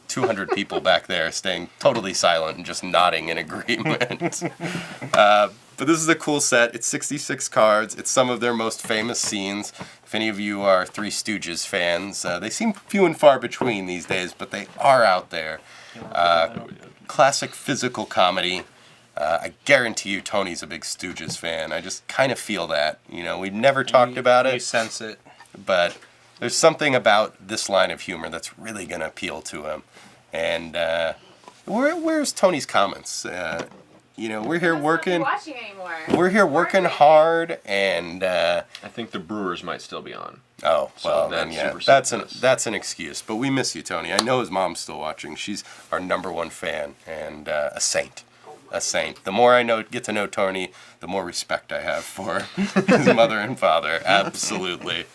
200 people back there staying totally silent and just nodding in agreement. But this is a cool set. It's 66 cards. It's some of their most famous scenes. If any of you are Three Stooges fans, they seem few and far between these days, but they are out there. Classic physical comedy. I guarantee you Tony's a big Stooges fan. I just kind of feel that. You know, we've never talked about You it, sense it. but there's something about this line of humor that's really going to appeal to him. And where's Tony's comments? You know, we're here He doesn't working. be watching anymore. We're here working hard, and I think the Brewers might still be on. oh So well, that then yeah, supersedes that's an excuse. But we miss you, Tony. I know his mom's still watching. She's our #1 fan and a saint. A saint. The more I get to know Tony, the more respect I have for his mother and father. Absolutely.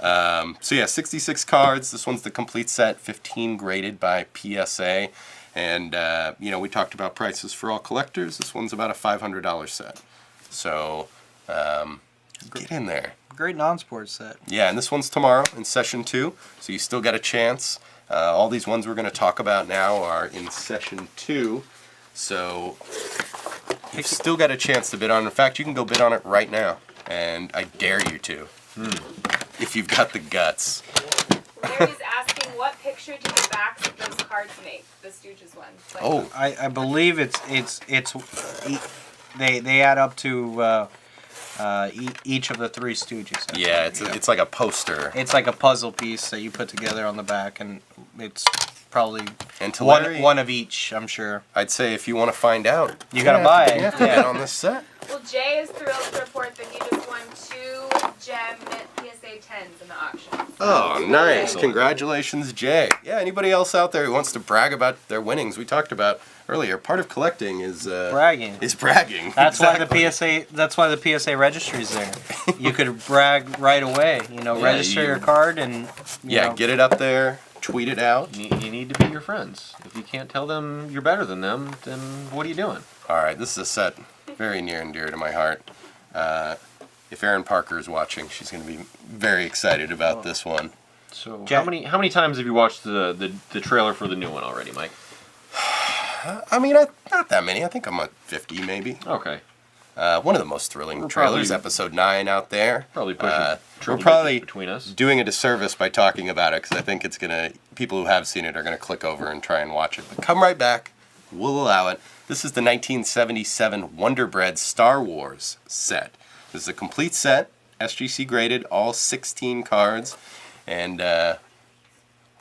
So yeah, 66 cards. This one's the complete set, 15 graded by PSA. And, you know, we talked about prices for all collectors. This one's about a $500 set. So, get in there. Great non-sports set. Yeah, and this one's tomorrow in session 2. So you still got a chance. All these ones we're going to talk about now are in session 2. So you've still got a chance to bid on it. In fact, you can go bid on it right now. And I dare you to. If you've got the guts. Larry's asking, what picture do the backs of those cards make? The Stooges one. Like, Oh, I believe they add up to each of the Three Stooges. yeah, it's like a poster. It's like a puzzle piece that you put together on the back, and it's probably And to Larry, one of each, I'm sure. I'd say if you want to find out, You gotta buy it. You have to Yeah. bid on this set. Well, Jay is thrilled to report that he just won 2 gem PSA 10s in the auction. Oh, nice. Congratulations, Jay. Yeah, anybody else out there who wants to brag about their winnings? We talked about earlier, part of collecting is Bragging. Is bragging. That's Exactly. why the PSA registry's there. You could brag right away. You know, Yeah, register your card and Yeah, know, get it up there, tweet it out. You need to be your friends. If you can't tell them you're better than them, then what are you doing? All right, this is a set very near and dear to my heart. If Erin Parker is watching, she's going to be very excited about this one. So Jack- how many times have you watched the trailer for the new one already, Mike? I mean, not that many. I think I'm at 50 maybe. Okay. One of the most thrilling We're trailers, probably- episode 9 out there. Probably pushing We're triple probably digits between us. doing a disservice by talking about it because I think it's gonna. People who have seen it are gonna click over and try and watch it. But come right back. We'll allow it. This is the 1977 Wonder Bread Star Wars set. This is a complete set, SGC graded, all 16 cards, and where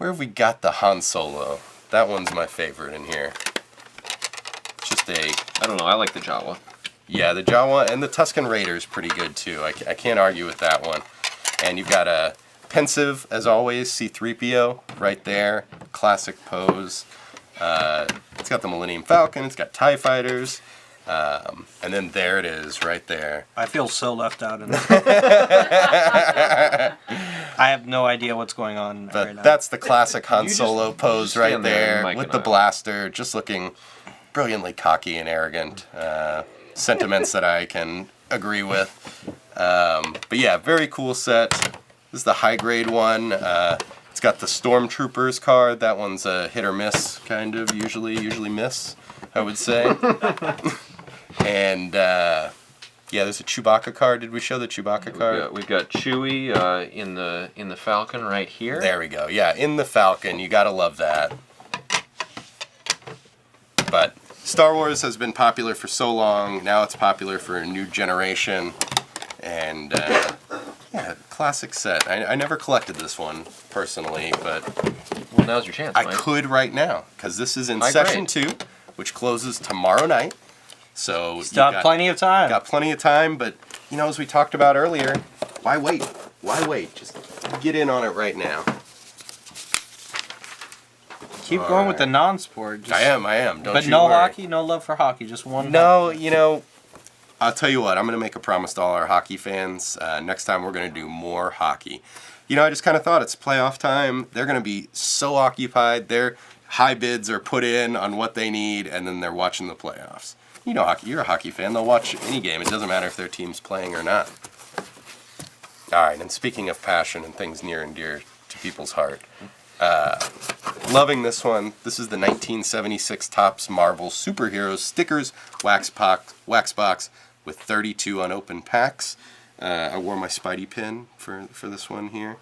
have we got the Han Solo? That one's my favorite in here. Just a. I don't know. I like the Jawa. Yeah, the Jawa and the Tusken Raider is pretty good too. I can't argue with that one. And you've got a pensive, as always, C-3PO right there. Classic pose. It's got the Millennium Falcon. It's got TIE Fighters. And then there it is right there. I feel so left out in this. I have no idea what's going on right But now. that's the classic Han You just- Solo pose just right stand there and there Mike with and the I. blaster, just looking brilliantly cocky and arrogant. Sentiments that I can agree with. But yeah, very cool set. This is the high grade one. It's got the Stormtroopers card. That one's a hit or miss, kind of. Usually miss, I would say. And yeah, there's a Chewbacca card. Did we show the Chewbacca card? We've got Chewie in the Falcon right here. There we go. Yeah, in the Falcon. You gotta love that. But Star Wars has been popular for so long. Now it's popular for a new generation. And yeah, classic set. I never collected this one personally, but Well, now's your chance, I Mike. could right now because this is in High session grade. 2, which closes tomorrow night. So Still have plenty of time. Got plenty of time, but you know, as we talked about earlier, why wait? Why wait? Just get in on it right now. Keep going with the non-sport. Just- I am. Don't But you no worry. hockey, no love for hockey, just one. No, you know, I'll tell you what. I'm going to make a promise to all our hockey fans. Next time we're going to do more hockey. I just kind of thought it's playoff time. They're going to be so occupied. Their high bids are put in on what they need, and then they're watching the playoffs. You know hockey. You're a hockey fan. They'll watch any game. It doesn't matter if their team's playing or not. All right, and speaking of passion and things near and dear to people's heart, loving this one. This is the 1976 Topps Marvel Superheroes Stickers wax box with 32 unopened packs. I wore my Spidey pin for this one here.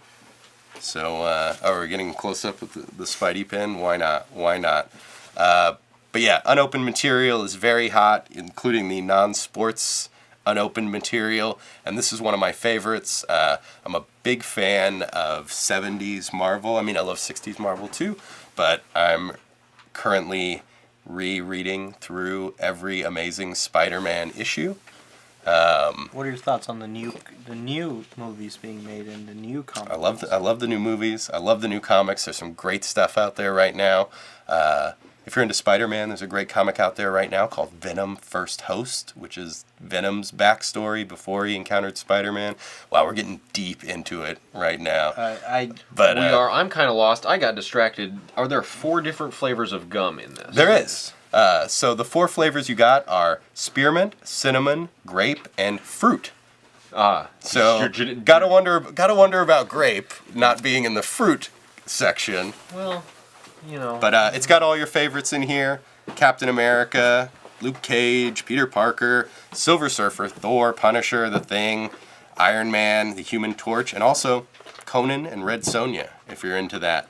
So, we're getting close up with the Spidey pin. Why not? Why not? But yeah, unopened material is very hot, including the non-sports unopened material. And this is one of my favorites. I'm a big fan of 70s Marvel. I mean, I love 60s Marvel too, but I'm currently rereading through every Amazing Spider-Man issue. What are your thoughts on the new movies being made and the new comics? I love the new movies. I love the new comics. There's some great stuff out there right now. If you're into Spider-Man, there's a great comic out there right now called Venom First Host, which is Venom's backstory before he encountered Spider-Man. Wow, we're getting deep into it right now. I'm kind of lost. I got distracted. Are there 4 different flavors of gum in this? There is. So the 4 flavors you got are spearmint, cinnamon, grape, and fruit. So gotta wonder about grape not being in the fruit section. Well, But it's got all your favorites in here: Captain America, Luke Cage, Peter Parker, Silver Surfer, Thor, Punisher, The Thing, Iron Man, the Human Torch, and also Conan and Red Sonja, if you're into that.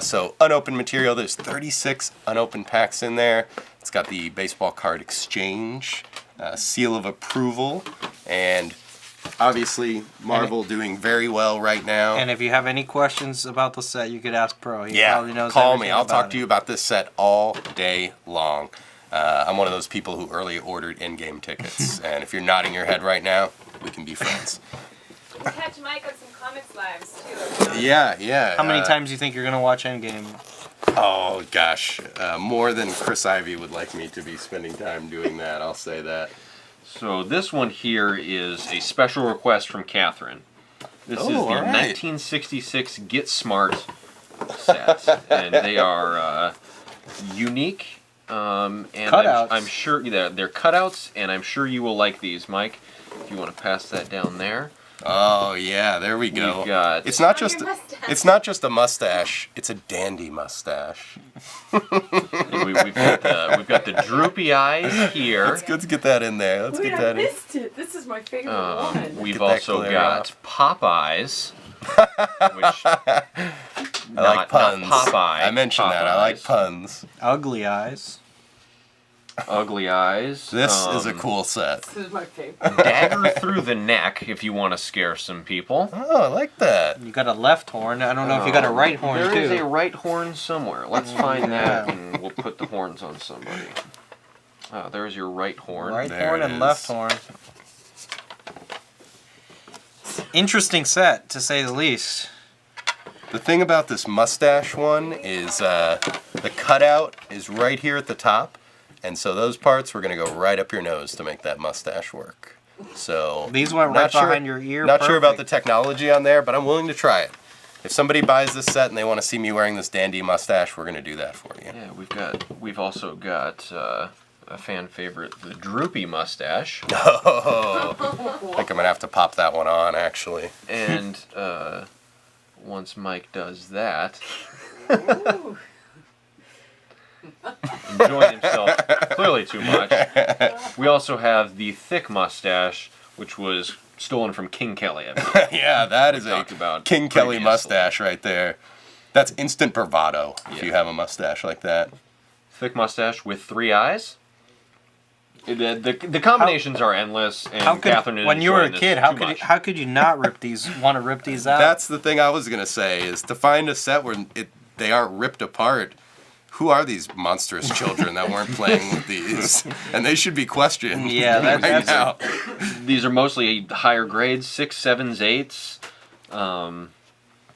So unopened material, there's 36 unopened packs in there. It's got the baseball card exchange, seal of approval, and obviously Marvel doing very well right now. And if you have any questions about the set, you could ask Pro. He probably knows call me. I'll about talk to you about this set all day long. I'm one of those people who early ordered in-game tickets, and if you're nodding your head right now, we can be friends. We'll catch Mike on some comics lives too. Yeah. How many times do you think you're gonna watch Endgame? Oh gosh, more than Chris Ivy would like me to be spending time doing that. I'll say that. So this one here is a special request from Catherine. This is the 1966 Get Smart set, and they are unique. And cutouts. I'm sure they're cutouts, and I'm sure you will like these, Mike. If you want to pass that down there. Oh yeah, there we go. We've got, it's not just a mustache; it's a dandy mustache. we've got the droopy eyes here. Let's get that in there. Let's get that in. I missed it. This is my favorite one. We've Get that also glare got Popeyes, which I like puns. Not Popeye. I mentioned that. I like puns. Ugly Eyes. Ugly Eyes. This is a cool set. This is my favorite. Dagger through the neck, if you want to scare some people. Oh, I like that. You got a left horn. I don't know if you got a right horn There too. is a right horn somewhere. Let's find that, and we'll put the horns on somebody. There's your right horn. Right There horn it and is. left horn. Interesting set, to say the least. The thing about this mustache one is the cutout is right here at the top, and so those parts we're going to go right up your nose to make that mustache work. So These went not right sure- behind your ear. Not sure about the perfect. technology on there, but I'm willing to try it. If somebody buys this set and they want to see me wearing this dandy mustache, we're going to do that for you. Yeah, we've also got a fan favorite, the droopy mustache, Oh, I think I'm going to have to pop that one on, actually. and once Mike does that, Ooh. enjoying himself clearly too much. We also have the thick mustache, which was stolen from King Kelly. I believe. Yeah, that is a talked about King Kelly previously. mustache right there. That's instant bravado if you have a mustache like that. Thick mustache with 3 eyes. The combinations are endless, and How could, Catherine is when you were a enjoying this kid, too much. how could you not rip these? Want to rip these out? That's the thing I was going to say, is to find a set where they aren't ripped apart. Who are these monstrous children that weren't playing with these? And they should be questioned. Yeah, right now. These are mostly higher grades, 6, 7s, 8s.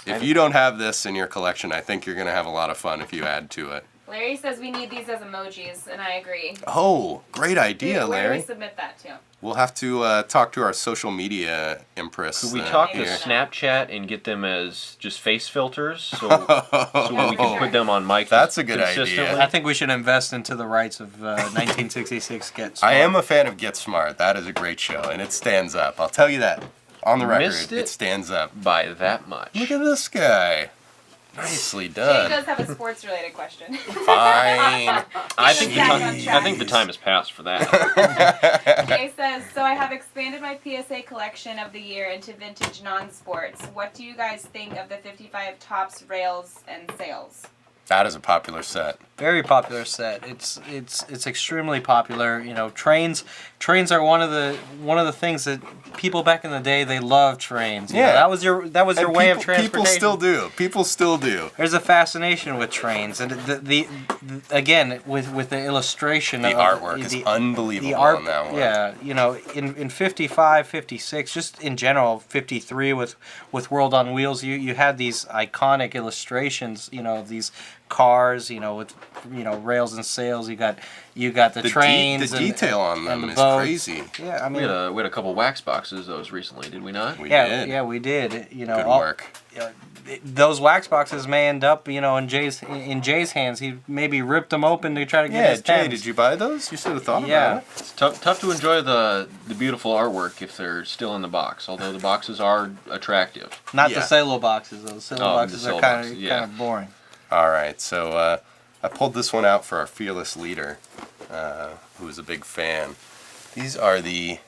If you don't have this in your collection, I think you're going to have a lot of fun if you add to it. Larry says we need these as emojis, and I agree. Oh, great idea, Where do Larry. we submit that to? We'll have to talk to our social media empress. Could we talk to here. Snapchat and get them as just face filters so we can put them on mic? That's a good consistently? idea. I think we should invest into the rights of 1966 Get Smart. I am a fan of Get Smart. That is a great show, and it stands up. I'll tell you that. On the record, Missed it it? stands up. By that much. Look at this guy. Nicely Jake done. does have a sports-related question. Fine. I think Back on track. I think the time has passed for that. Jay says, so I have expanded my PSA collection of the year into vintage non-sports. What do you guys think of the 55 Topps rails and sails? That is a popular set. Very popular set. It's extremely popular. You know, trains are one of the things that people back in the day, they loved trains. You know, that was your And way of people transportation. still do. People still do. There's a fascination with trains, and the again with the illustration The of artwork is the unbelievable art, on that one. Yeah, you know, in 55, 56, just in general, 53 with World on Wheels, you had these iconic illustrations, you know, these cars, you know, with rails and sails. You got the trains. The detail on them the is boats. crazy. Yeah, I We mean, had a couple wax boxes of those recently, did we not? We yeah, did. yeah, we did. You know, Good work. those wax boxes may end up, you know, in Jay's hands. He maybe ripped them open to try to get Yeah, his Jay, tens. did you buy those? You should have thought Yeah. about it. It's tough to enjoy the beautiful artwork if they're still in the box, although the boxes are attractive. Not Yeah. the Salo boxes. Those Salo Oh, the boxes Salo are kind boxes, of yeah. boring. All right, so I pulled this one out for our fearless leader, who is a big fan. These are the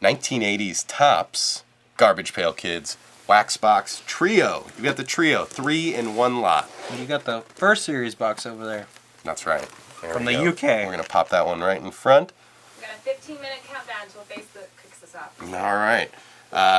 1980s Topps Garbage Pail Kids Wax Box Trio. You got the trio, 3 in 1 lot. You got the first series box over there. That's right. There From we the go. UK. We're gonna pop that one right in front. We got a 15-minute countdown until Facebook kicks us off. All right.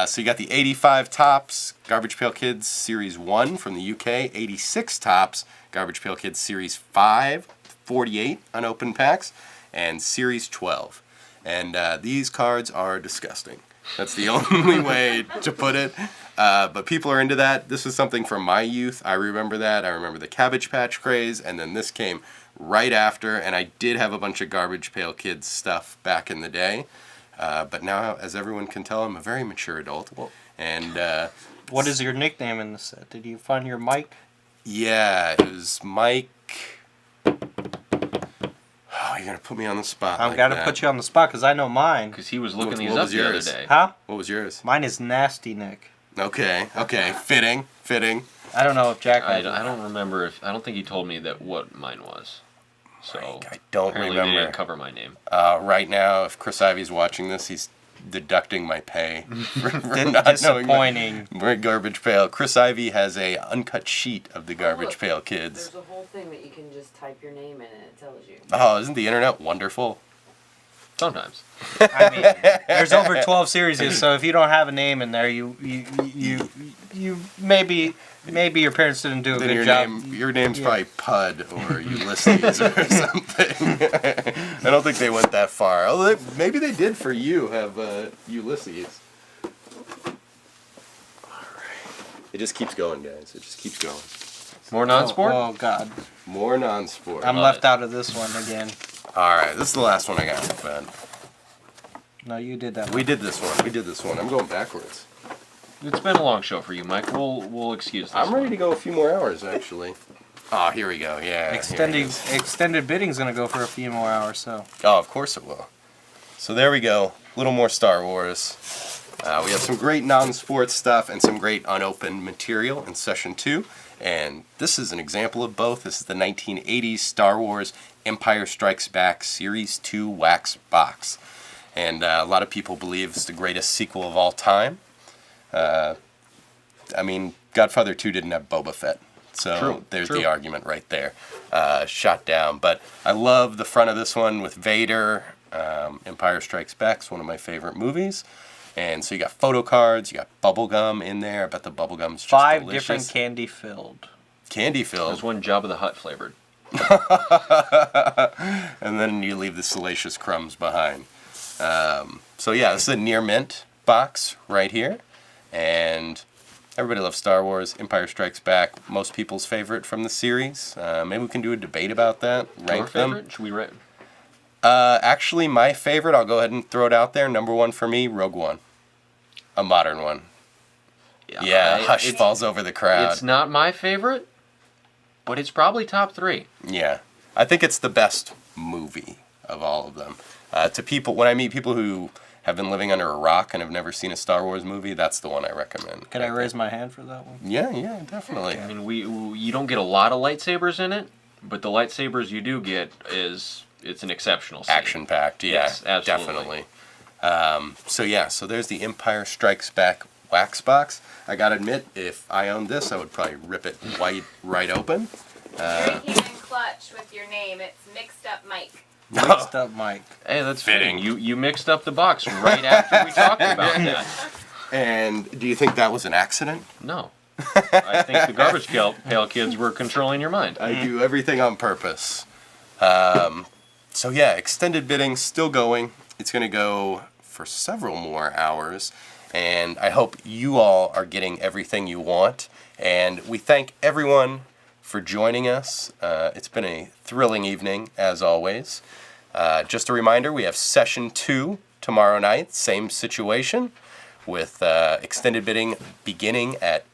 So you got the 85 Topps Garbage Pail Kids Series 1 from the UK, 86 Topps Garbage Pail Kids Series 5, 48 unopened packs, and Series 12. And these cards are disgusting. That's the only way to put it. But people are into that. This was something from my youth. I remember that. I remember the Cabbage Patch craze, and then this came right after. And I did have a bunch of Garbage Pail Kids stuff back in the day. But now, as everyone can tell, I'm a very mature adult. And What is your nickname in the set? Did you find your Mike? yeah, it was Mike. Oh, you're gonna put me on the spot. I've like got to that. put you on the spot because I know mine. Because he was looking these What up was the other yours? day. Huh? What was yours? Mine is Nasty Nick. Okay, fitting. I don't know if Jack I has it. don't remember I don't think he told me what mine was. So I don't apparently they remember. didn't cover my name. Right now, if Chris Ivy's watching this, he's deducting my pay for not knowing Disappointing. my garbage pail. Chris Ivy has a uncut sheet of the Garbage look, Pail Kids. There's a whole thing that you can just type your name in and it tells you. Oh, isn't the internet wonderful? Sometimes. I mean, there's over 12 series, so if you don't have a name in there, you maybe your parents didn't do a Then good job. your name's probably Pud or Ulysses or something. I don't think they went that far. Although maybe they did for you have Ulysses. It just keeps going, guys. It just keeps going. More non-sport? Oh God, More non-sport. I'm left out of this one again. All right, this is the last one I got, but No, you did that. we did this one. I'm going backwards. It's been a long show for you, Mike. We'll excuse this. I'm ready to go a few more hours, actually. Oh, here we go. Yeah. here it is. Extended bidding's gonna go for a few more hours, so. Oh, of course it will. So there we go. A little more Star Wars. We have some great non-sports stuff and some great unopened material in session 2. And this is an example of both. This is the 1980s Star Wars Empire Strikes Back Series 2 wax box. And a lot of people believe it's the greatest sequel of all time. I mean, Godfather 2 didn't have Boba Fett. So there's the argument right there. Shot down. But I love the front of this one with Vader. Empire Strikes Back is one of my favorite movies. And so you got photo cards, you got bubble gum in there. I bet the bubble gum's just 5 delicious. different candy filled. Candy There's filled. one Jabba the Hutt flavored. And then you leave the salacious crumbs behind. So yeah, this is a near mint box right here. And Everybody loves Star Wars. Empire Strikes Back, most people's favorite from the series. Maybe we can do a debate about that. Your Rank them. favorite? Should we rank? Actually, my favorite, I'll go ahead and throw it out there. Number one for me, Rogue One. A modern one. Yeah, Hush falls over the crowd. It's not my favorite, but it's probably top 3. Yeah. I think it's the best movie of all of them. To people, when I meet people who have been living under a rock and have never seen a Star Wars movie, that's the one I recommend. Can I raise my hand for that one? Yeah, definitely. I mean, you don't get a lot of lightsabers in it, but the lightsabers you do get it's an exceptional scene. Action-packed, yeah, Yes, absolutely. Definitely. So there's the Empire Strikes Back wax box. I gotta admit, if I owned this, I would probably rip it right open. Very came in clutch with your name. It's Mixed Up Mike. Mixed up Mike. Hey, that's Fitting. fitting. You mixed up the box right after we talked about that. And do you think that was an accident? No. I think the Garbage Pail Kids were controlling your mind. I do everything on purpose. So yeah, extended bidding still going. It's going to go for several more hours, and I hope you all are getting everything you want. And we thank everyone for joining us. It's been a thrilling evening, as always. Just a reminder, we have session 2 tomorrow night, same situation, with extended bidding beginning at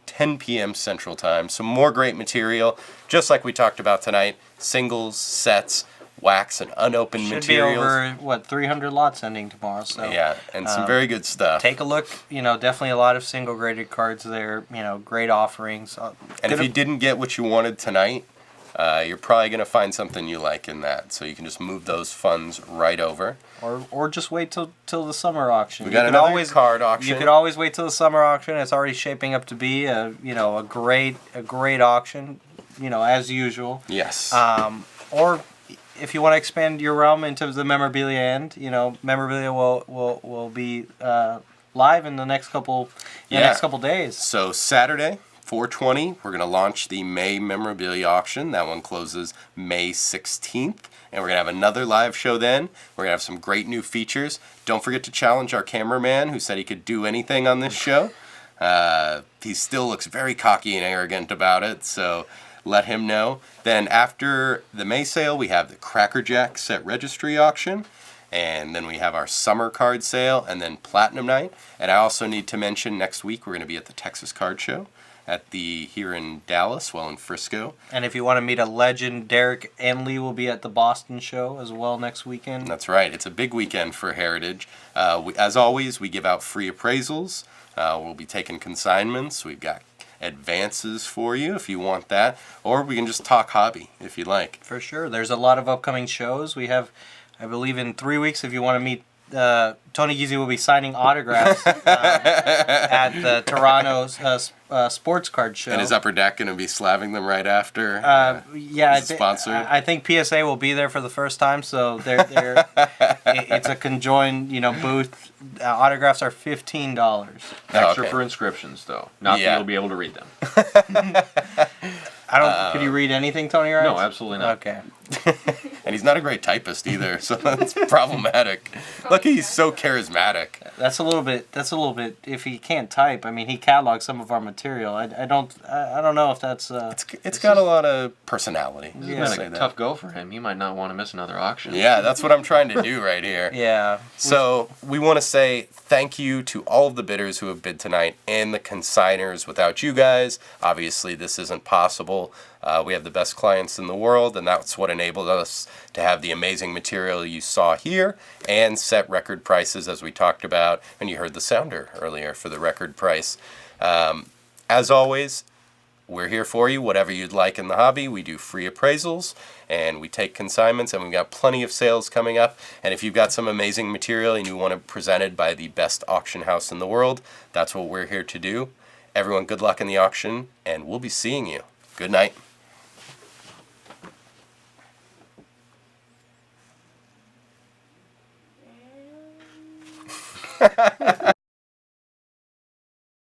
10 p.m. Central Time. Some more great material, just like we talked about tonight. Singles, sets, wax, and unopened Should materials. be over 300 lots ending tomorrow. So Yeah, and some very good stuff. take a look. Definitely a lot of single graded cards there. Great offerings. And if you didn't get what you wanted tonight, you're probably going to find something you like in that. So you can just move those funds right over. or just wait till the summer auction. We got You could another always card auction. You could always wait till the summer auction. It's already shaping up to be a great auction. As usual. Yes. Or if you want to expand your realm into the memorabilia end, memorabilia will be live in the next couple days. So Saturday, 4/20, we're going to launch the May memorabilia auction. That one closes May 16th. And we're going to have another live show then. We're going to have some great new features. Don't forget to challenge our cameraman who said he could do anything on this show. He still looks very cocky and arrogant about it, so let him know. Then after the May sale, we have the Cracker Jack set registry auction. And then we have our summer card sale and then Platinum Night. And I also need to mention next week we're going to be at the Texas Card Show here in Dallas, in Frisco. And if you want to meet a legend, Derek and Lee will be at the Boston show as well next weekend. That's right. It's a big weekend for Heritage. As always, we give out free appraisals. We'll be taking consignments. We've got advances for you if you want that. Or we can just talk hobby if you like. For sure. There's a lot of upcoming shows. We have, I believe, in 3 weeks, if you want to meet, Tony Gizzi will be signing autographs at the Toronto's sports card show. And is Upper Deck going to be slapping them right after? Sponsored? I think PSA will be there for the first time, so it's a conjoined booth. Autographs are $15. Extra for inscriptions, though. Not that you'll be able to read them. Can you read anything, Tony? Right? No, absolutely not. Okay. And he's not a great typist either, so that's problematic. Look, he's so charismatic. That's a little bit. If he can't type, he catalogs some of our material. I don't know if that's. It's got a lot of personality. It's been a tough go for him. He might not want to miss another auction. Yeah, that's what I'm trying to do right here. Yeah. So we want to say thank you to all of the bidders who have bid tonight and the consigners. Without you guys, obviously this isn't possible. We have the best clients in the world, and that's what enabled us to have the amazing material you saw here and set record prices, as we talked about, and you heard the sounder earlier for the record price. As always, we're here for you, whatever you'd like in the hobby. We do free appraisals, and we take consignments, and we've got plenty of sales coming up. And if you've got some amazing material and you want it presented by the best auction house in the world, that's what we're here to do. Everyone, good luck in the auction, and we'll be seeing you. Good night.